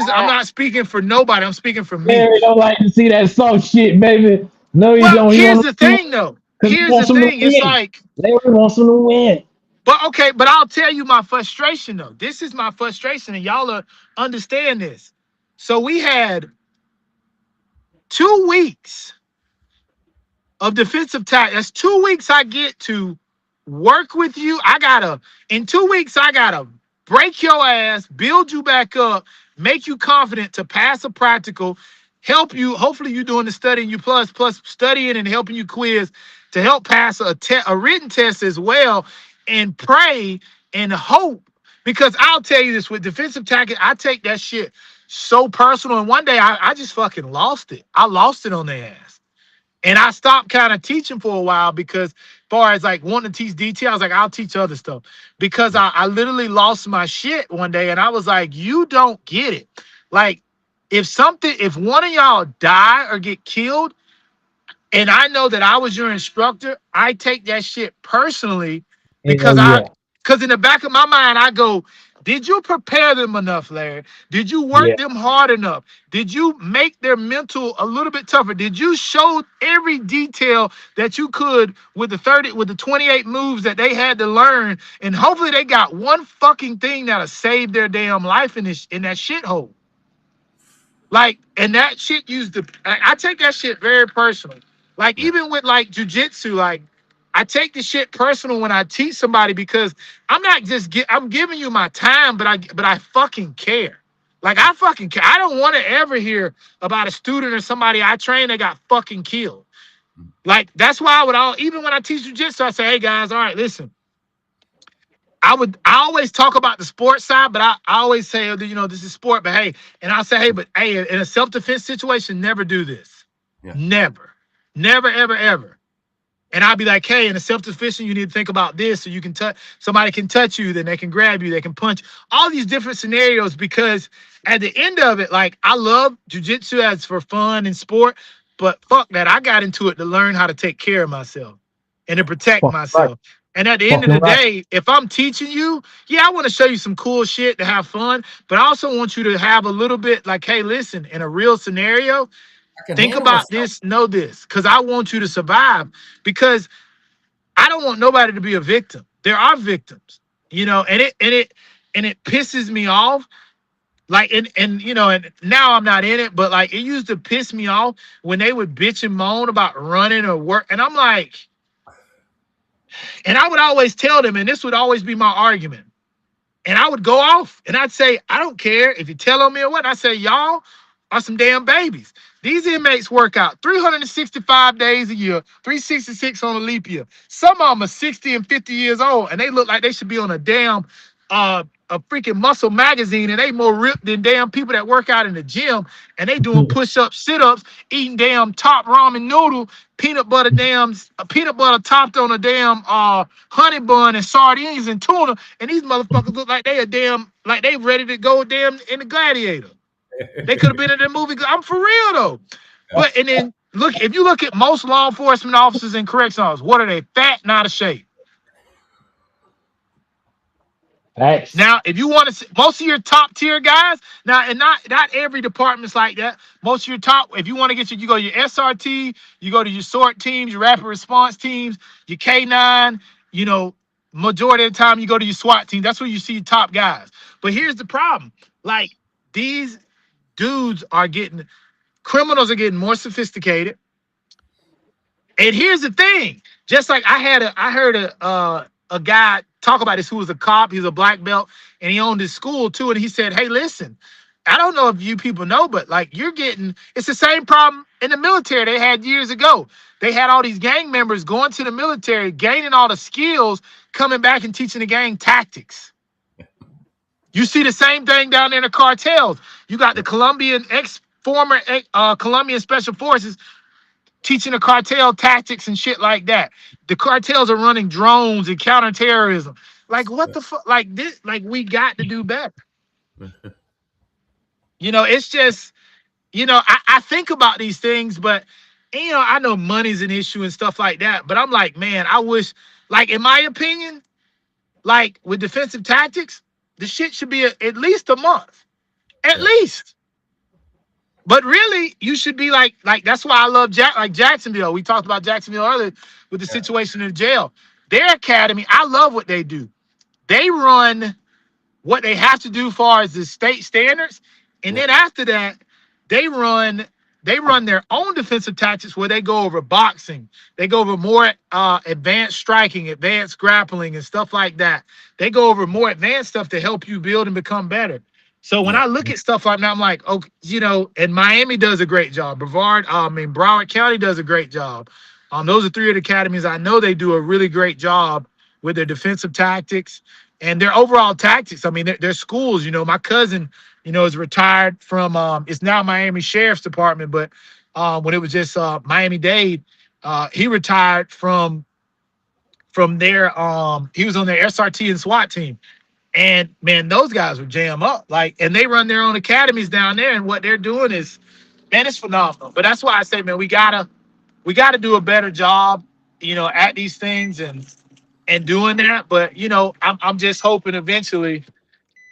I'm not speaking for nobody. I'm speaking for me. Larry don't like to see that soft shit, baby. No, you don't. Here's the thing, though. Here's the thing. It's like Larry wants him to win. But okay, but I'll tell you my frustration though. This is my frustration, and y'all understand this. So we had 2 weeks of defensive tactics. That's 2 weeks I get to work with you. In 2 weeks, I gotta break your ass, build you back up, make you confident to pass a practical, help you. Hopefully you're doing the studying, you plus studying and helping you quiz to help pass a written test as well, and pray and hope. Because I'll tell you this, with defensive tactics, I take that shit so personal. And one day I just fucking lost it. I lost it on their ass. And I stopped kind of teaching for a while, because as far as like wanting to teach DT, I was like, I'll teach other stuff. Because I literally lost my shit one day, and I was like, you don't get it. Like, if one of y'all die or get killed, and I know that I was your instructor, I take that shit personally, because in the back of my mind, I go, Did you prepare them enough, Larry? Did you work Yeah. them hard enough? Did you make their mental a little bit tougher? Did you show every detail that you could with the 28 moves that they had to learn? And hopefully they got one fucking thing that'll save their damn life in that shithole. Like, and that shit I take that shit very personal. Like, even with like jujitsu, like, I take the shit personal when I teach somebody because I'm not just I'm giving you my time, but I fucking care. Like, I fucking care. I don't want to ever hear about a student or somebody I trained that got fucking killed. Like, that's why even when I teach jujitsu, I say, hey guys, all right, listen. I always talk about the sports side, but I always say, this is sport, but hey, and I'll say, hey, in a self-defense situation, never do this. Yeah. Never, ever, ever. And I'll be like, hey, in a self-defense, you need to think about this. So you can somebody can touch you, then they can grab you, they can punch, all these different scenarios, because at the end of it, like, I love jiu-jitsu as for fun and sport, but fuck that. I got into it to learn how to take care of myself and to protect myself. Right. And at the end of the day, if I'm teaching you, yeah, I want to show you some cool shit to have fun, but I also want you to have a little bit like, hey, listen, in a real scenario, think about this, know this, because I want you to survive, because I don't want nobody to be a victim. There are victims, and it pisses me off. Like, and now I'm not in it, but like, it used to piss me off when they would bitch and moan about running or work. And I'm like, and I would always tell them, and this would always be my argument. And I would go off and I'd say, I don't care if you tell on me or what. I say, y'all are some damn babies. These inmates work out 365 days a year, 366 on a leap year. Some of them are 60 and 50 years old, and they look like they should be on a damn a freaking Muscle magazine, and they more ripped than damn people that work out in the gym, and they doing push-ups, sit-ups, eating damn top ramen noodle, peanut butter topped on a damn honey bun and sardines and tuna, and these motherfuckers look like they ready to go damn in the Gladiator. They could have been in the movie. I'm for real though. But and then if you look at most law enforcement officers and corrections officers, what are they? Fat, not a shape. Thanks. Now, if you want to see most of your top tier guys, now, and not every department's like that. Most of your top, if you want to get you go to your SRT, you go to your SORT teams, your rapid response teams, your K9, majority of the time you go to your SWAT team. That's where you see top guys. But here's the problem. Like, these dudes criminals are getting more sophisticated. And here's the thing. Just like I heard a guy talk about this who was a cop. He's a black belt, and he owned his school too. And he said, hey, listen, I don't know if you people know, but like, it's the same problem in the military they had years ago. They had all these gang members going to the military, gaining all the skills, coming back and teaching the gang tactics. You see the same thing down there in the cartels. You got the former Colombian Special Forces teaching the cartel tactics and shit like that. The cartels are running drones and counterterrorism. Like, what the fuck? Like this? Like, we got to do better. It's just, I think about these things, but I know money's an issue and stuff like that. But I'm like, man, I wish, like, in my opinion, like with defensive tactics, the shit should be at least a month, at least. But really, you should be like that's why I love Jacksonville. We talked about Jacksonville earlier with the situation in the jail. Their academy, I love what they do. They run what they have to do as far as the state standards, and then after that, they run their own defensive tactics where they go over boxing, they go over more advanced striking, advanced grappling, and stuff like that. They go over more advanced stuff to help you build and become better. So when I look at stuff like that, I'm like, okay, and Miami does a great job. Broward County does a great job. Those are three of the academies. I know they do a really great job with their defensive tactics and their overall tactics. I mean, their schools, my cousin, is retired from, it's now Miami Sheriff's Department, but when it was just Miami-Dade, he retired from their, he was on their SRT and SWAT team. And man, those guys would jam up, and they run their own academies down there, and what they're doing is, man, it's phenomenal. But that's why I say, man, we gotta do a better job, at these things and doing that. But I'm just hoping eventually,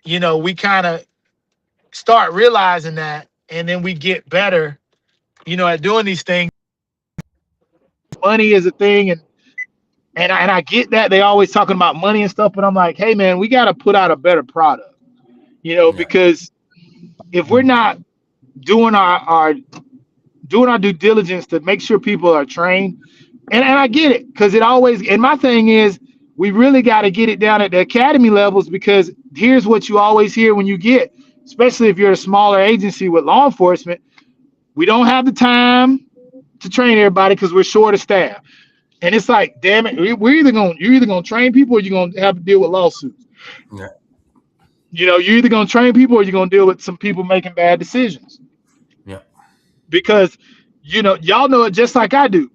you know, we kind of start realizing that, and then we get better, you know, at doing these things. Money is a thing, and I get that they always talking about money and stuff, but I'm like, hey man, we got to put out a better product, you know, because if we're not doing our due diligence to make sure people are trained, and I get it, because it always, and my thing is, we really got to get it down at the academy levels, because here's what you always hear when you get, especially if you're a smaller agency with law enforcement, we don't have the time to train everybody because we're short of staff. And it's like, damn it, you're either gonna train people or you're gonna have to deal with lawsuits. Yeah. You know, you're either gonna train people or you're gonna deal with some people making bad decisions. Yeah. Because, you know, y'all know it just like I do.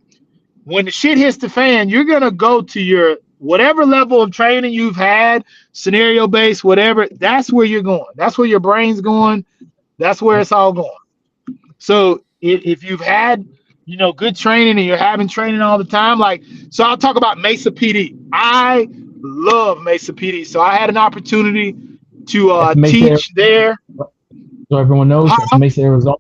When the shit hits the fan, you're gonna go to your whatever level of training you've had, scenario based, whatever. That's where you're going. That's where your brain's going. That's where it's all going. So if you've had, you know, good training and you're having training all the time, like, so I'll talk about Mesa PD. I love Mesa PD. So I had an opportunity to teach there. So everyone knows that's Mesa, Arizona,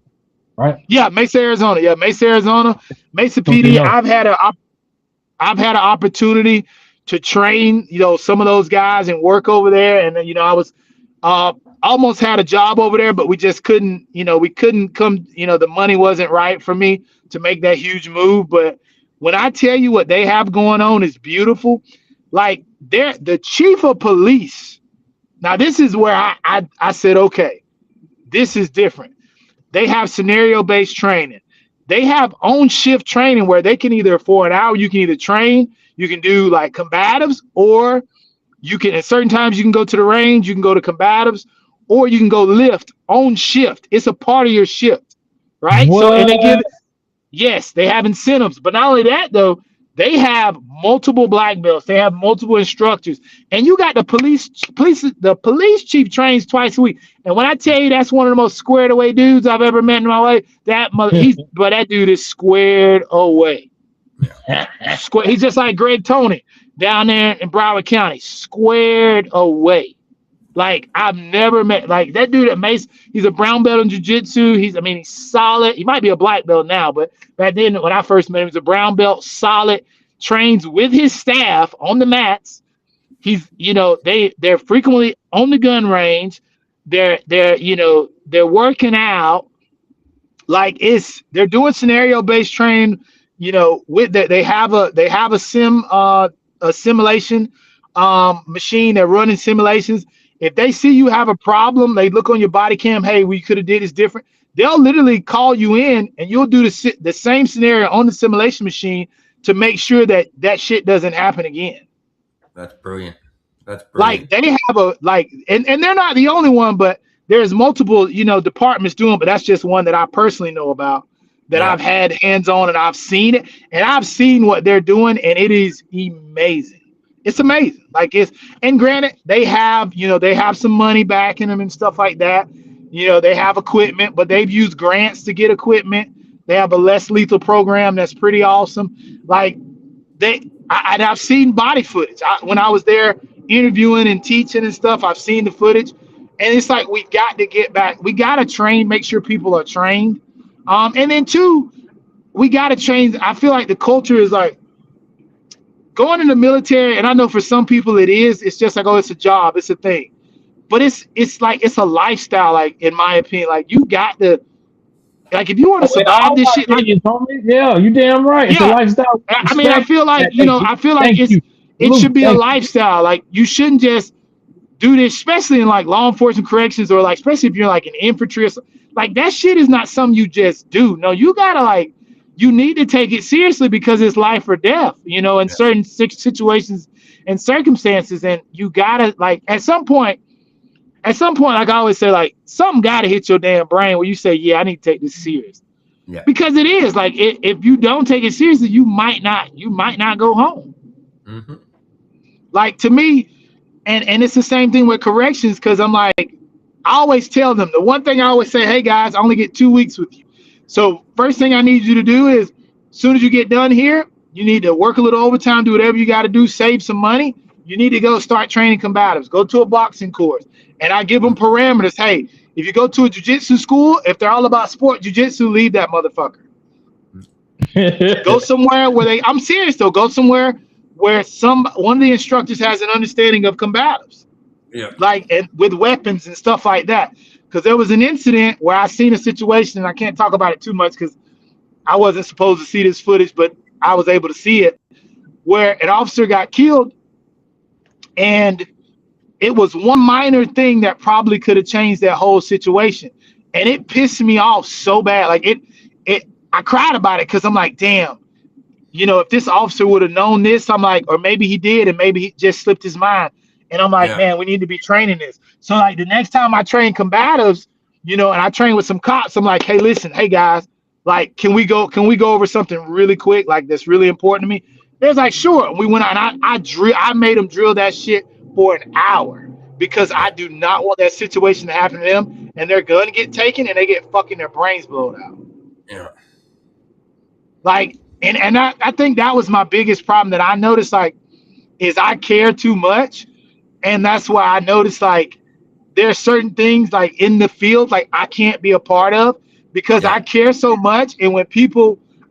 right? Yeah, Mesa, Arizona. Yeah, Mesa, Arizona. Mesa PD. I've had an opportunity to train, you know, some of those guys and work over there. And, you know, I was almost had a job over there, but we just couldn't, you know, we couldn't come, you know, the money wasn't right for me to make that huge move. But when I tell you what they have going on is beautiful. Like, they're the chief of police. Now, this is where I said, okay, this is different. They have scenario-based training. They have own shift training where they can either, for an hour, you can either train, you can do like combatives, or you can, at certain times, you can go to the range, you can go to combatives, or you can go lift on shift. It's a part of your shift, right? What? So, and they give, yes, they have incentives. But not only that, though, they have multiple black belts. They have multiple instructors. And you got the police chief trains twice a week. And when I tell you that's one of the most squared away dudes I've ever met in my life, but that dude is squared away. He's just like Greg Tony down there in Broward County, squared away. Like, I've never met, like, that dude at Mace. He's a brown belt in jiu-jitsu. He's solid. He might be a black belt now, but back then when I first met him, he was a brown belt, solid, trains with his staff on the mats. He's, you know, they're frequently on the gun range. They're you know, they're working out. Like, they're doing scenario-based training, you know, with that. They have a simulation machine. They're running simulations. If they see you have a problem, they look on your body cam, hey, we could have did this different. They'll literally call you in and you'll do the same scenario on the simulation machine to make sure that shit doesn't happen again. That's brilliant. That's brilliant. Like, they have and they're not the only one, but there's multiple, you know, departments doing, but that's just one that I personally know about, that I've had hands on, and I've seen it, and I've seen what they're doing, and it is amazing. It's amazing. Like, and granted, they have some money backing them and stuff like that. You know, they have equipment, but they've used grants to get equipment. They have a less lethal program that's pretty awesome. Like, I've seen body footage. When I was there interviewing and teaching and stuff, I've seen the footage, and it's like, we got to get back. We got to train, make sure people are trained. And then two, we got to train. I feel like the culture is like, going in the military, and I know for some people it's just like, oh, it's a job, it's a thing. But it's like, it's a lifestyle, like, in my opinion. Like, you got to, like, if you want to survive this shit, like, yeah, you damn right. It's a lifestyle. I mean, I feel like, you know, it should be a lifestyle. Like, you shouldn't just do this, especially in like law enforcement corrections, or like, especially if you're like in infantry or something. Like, that shit is not something you just do. No, you gotta, like, you need to take it seriously, because it's life or death, you know, in certain situations and circumstances. And you gotta, like, at some point, like I always say, like, something gotta hit your damn brain where you say, yeah, I need to take this serious. Yeah. Because it is like, if you don't take it seriously, you might not go home. Mm-hmm. Like, to me, and it's the same thing with corrections, because I'm like, I always tell them, the one thing I always say, hey guys, I only get 2 weeks with you. So first thing I need you to do is, as soon as you get done here, you need to work a little overtime, do whatever you got to do, save some money, you need to go start training combatives. Go to a boxing course. And I give them parameters. Hey, if you go to a jiu-jitsu school, if they're all about sport jiu-jitsu, leave that motherfucker. Go somewhere where I'm serious though, go somewhere where one of the instructors has an understanding of combatives. Yeah. Like, and with weapons and stuff like that. Because there was an incident where I seen a situation, and I can't talk about it too much because I wasn't supposed to see this footage, but I was able to see it, where an officer got killed, and it was one minor thing that probably could have changed that whole situation. And it pissed me off so bad. Like I cried about it because I'm like, damn, you know, if this officer would have known this, I'm like, or maybe he did, and maybe he just slipped his mind. And I'm like, man, we need to be training this. So like the next time I train combatives, you know, and I train with some cops, I'm like, hey, listen, hey guys, like, can we go over something really quick, like that's really important to me? There's like, sure. We went out and I made them drill that shit for an hour because I do not want that situation to happen to them, and they're gonna get taken and they get fucking their brains blown out. Yeah. Like, and I think that was my biggest problem that I noticed, like, is I care too much. And that's why I noticed, like, there's certain things, like, in the field, like, I can't be a part of because I care so much. And when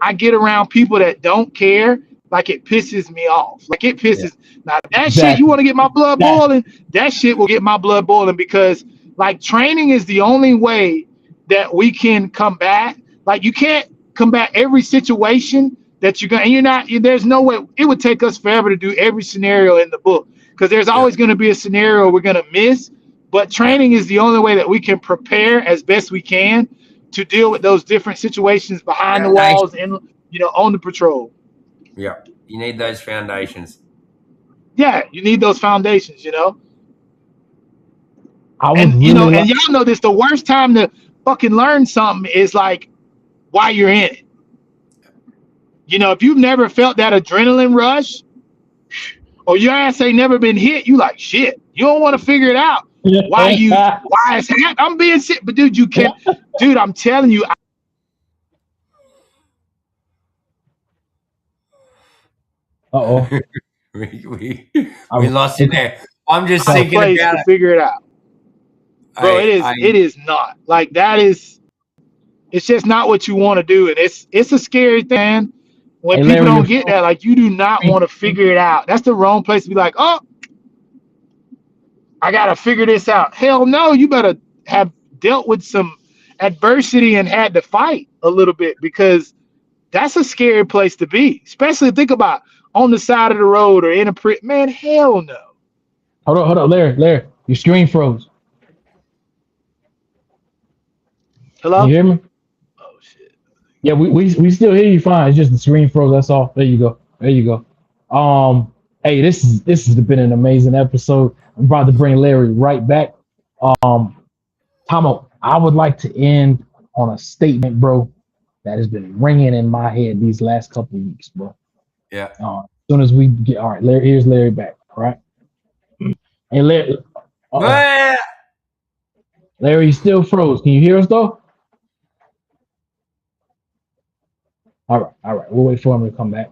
I get around people that don't care, like, it pisses me off. Like, it pisses. Now, that shit, you want to get my blood boiling? That shit will get my blood boiling because, like, training is the only way that we can combat. Like, you can't combat every situation that you're going to, there's no way. It would take us forever to do every scenario in the book because there's always going to be a scenario we're going to miss. But training is the only way that we can prepare as best we can to deal with those different situations behind the walls and, you know, on the patrol. Yeah, you need those foundations. Yeah, you need those foundations, you know. And you know, and y'all know this, the worst time to fucking learn something is like while you're in it. You know, if you've never felt that adrenaline rush or your ass ain't never been hit, you like, shit, you don't want to figure it out. Why it's happening? I'm being sick, but dude, you can't. Dude, I'm telling you. we lost you there. I'm just thinking about to figure it out. Bro, it is not. Like, that is, it's just not what you want to do. And it's a scary thing when people don't get that. Like, you do not want to figure it out. That's the wrong place to be like, oh, I got to figure this out. Hell no, you better have dealt with some adversity and had to fight a little bit because that's a scary place to be. Especially think about on the side of the road or in a man, hell no. Hold on, Larry, your screen froze. Hello? Can you hear me? Oh shit. Yeah, we still hear you fine. It's just the screen froze. That's all. There you go. Hey, this has been an amazing episode. I'm about to bring Larry right back. Tomo, I would like to end on a statement, bro, that has been ringing in my head these last couple of weeks, bro. Yeah. As soon as we get, all right, Larry, here's Larry back. All right. Hey, Larry. Larry, you still froze. Can you hear us though? All right. We'll wait for him to come back.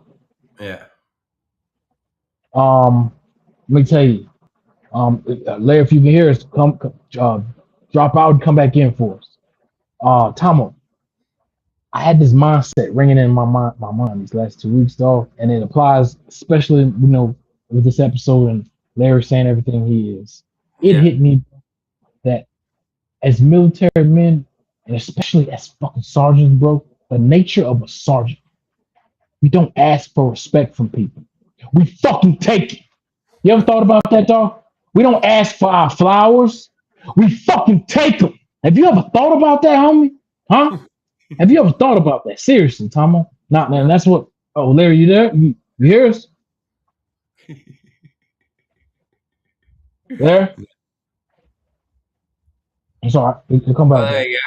Yeah. Let me tell you, Larry, if you can hear us, come drop out and come back in for us. Tomo, I had this mindset ringing in my mind these last 2 weeks, dog, and it applies especially, you know, with this episode and Larry saying everything he is. It hit me that as military men, and especially as fucking sergeants, bro, the nature of a sergeant, we don't ask for respect from people. We fucking take it. You ever thought about that, dog? We don't ask for our flowers. We fucking take them. Have you ever thought about that, homie? Huh? Have you ever thought about that? Seriously, Tomo? Not, man. That's what. Oh, Larry, you there? You hear us? There? It's all right. We'll come back. There you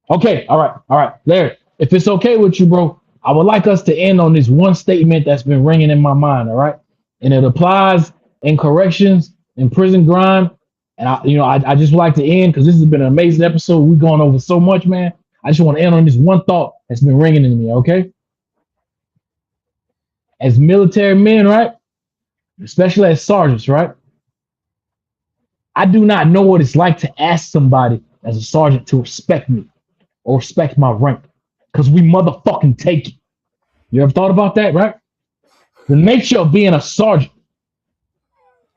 go. Okay. All right. Larry, if it's okay with you, bro, I would like us to end on this one statement that's been ringing in my mind. All right. And it applies in corrections, in prison grind. And I just would like to end because this has been an amazing episode. We've gone over so much, man. I just want to end on this one thought that's been ringing in me, okay? As military men, right? especially as sergeants, right? I do not know what it's like to ask somebody as a sergeant to respect me or respect my rank because we motherfucking take it. You ever thought about that, right? The nature of being a sergeant,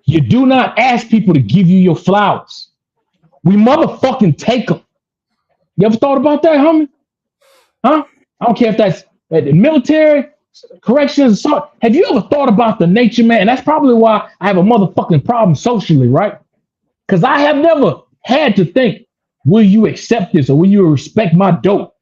you do not ask people to give you your flowers. We motherfucking take them. You ever thought about that, homie? Huh? I don't care if that's at the military, corrections, assault. Have you ever thought about the nature, man? And that's probably why I have a motherfucking problem socially, right? Because I have never had to think, will you accept this or will you respect my dope?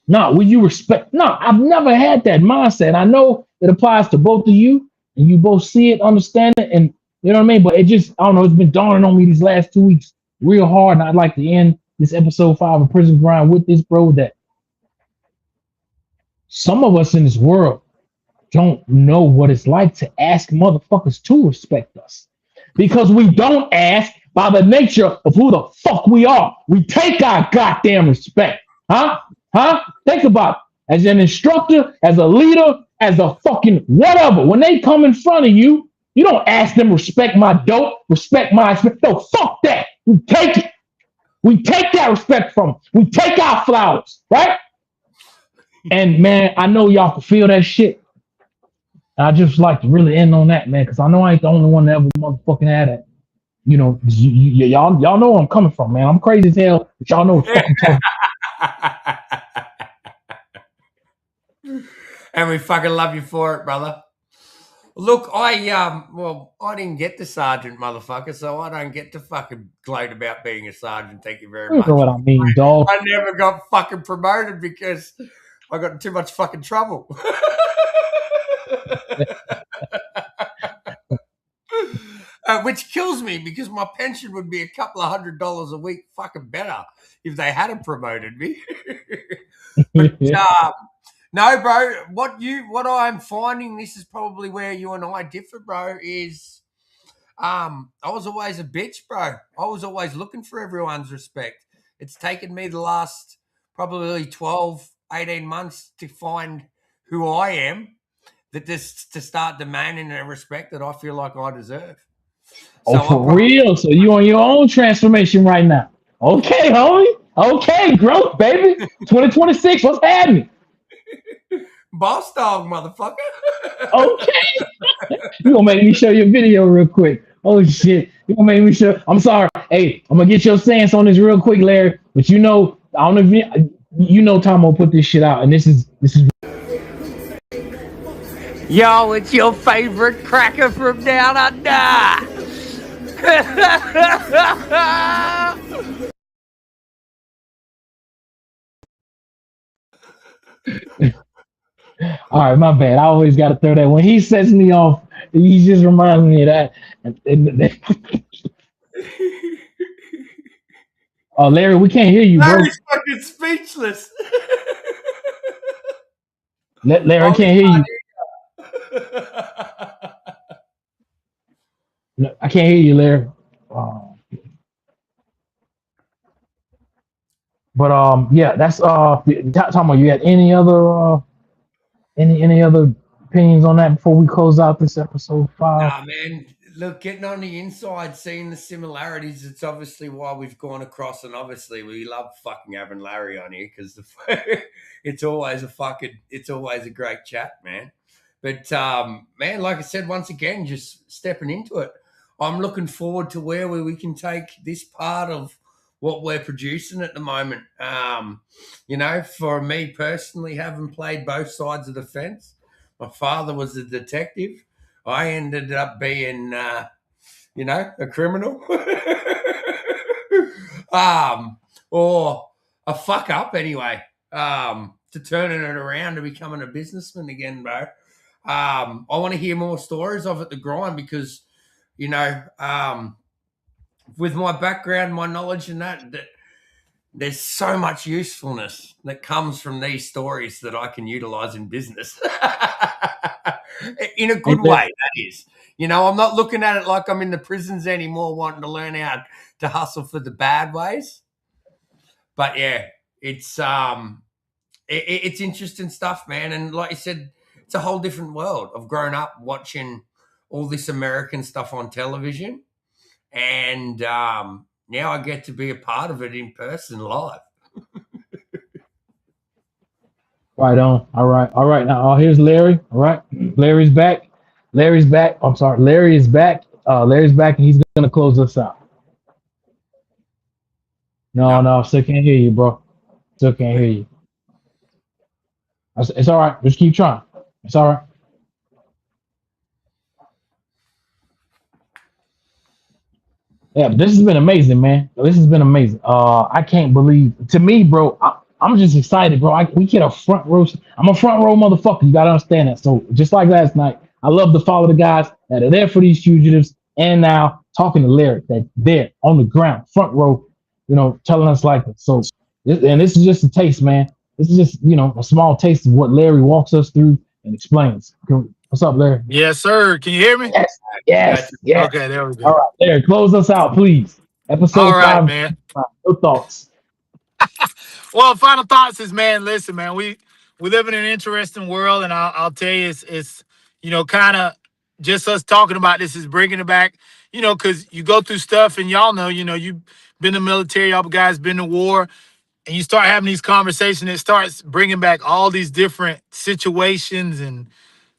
No, will you respect? No, I've never had that mindset. I know it applies to both of you and you both see it, understand it, and you know what I mean? But it just, I don't know, it's been dawning on me these last 2 weeks real hard. And I'd like to end this episode 5 of Prison Grind with this, bro, that some of us in this world don't know what it's like to ask motherfuckers to respect us because we don't ask by the nature of who the fuck we are. We take our goddamn respect. Huh? Think about it. As an instructor, as a leader, as a fucking whatever. When they come in front of you, you don't ask them respect my dope, respect my... No, fuck that. We take it. We take that respect from them. We take our flowers, right? And man, I know y'all can feel that shit. I just like to really end on that, man, because I know I ain't the only one that ever motherfucking had that. You know, y'all know where I'm coming from, man. I'm crazy as hell, but y'all know what fucking talking. And we fucking love you for it, brother. Look, I didn't get the sergeant, motherfucker, so I don't get to fucking gloat about being a sergeant. Thank you very You much. know what I mean, dog. I never got fucking promoted because I got in too much fucking trouble. Which kills me because my pension would be a couple of $100 a week fucking better if they hadn't promoted me. But no, bro, what I'm finding, this is probably where you and I differ, bro, is I was always a bitch, bro. I was always looking for everyone's respect. It's taken me the last probably 12, 18 months to find who I am, to start demanding the respect that I feel like I deserve. Oh, for real? So you on your own transformation right now? Okay, homie. Okay, growth, baby. 2026. What's happening? Boss dog, motherfucker. Okay. You gonna make me show you a video real quick. Oh shit. You gonna make me show. I'm sorry. Hey, I'm gonna get your stance on this real quick, Larry. But you know, I don't know if you know Tom will put this shit out, and this is. Yo, it's your favorite cracker from down under. All right, my bad. I always got to throw that. When he sets me off, he just reminds me of that. Oh, Larry, we can't hear you, bro. Larry's fucking speechless. Larry, I can't hear you. No, I can't hear you, Larry. But yeah, that's talking about. You had any other any other opinions on that before we close out this episode 5? Nah, man. Look, getting on the inside, seeing the similarities, it's obviously why we've gone across, and obviously we love fucking having Larry on here because it's always a great chat, man. But man, like I said, once again, just stepping into it, I'm looking forward to where we can take this part of what we're producing at the moment. You know, for me personally, having played both sides of the fence, my father was a detective. I ended up being, you know, a criminal or a fuck up anyway, to turning it around to becoming a businessman again, bro. I want to hear more stories of it, the grind, because, you know, with my background, my knowledge and that there's so much usefulness that comes from these stories that I can utilize in business. In a good way, that is. You know, I'm not looking at it like I'm in the prisons anymore wanting to learn how to hustle for the bad ways. But yeah, it's interesting stuff, man. And like you said, it's a whole different world. I've grown up watching all this American stuff on television, and now I get to be a part of it in person live. Right on. All right. Now, here's Larry. All right, Larry's back. I'm sorry, Larry is back. Larry's back, and he's gonna close us out. No, still can't hear you, bro. Still can't hear you. It's all right. Just keep trying. It's all right. Yeah, but this has been amazing, man. This has been amazing. I can't believe. To me, bro, I'm just excited, bro. We get a front row. I'm a front row motherfucker. You gotta understand that. So just like last night, I love to follow the guys that are there for these fugitives, and now talking to Larry, that there on the ground, front row, telling us like this. So, and this is just a taste, man. This is just a small taste of what Larry walks us through and explains. What's up, Larry? Yes, sir. Can you hear me? Yes. Okay, there we go. All right, Larry, close us out, please. Episode All right, 5, man. Your thoughts. Well, final thoughts is, man, listen, man, we live in an interesting world, and I'll tell you, it's kind of just us talking about this is bringing it back, because you go through stuff, and y'all know, you've been in the military, y'all guys been to war, and you start having these conversations, it starts bringing back all these different situations and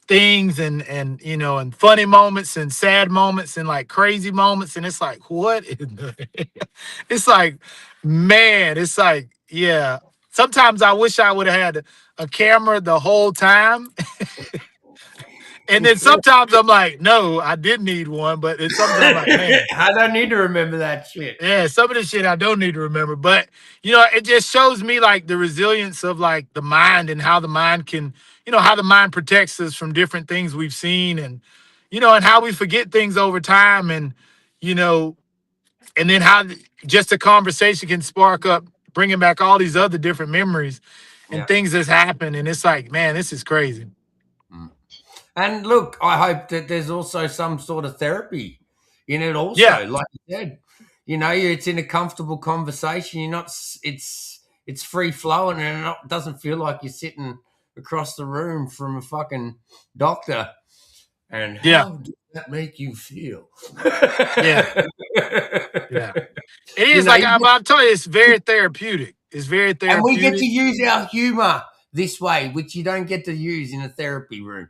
things and and funny moments and sad moments and like crazy moments, and it's like, what it's like, man, it's like, yeah, sometimes I wish I would have had a camera the whole time. And then sometimes I'm like, no, I did need one, but it's sometimes I'm like, man, I don't need to remember that shit. yeah, some of the shit I don't need to remember. But, it just shows me like the resilience of like the mind and how the mind can, how the mind protects us from different things we've seen and, and how we forget things over time and, and then how just a conversation can spark up, bringing back all these other different memories and things that's happened. And it's like, man, this is crazy. And look, I hope that there's also some sort of therapy in it also. Yeah. Like you said, it's in a comfortable conversation. You're not, it's free flowing, and it doesn't feel like you're sitting across the room from a fucking doctor. And how does that make you feel? Yeah. Yeah. It is I'll tell you, it's very therapeutic. It's very therapeutic. And we get to use our humor this way, which you don't get to use in a therapy room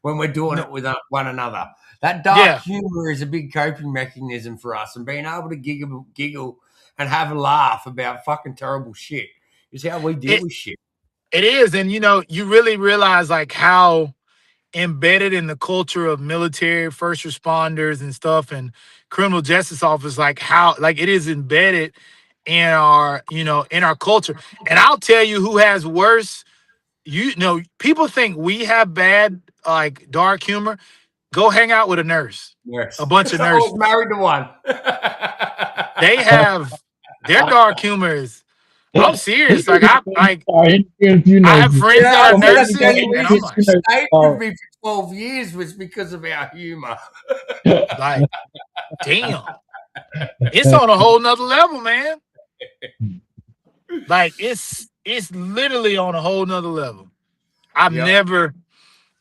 when we're doing it with one another. That dark humor is a big coping mechanism for us, and being able to giggle and have a laugh about fucking terrible shit is how we deal with shit. It is. And, you really realize like how embedded in the culture of military, first responders and stuff and criminal justice office, like how, like it is embedded in our, in our culture. And I'll tell you who has worse, people think we have bad, like dark humor. Go hang out with a nurse. Yes. A bunch of nurses. I was married to one. They have their dark humor is, I'm serious. Like I have friends that are nurses, and I'm like, stayed with me for 12 years was because of our humor. Like, damn, it's on a whole nother level, man. Like it's literally on a whole nother level. I've never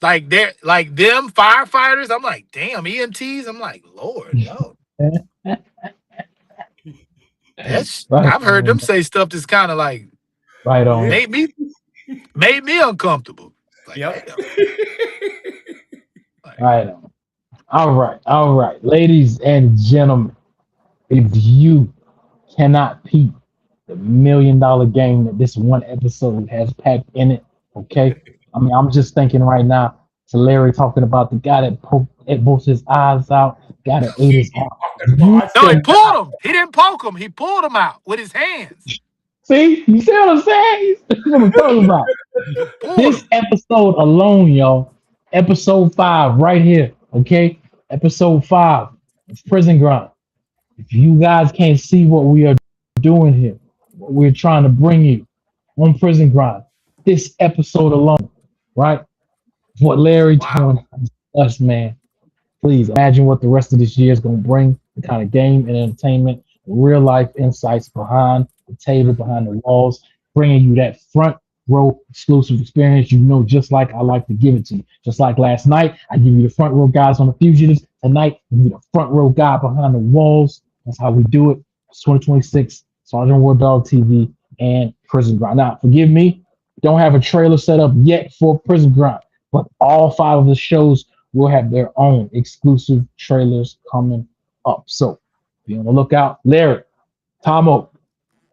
like them firefighters. I'm like, damn, EMTs. I'm like, Lord, no. I've heard them say stuff that's kind of like right on. made me uncomfortable. Like, right on. All right, ladies and gentlemen, if you cannot beat the $1 million game that this one episode has packed in it, okay? I mean, I'm just thinking right now to Larry talking about the guy that poked both his eyes out, guy that ate his heart. No, he pulled him. He didn't poke him. He pulled him out with his hands. See? You see what I'm saying? That's what I'm talking about. This episode alone, y'all, episode 5 right here, okay? Episode 5 of Prison Grind. If you guys can't see what we are doing here, what we're trying to bring you on Prison Grind, this episode alone, right? What Larry telling us, man. Please imagine what the rest of this year is going to bring, the kind of game and entertainment, real life insights behind the table, behind the walls, bringing you that front row exclusive experience. You know, just like I like to give it to you. Just like last night, I give you the front row guys on the Fugitives. Tonight, I give you the front row guy behind the walls. That's how we do it. It's 2026, Sergeant War Dog TV and Prison Grind. Now, forgive me, don't have a trailer set up yet for Prison Grind, but all 5 of the shows will have their own exclusive trailers coming up. So be on the lookout. Larry, Tomo,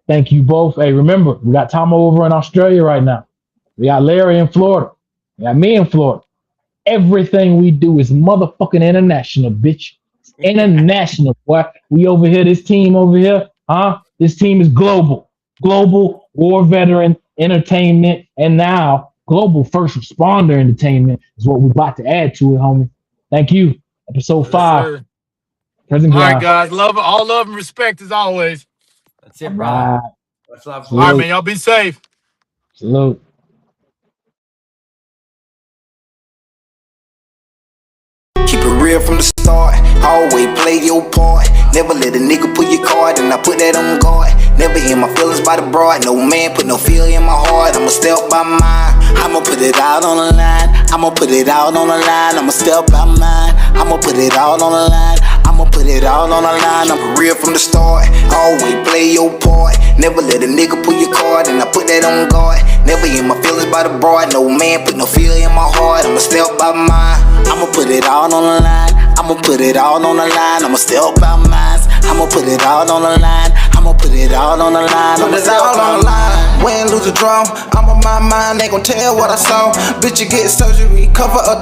thank you both. Hey, remember, we got Tomo over in Australia right now. We got Larry in Florida. We got me in Florida. Everything we do is motherfucking international, bitch. It's international, boy. We over here, this team over here, this team is global. Global war veteran entertainment, and now global first responder entertainment is what we're about to add to it, homie. Thank you. Episode 5. Prison All Grind. right, guys. All love and respect as always. That's it, bro. Much love. All right, man. Y'all be safe. Salute. Keep it real from the start. Always play your part. Never let a nigga pull your card, and I put that on guard. Never hear my feelings by the broad. No man put no fear in my heart. I'ma step by mine. I'ma put it out on the line. I'ma put it out on the line. I'ma step by mine. I'ma put it out on the line. I'ma put it out on the line. I'm real from the start. Always play your part. Never let a nigga pull your card, and I put that on guard. Never hear my feelings by the broad. No man put no fear in my heart. I'ma step by mine. I'ma put it out on the line. I'ma put it out on the line. I'ma step by mine. I'ma put it out on the line. I'ma put it out on the line. Put it out on the line. Win, lose, or draw. I'm on my mind. They gon' tell what I saw. Bitch, you get surgery. Cover up.